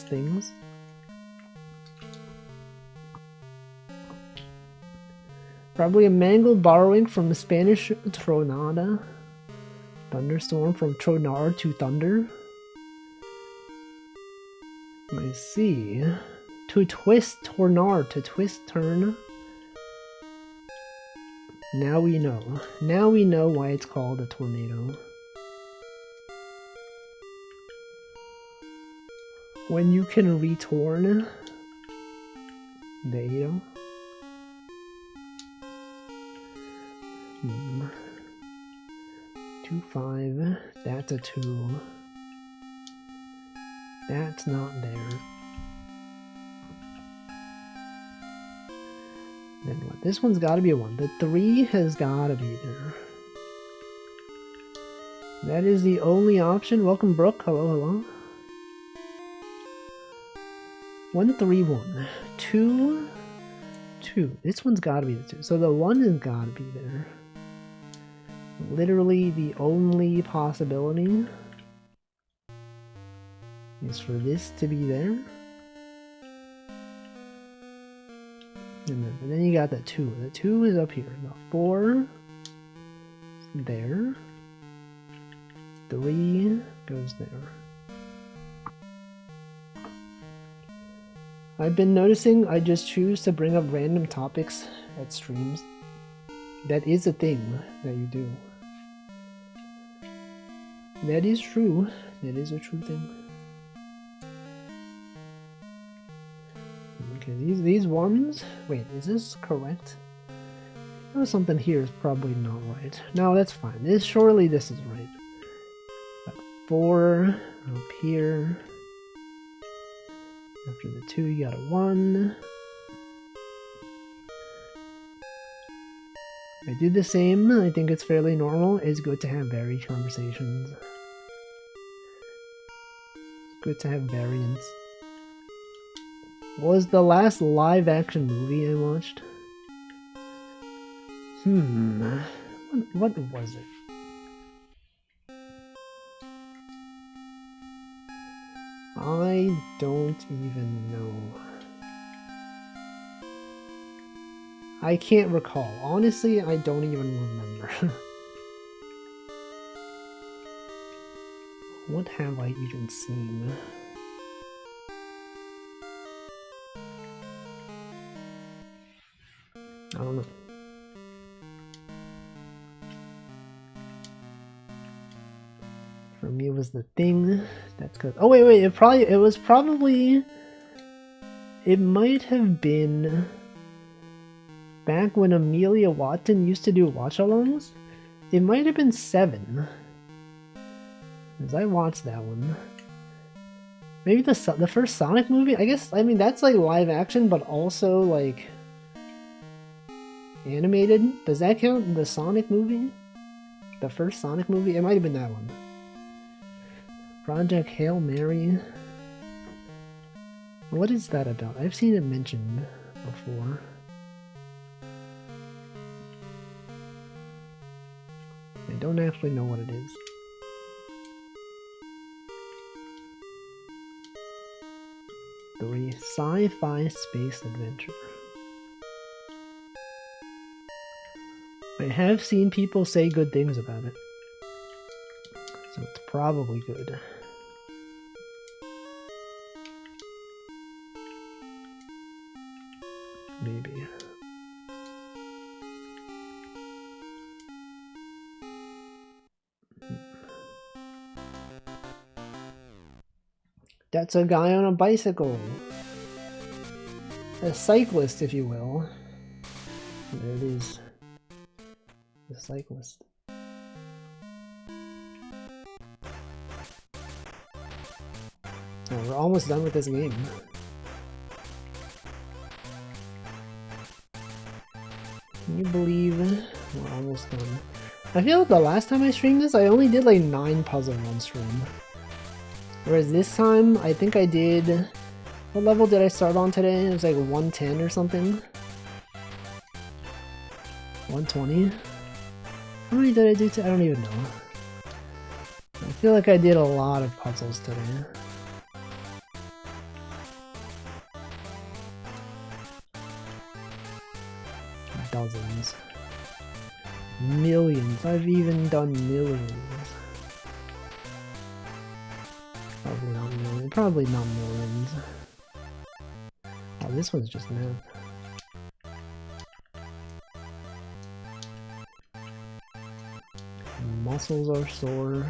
things. Probably a mangled borrowing from the Spanish tronada. Thunderstorm from tronar to thunder. I see. To twist tornar, to twist turn. Now we know. Now we know why it's called a tornado. When you can retorn the 8. 2, 5. That's a 2. That's not there. Then what? This one's gotta be a 1. The 3 has gotta be there. That is the only option. Welcome, Brooke. Hello, hello. 1, 3, 1. 2, 2. This one's gotta be the 2. So the 1 has gotta be there. Literally the only possibility is for this to be there. And then you got the 2. The 2 is up here. The 4 is there. 3 goes there. I've been noticing I just choose to bring up random topics at streams. That is a thing that you do. That is true. That is a true thing. Okay, these ones... Wait, is this correct? Oh, something here is probably not right. No, that's fine. Surely this is right. Got 4 up here. After the 2, you got a 1. I do the same. I think it's fairly normal. It's good to have varied conversations. It's good to have variance. What was the last live action movie I watched? What was it? I don't even know. I can't recall. Honestly, I don't even remember. What have I even seen? I don't know. For me, it was The Thing. That's good. Oh wait, it might have been back when Amelia Watson used to do watch-alongs. It might have been 7. Because I watched that one. Maybe the first Sonic movie? I guess, I mean, that's like live action, but also like animated. Does that count? The Sonic movie? The first Sonic movie? It might have been that one. Project Hail Mary. What is that about? I've seen it mentioned before. I don't actually know what it is. Sci-fi space adventure. I have seen people say good things about it, so it's probably good. Maybe. That's a guy on a bicycle. A cyclist, if you will. There it is. The cyclist. Oh, we're almost done with this game. Can you believe we're almost done? I feel like the last time I streamed this, I only did like 9 puzzles on stream. Whereas this time, I think I did... What level did I start on today? It was like 110 or something. 120? How many did I do today? I don't even know. I feel like I did a lot of puzzles today. Dozens. Millions. I've even done millions. Probably not millions. Probably not millions. Oh, this one's just math. Muscles are sore.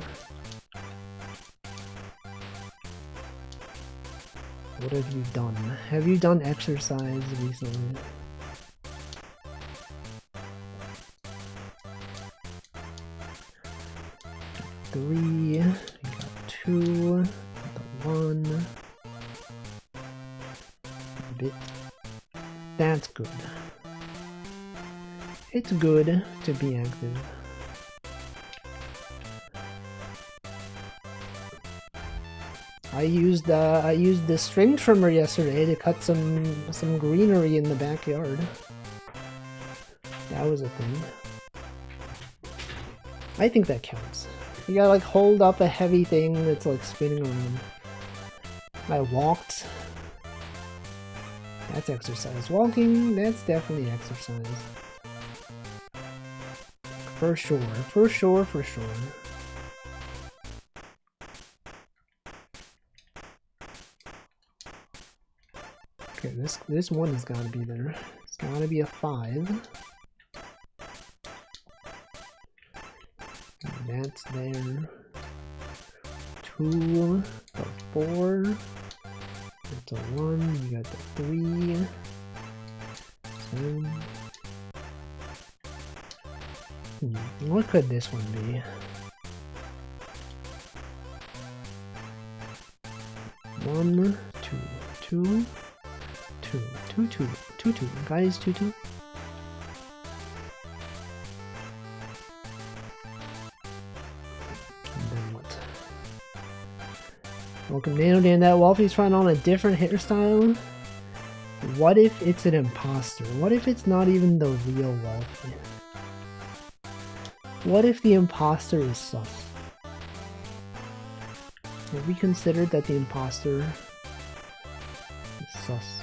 What have you done? Have you done exercise recently? Three, you got 2, got 1. A bit. That's good. It's good to be active. I used the string trimmer yesterday to cut some greenery in the backyard. That was a thing. I think that counts. You gotta like hold up a heavy thing that's like spinning around. I walked. That's exercise. Walking, that's definitely exercise. For sure, for sure, for sure. Okay, this one has gotta be there. It's gotta be a 5. That's there. 2, the 4. That's a 1. You got the 3. 7. What could this one be? 1, 2, 2, 2, 2, 2, 2, 2. Guys, 2, 2. Welcome Nanodan, that Walfie's trying on a different hairstyle. What if it's an imposter? What if it's not even the real Walfie? What if the imposter is sus? Have we considered that the imposter is sus?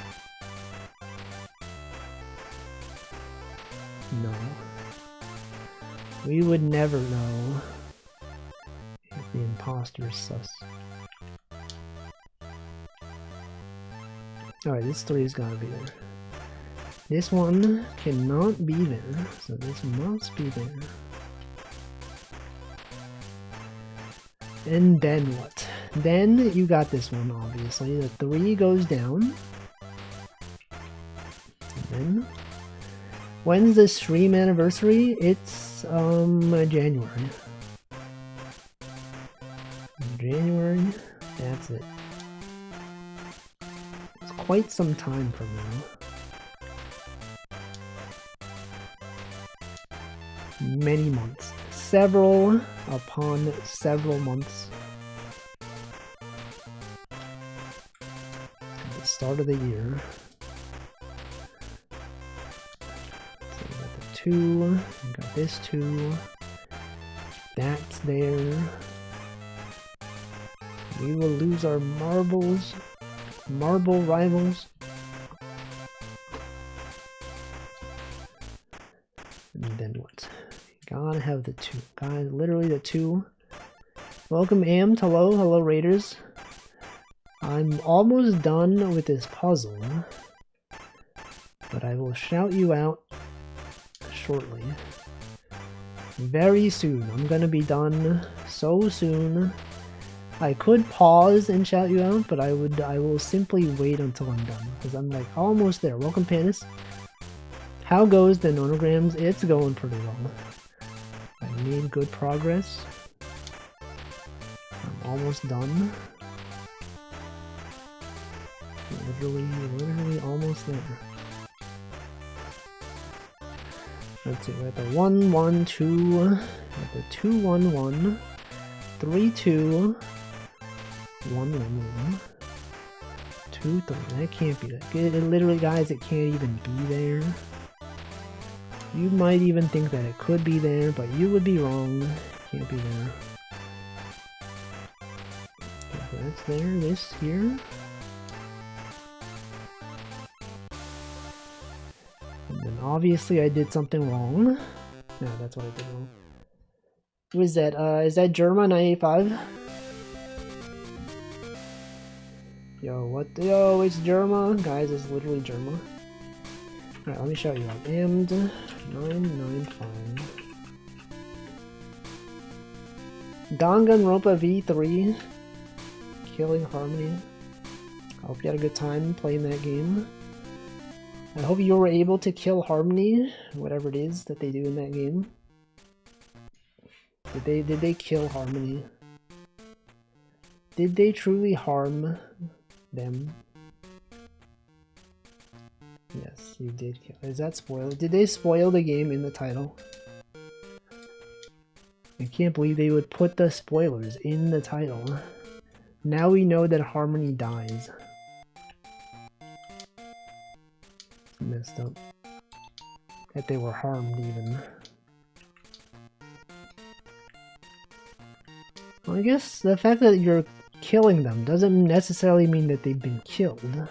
No. We would never know if the imposter is sus. Alright, this 3's gotta be there. This one cannot be there, so this must be there. And then what? Then you got this one, obviously. The 3 goes down. And then... When's the stream anniversary? It's, January. January, that's it. Quite some time from now. Many months. Several upon several months. start of the year. So we got the 2, we got this 2, that's there. We will lose our marble rivals. And then what? Gotta have the 2. Guys, literally the 2. Welcome Amped, hello Raiders. I'm almost done with this puzzle, but I will shout you out shortly. Very soon. I'm gonna be done so soon. I could pause and shout you out, but I will simply wait until I'm done, because I'm like almost there. Welcome Panis. How goes the Nonograms? It's going pretty well. I made good progress. I'm almost done. Literally almost there. Let's see, we're at the 1, 1, 2, at the 2, 1, 1, 3, 2, 1, 1, 1, 2, 3. That can't be that good. Literally, guys, it can't even be there. You might even think that it could be there, but you would be wrong. It can't be there. Okay, that's there. This here. And then obviously I did something wrong. No, that's what I did wrong. Who is that? Is that Germa985? Yo, what? Yo, it's Germa. Guys, it's literally Germa. Alright, let me show you out. And 995. Danganronpa V3. Killing Harmony. I hope you had a good time playing that game. I hope you were able to kill Harmony, whatever it is that they do in that game. Did they kill Harmony? Did they truly harm them? Yes, you did kill. Is that spoiled? Did they spoil the game in the title? I can't believe they would put the spoilers in the title. Now we know that Harmony dies. Messed up. That they were harmed even. Well, I guess the fact that you're killing them doesn't necessarily mean that they've been killed.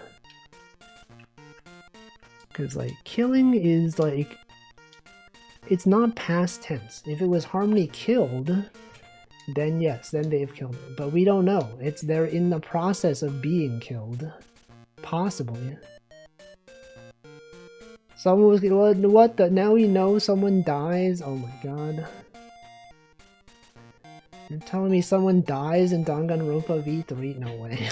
Because, like, killing is, like, it's not past tense. If it was Harmony killed, then yes, then they've killed them. But we don't know. They're in the process of being killed. Possibly. Someone was what the now we know someone dies? Oh my god. You're telling me someone dies in Danganronpa V3? No way.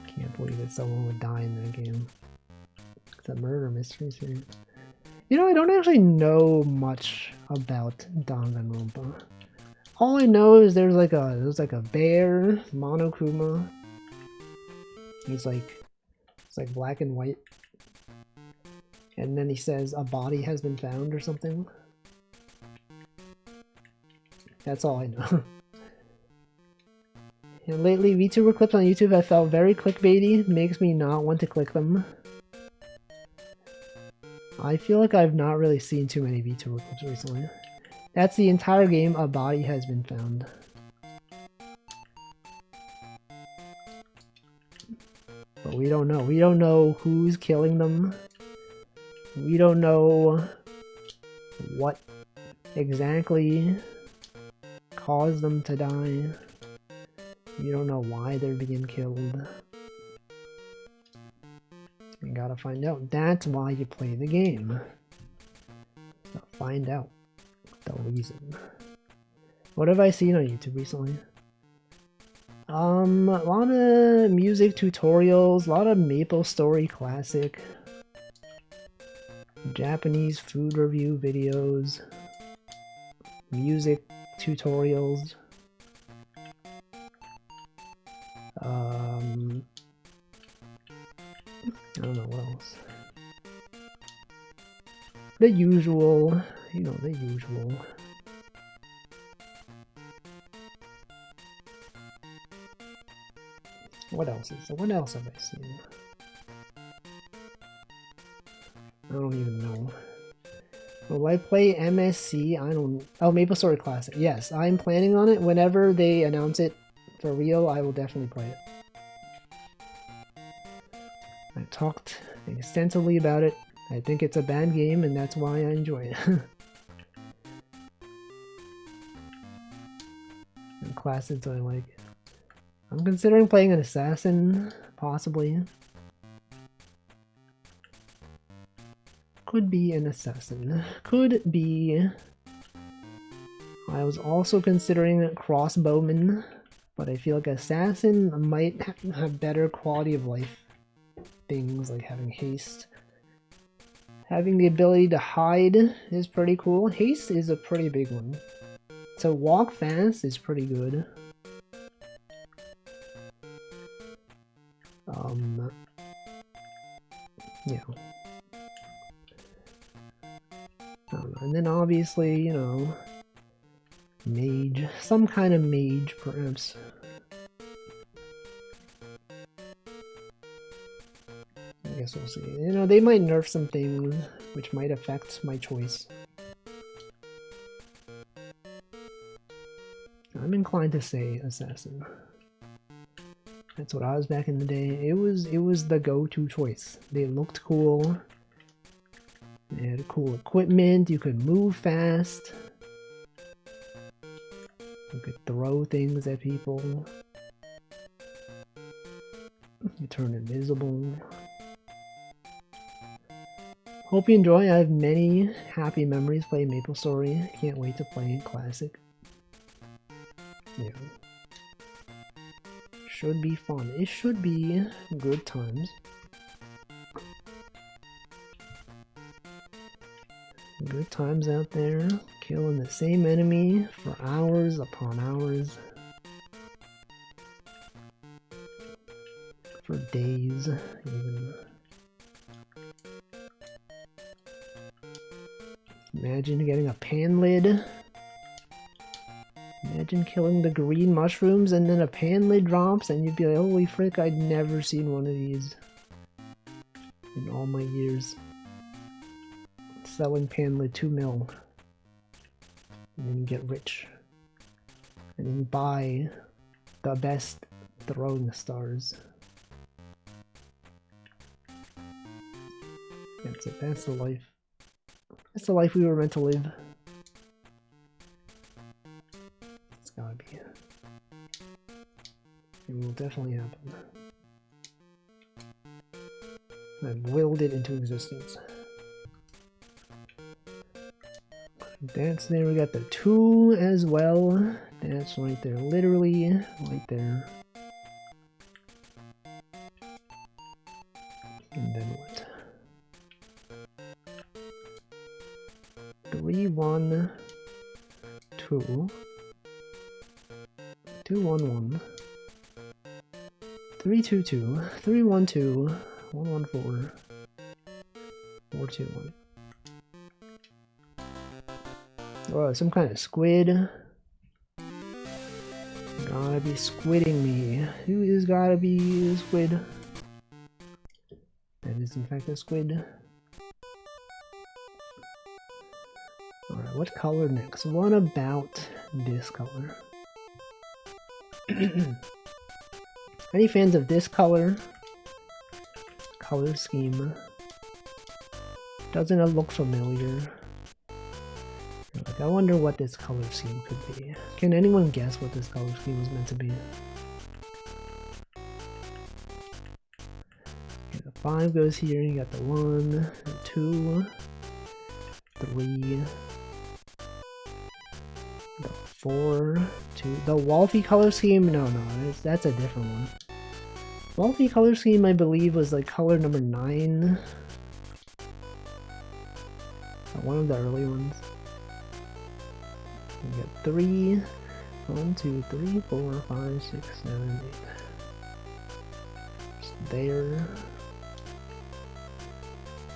Can't believe that someone would die in that game. It's a murder mystery series. You know, I don't actually know much about Danganronpa. All I know is there's like a bear, Monokuma. It's like black and white. And then he says a body has been found or something. That's all I know. And lately, VTuber clips on YouTube have felt very clickbaity. Makes me not want to click them. I feel like I've not really seen too many VTuber clips recently. That's the entire game. A body has been found. But we don't know. We don't know who's killing them. We don't know what exactly caused them to die. We don't know why they're being killed. You gotta find out. That's why you play the game. So find out the reason. What have I seen on YouTube recently? A lot of music tutorials, a lot of MapleStory Classic, Japanese food review videos, music tutorials, I don't know what else. The usual, you know, the usual. What else have I seen? I don't even know. Will I play MSC? I don't... Oh, MapleStory Classic. Yes, I'm planning on it. Whenever they announce it for real, I will definitely play it. I talked extensively about it. I think it's a bad game, and that's why I enjoy it. And classes I like. I'm considering playing an assassin, possibly. Could be an assassin. Could be. I was also considering crossbowman, but I feel like assassin might have better quality of life things, like having haste. Having the ability to hide is pretty cool. Haste is a pretty big one. So walk fast is pretty good. Yeah. I don't know. And then obviously, you know, mage. Some kind of mage, perhaps. I guess we'll see. You know, they might nerf some things, which might affect my choice. I'm inclined to say assassin. That's what I was back in the day. It was the go-to choice. They looked cool. They had cool equipment. You could move fast. You could throw things at people. You turn invisible. Hope you enjoy. I have many happy memories playing MapleStory. Can't wait to play Classic. Yeah. Should be fun. It should be good times. Good times out there, killing the same enemy for hours upon hours. For days, even. Imagine getting a pan lid. Imagine killing the green mushrooms and then a pan lid drops and you'd be like, holy frick, I'd never seen one of these in all my years. Selling pan lid 2 mil. And then you get rich. And then you buy the best throwing stars. That's it, that's the life. That's the life we were meant to live. It's gotta be. It will definitely happen. I've willed it into existence. That's there, we got the 2 as well. That's right there, literally right there. And then what? 3, 1, 2. 2, 1, 1. 3, 2, 2. 3, 1, 2. 1, 1, 4. 4, 2, 1. Oh, some kind of squid. Gotta be squidding me. Who is gotta be a squid? That is in fact a squid. Alright, what color next? What about this color? Any fans of this color? Color scheme. Doesn't it look familiar? Like, I wonder what this color scheme could be. Can anyone guess what this color scheme was meant to be? Okay, the 5 goes here, you got the 1, the 2, 3, the 4, 2. The Walfie color scheme? No, that's a different one. Walfie color scheme, I believe, was like color number 9. One of the early ones. We got 3, 1, 2, 3, 4, 5, 6, 7, 8. Just there.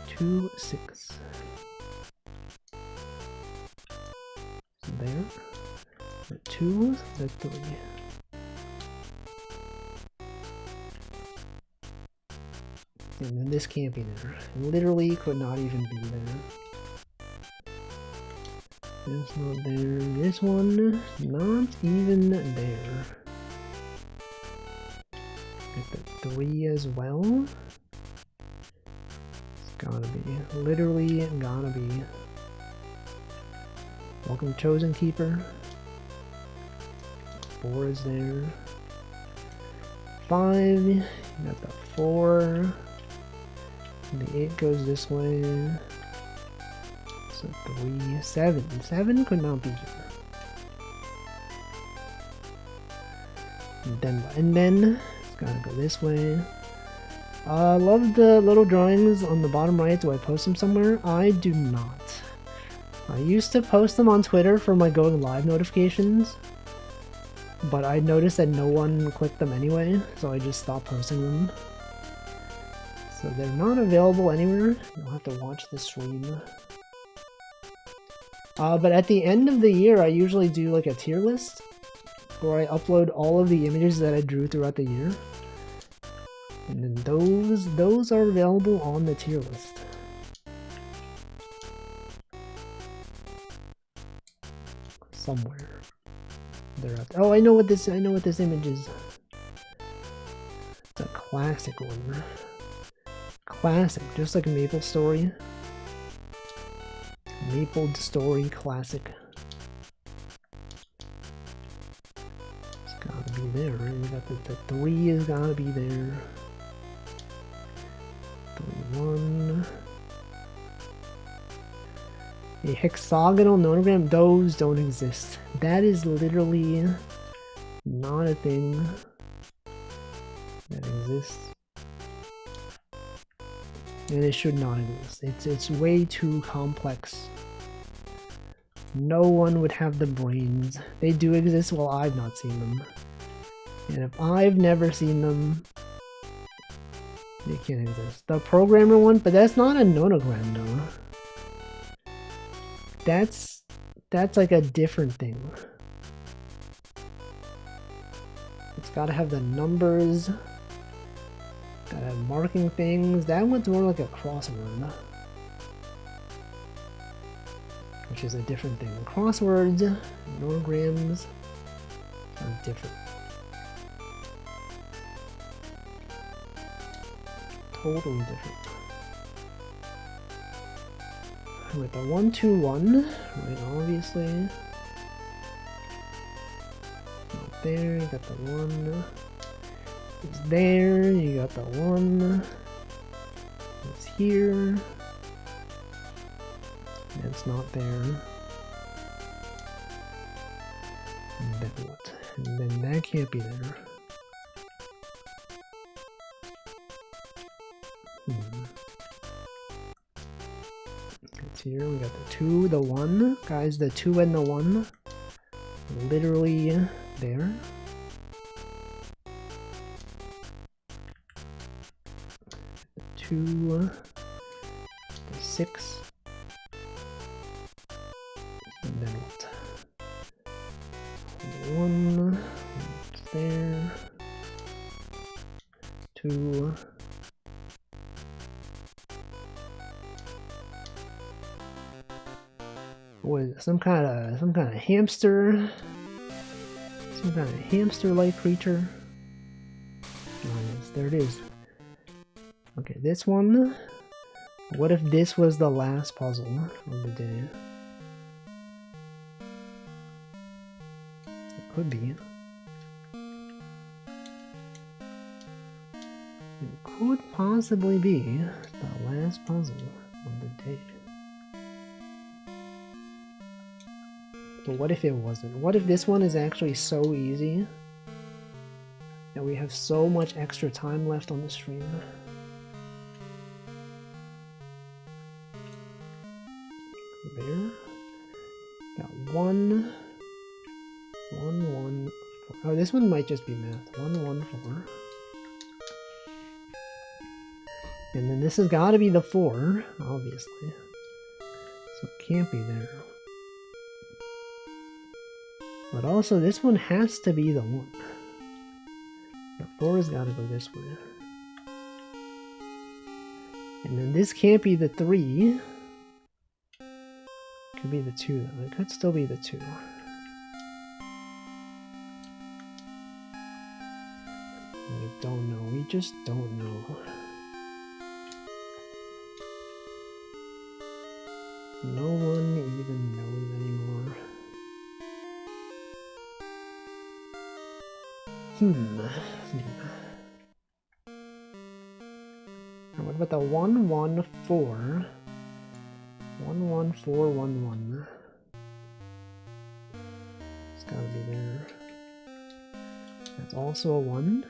2, 6. So there. The 2, the 3. And then this can't be there. It literally could not even be there. This not there. This one, not even there. Get the 3 as well. It's gotta be. Literally gotta be. Welcome, Chosen Keeper. 4 is there. 5. You got the 4. The 8 goes this way. So 3, 7. 7 could not be here. And then it's gotta go this way. Love the little drawings on the bottom right. Do I post them somewhere? I do not. I used to post them on Twitter for my going live notifications, but I noticed that no one clicked them anyway, so I just stopped posting them. So they're not available anywhere. You'll have to watch the stream. But at the end of the year, I usually do like a tier list where I upload all of the images that I drew throughout the year. And then those are available on the tier list. Somewhere. They're out there. Oh, I know what this image is. It's a classic one. Classic, just like a Maple Story. Maple Story classic. It's gotta be there, right? We got the 3 has gotta be there. 3, 1. A hexagonal nonogram, those don't exist. That is literally not a thing that exists. And it should not exist. It's way too complex. No one would have the brains. They do exist, well, I've not seen them. And if I've never seen them, they can't exist. The programmer one, but that's not a nonogram though. That's like a different thing. It's gotta have the numbers. Gotta have marking things. That one's more like a crossword. Which is a different thing. Crosswords, nonograms are different. Totally different. With the 1, 2, 1, right, obviously. Not there, you got the 1. It's there, you got the 1. It's here. It's not there. And then what? And then that can't be there. It's here, we got the 2, the 1. Guys, the 2 and the 1. Literally there. The 2, the 6. And then what? 1, it's there. 2. What is it? Some kind of hamster? Some kind of hamster-like creature? Oh, yes, there it is. Okay, this one. What if this was the last puzzle of the day? It could be. It could possibly be the last puzzle of the day. But what if it wasn't? What if this one is actually so easy that we have so much extra time left on the stream? There. Got 1, 1, 1, 4. Oh, this one might just be math. 1, 1, 4. And then this has got to be the 4, obviously. So it can't be there. But also, this one has to be the 1. The 4 has got to go this way. And then this can't be the 3. Could be the 2 though. It could still be the 2. We don't know. We just don't know. No one even knows anymore. What about the 114? 11411. It's gotta be there. That's also a 1.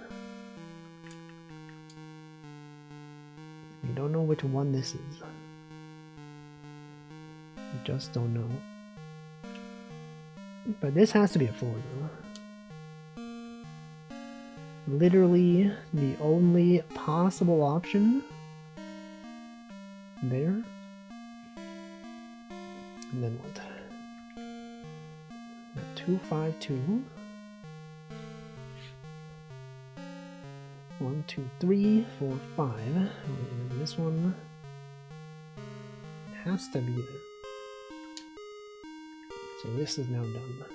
We don't know which one this is. We just don't know. But this has to be a 4 though. Literally the only possible option there. And then what? 252. 1, 2, 3, 4, 5. And then this one has to be there. So this is now done.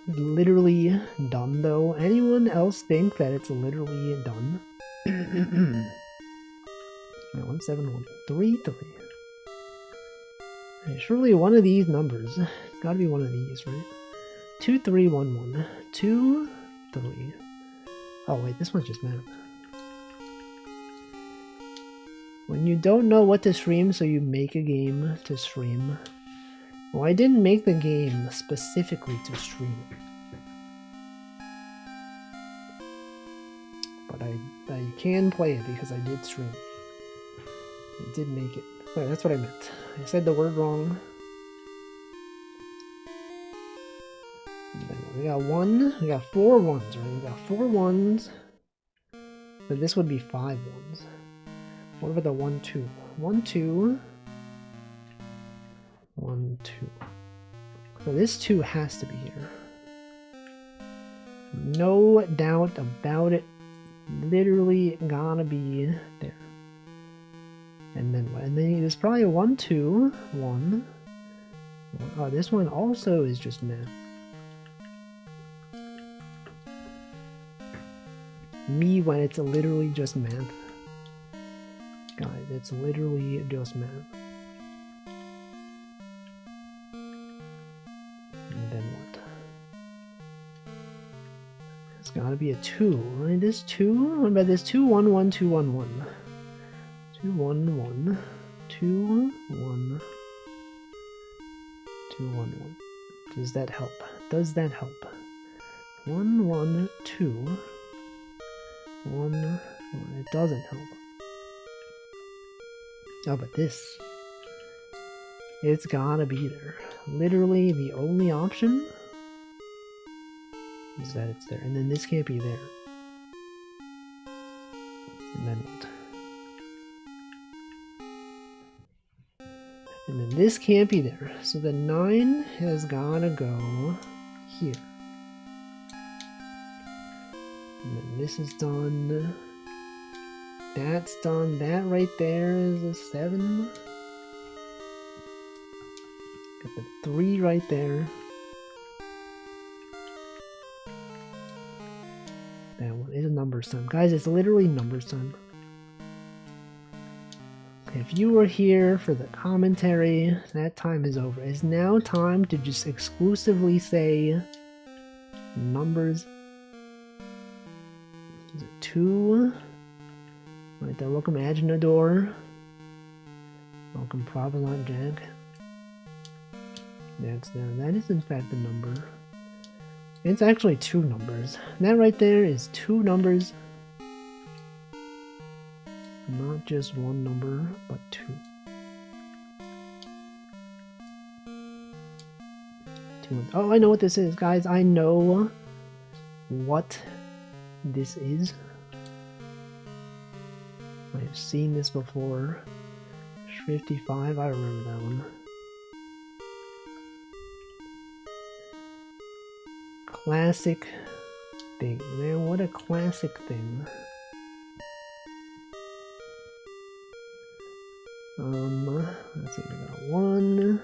Literally done though. Anyone else think that it's literally done? 17133. Surely one of these numbers. It's gotta be one of these, right? 2311. 2, 3. Oh wait, this one's just math. When you don't know what to stream, so you make a game to stream. Well, I didn't make the game specifically to stream it. But I can play it because I did stream it. I did make it. Wait, that's what I meant. I said the word wrong. And then we got 1. We got 4 ones, right? We got 4 ones. But this would be 5 ones. What about the 1, 2? 1, 2. 1, 2. So this 2 has to be here. No doubt about it. Literally gotta be there. And then what? And then there's probably a 1, 2, 1. Oh, this one also is just math. Me when it's literally just math. Guys, it's literally just math. And then what? It's gotta be a 2, right? This 2? What about this 2, 1, 1, 2, 1, 1? 2, 1, 1, 2, 1, 2, 1, 1. Does that help? Does that help? 1, 1, 2, 1, 1. It doesn't help. Oh, but this. It's gotta be there. Literally the only option is that it's there. And then this can't be there. And then what? And then this can't be there. So the 9 has gotta go here. And then this is done. That's done. That right there is a 7. Got the 3 right there. That one is numbers time. Guys, it's literally numbers time. If you were here for the commentary, that time is over. It's now time to just exclusively say numbers. Is it 2? Right there. Welcome Aginador. Welcome Provolone Jack. That's there. That is in fact the number. It's actually 2 numbers. That right there is 2 numbers. Not just 1 number, but 2. 2. Oh, I know what this is, guys. I know what this is. I have seen this before. 55, I remember that one. Classic thing. Man, what a classic thing. Let's see, we got a 1.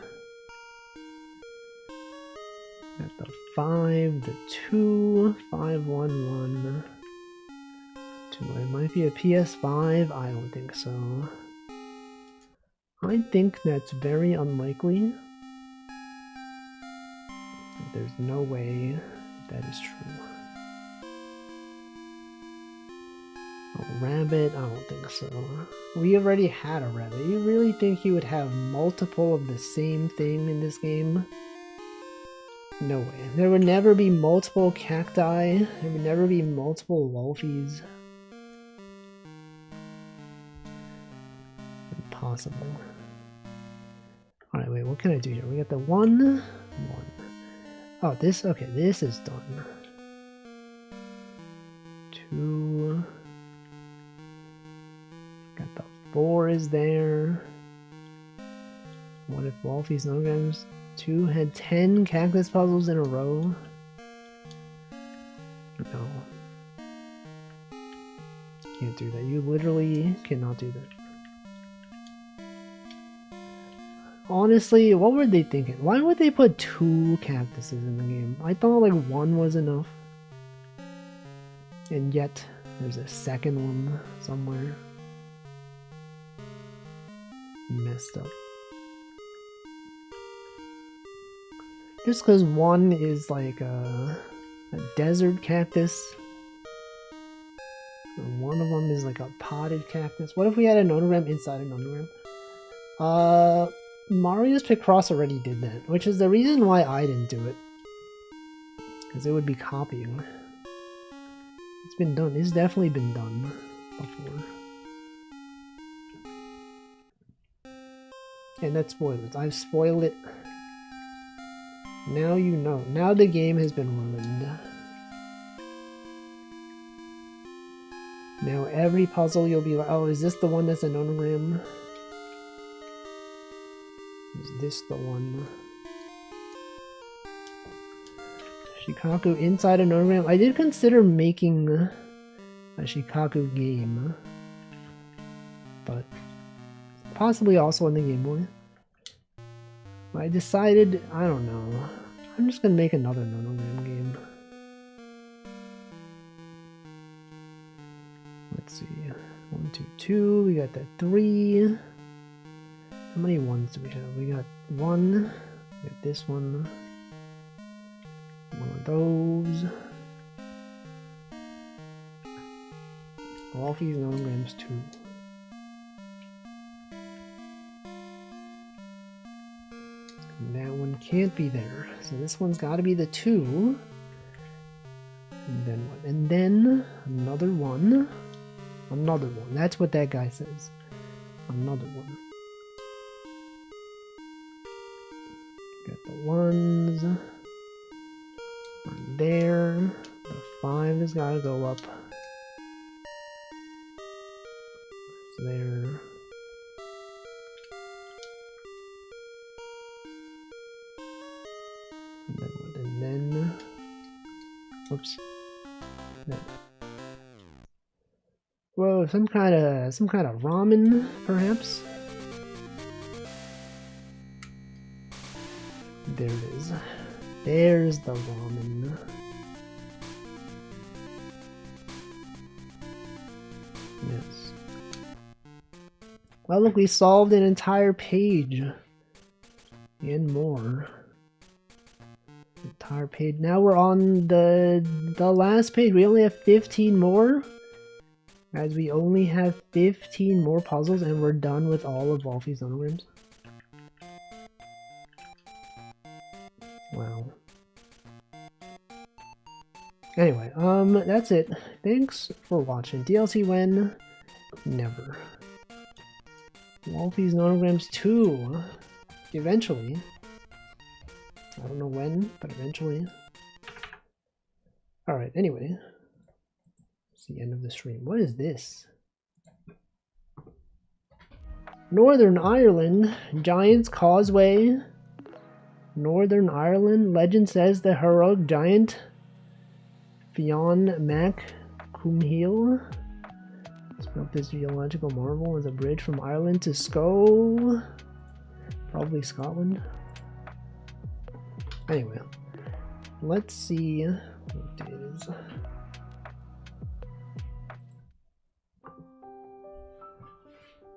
Got the 5, the 2, 5, 1, 1. 2. It might be a PS5. I don't think so. I think that's very unlikely. There's no way that is true. A rabbit? I don't think so. We already had a rabbit. You really think you would have multiple of the same thing in this game? No way. There would never be multiple cacti. There would never be multiple Walfies. Impossible. Alright, wait, what can I do here? We got the 1. Oh, this, okay, this is done. 2. Got the 4 is there. What if Walfie's Nonograms 2 had 10 cactus puzzles in a row? No. Can't do that. You literally cannot do that. Honestly, what were they thinking? Why would they put 2 cactuses in the game? I thought like 1 was enough. And yet, there's a second one somewhere. Messed up. Just because 1 is like a desert cactus. And 1 of them is like a potted cactus. What if we had a nonogram inside a nonogram? Mario's Picross already did that, which is the reason why I didn't do it. Because it would be copying. It's been done. It's definitely been done before. And that's spoilers. I've spoiled it. Now you know. Now the game has been ruined. Now every puzzle you'll be like, oh, is this the one that's a nonogram? Is this the one? Shikaku inside a nonogram. I did consider making a Shikaku game, but possibly also on the Game Boy. I decided, I don't know. I'm just gonna make another nonogram game. Let's see. 1, 2, 2. We got that 3. How many ones do we have? We got 1. We got this one. One of those. Walfie's Nonograms 2. And that one can't be there. So this one's got to be the 2. And then what? And then another one. Another one. That's what that guy says. Another one. Got the 1s. Right there. The 5 has got to go up. There. And then what? And then. Whoops. No. Whoa, some kind of ramen, perhaps. There it is. There's the ramen. Yes. Well, look, we solved an entire page. And more. Entire page. Now we're on the last page. We only have 15 more. As we only have 15 more puzzles and we're done with all of Walfie's Nonograms. Wow. Anyway, that's it. Thanks for watching. DLC when? Never. Walfie's Nonograms 2. Eventually. I don't know when, but eventually. Alright, anyway. It's the end of the stream. What is this? Northern Ireland, Giant's Causeway. Northern Ireland, legend says the heroic giant Fionn Mac Cumhil was Built this geological marvel as a bridge from Ireland to Sco. Probably Scotland. Anyway, let's see what it is.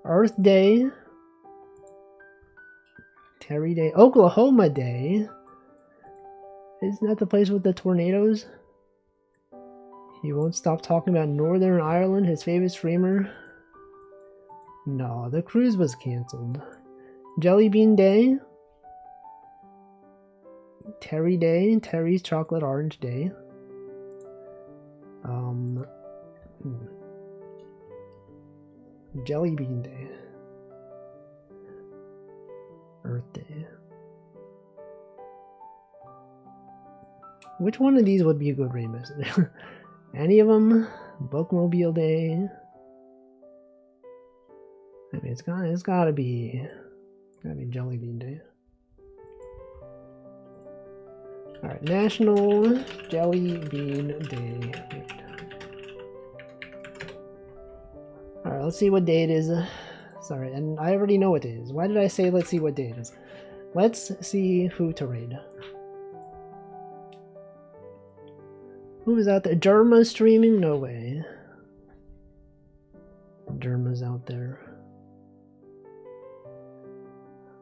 Earth Day. Terry Day. Oklahoma Day. Isn't that the place with the tornadoes? He won't stop talking about Northern Ireland, his favorite streamer. No, the cruise was cancelled. Jelly Bean Day. Terry Day. Terry's Chocolate Orange Day. Jelly Bean Day. Earth Day. Which one of these would be a good raid message? Any of them? Bookmobile Day. I mean, it's gotta be Jelly Bean Day. All right, National Jelly Bean Day. All right, let's see what day it is. Sorry, and I already know what it is. Why did I say let's see what day it is? Let's see who to raid. Who is out there? Derma's streaming? No way. Derma's out there.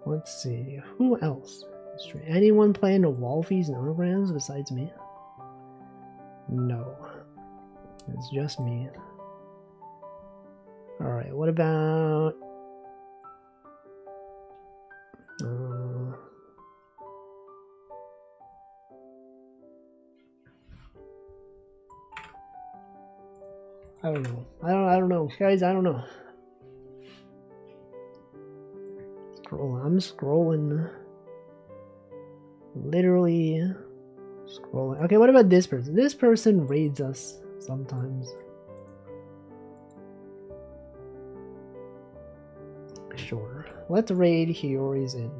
Let's see. Who else? Anyone playing the Walfie's Nonograms besides me? No. It's just me. Alright, what about... I don't know. I don't know. Guys, I don't know. I'm scrolling. Literally scrolling. Okay, what about this person? This person raids us sometimes. Sure. Let's raid Hiyori's in.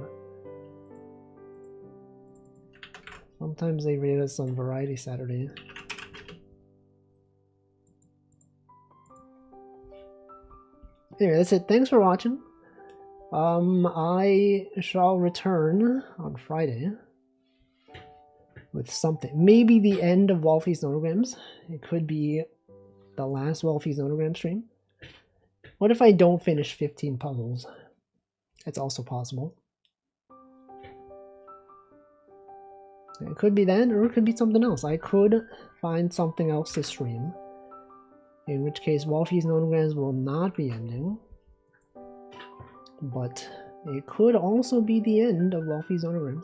Sometimes they raid us on Variety Saturday. Anyway, that's it. Thanks for watching. I shall return on Friday with something. Maybe the end of Walfie's Nonograms. It could be the last Walfie's Nonogram stream. What if I don't finish 15 puzzles? It's also possible. It could be that, or it could be something else. I could find something else to stream. In which case, Walfie's Nonograms will not be ending. But it could also be the end of Walfie's Nonograms.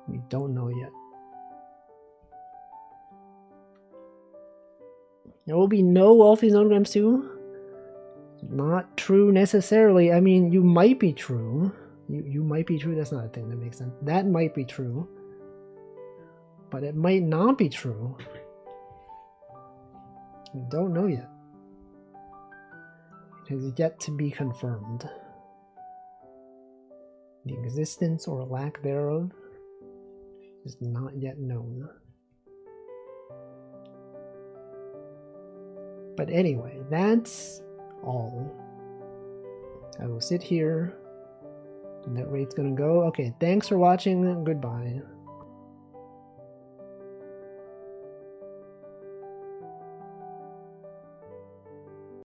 We don't know yet. There will be no Walfie's Nonograms 2. Not true necessarily. I mean, you might be true. You might be true. That's not a thing that makes sense. That might be true. But it might not be true. We don't know yet. It has yet to be confirmed. The existence or lack thereof is not yet known. But anyway, that's all. I will sit here. And that rate's gonna go. Okay, thanks for watching. Goodbye.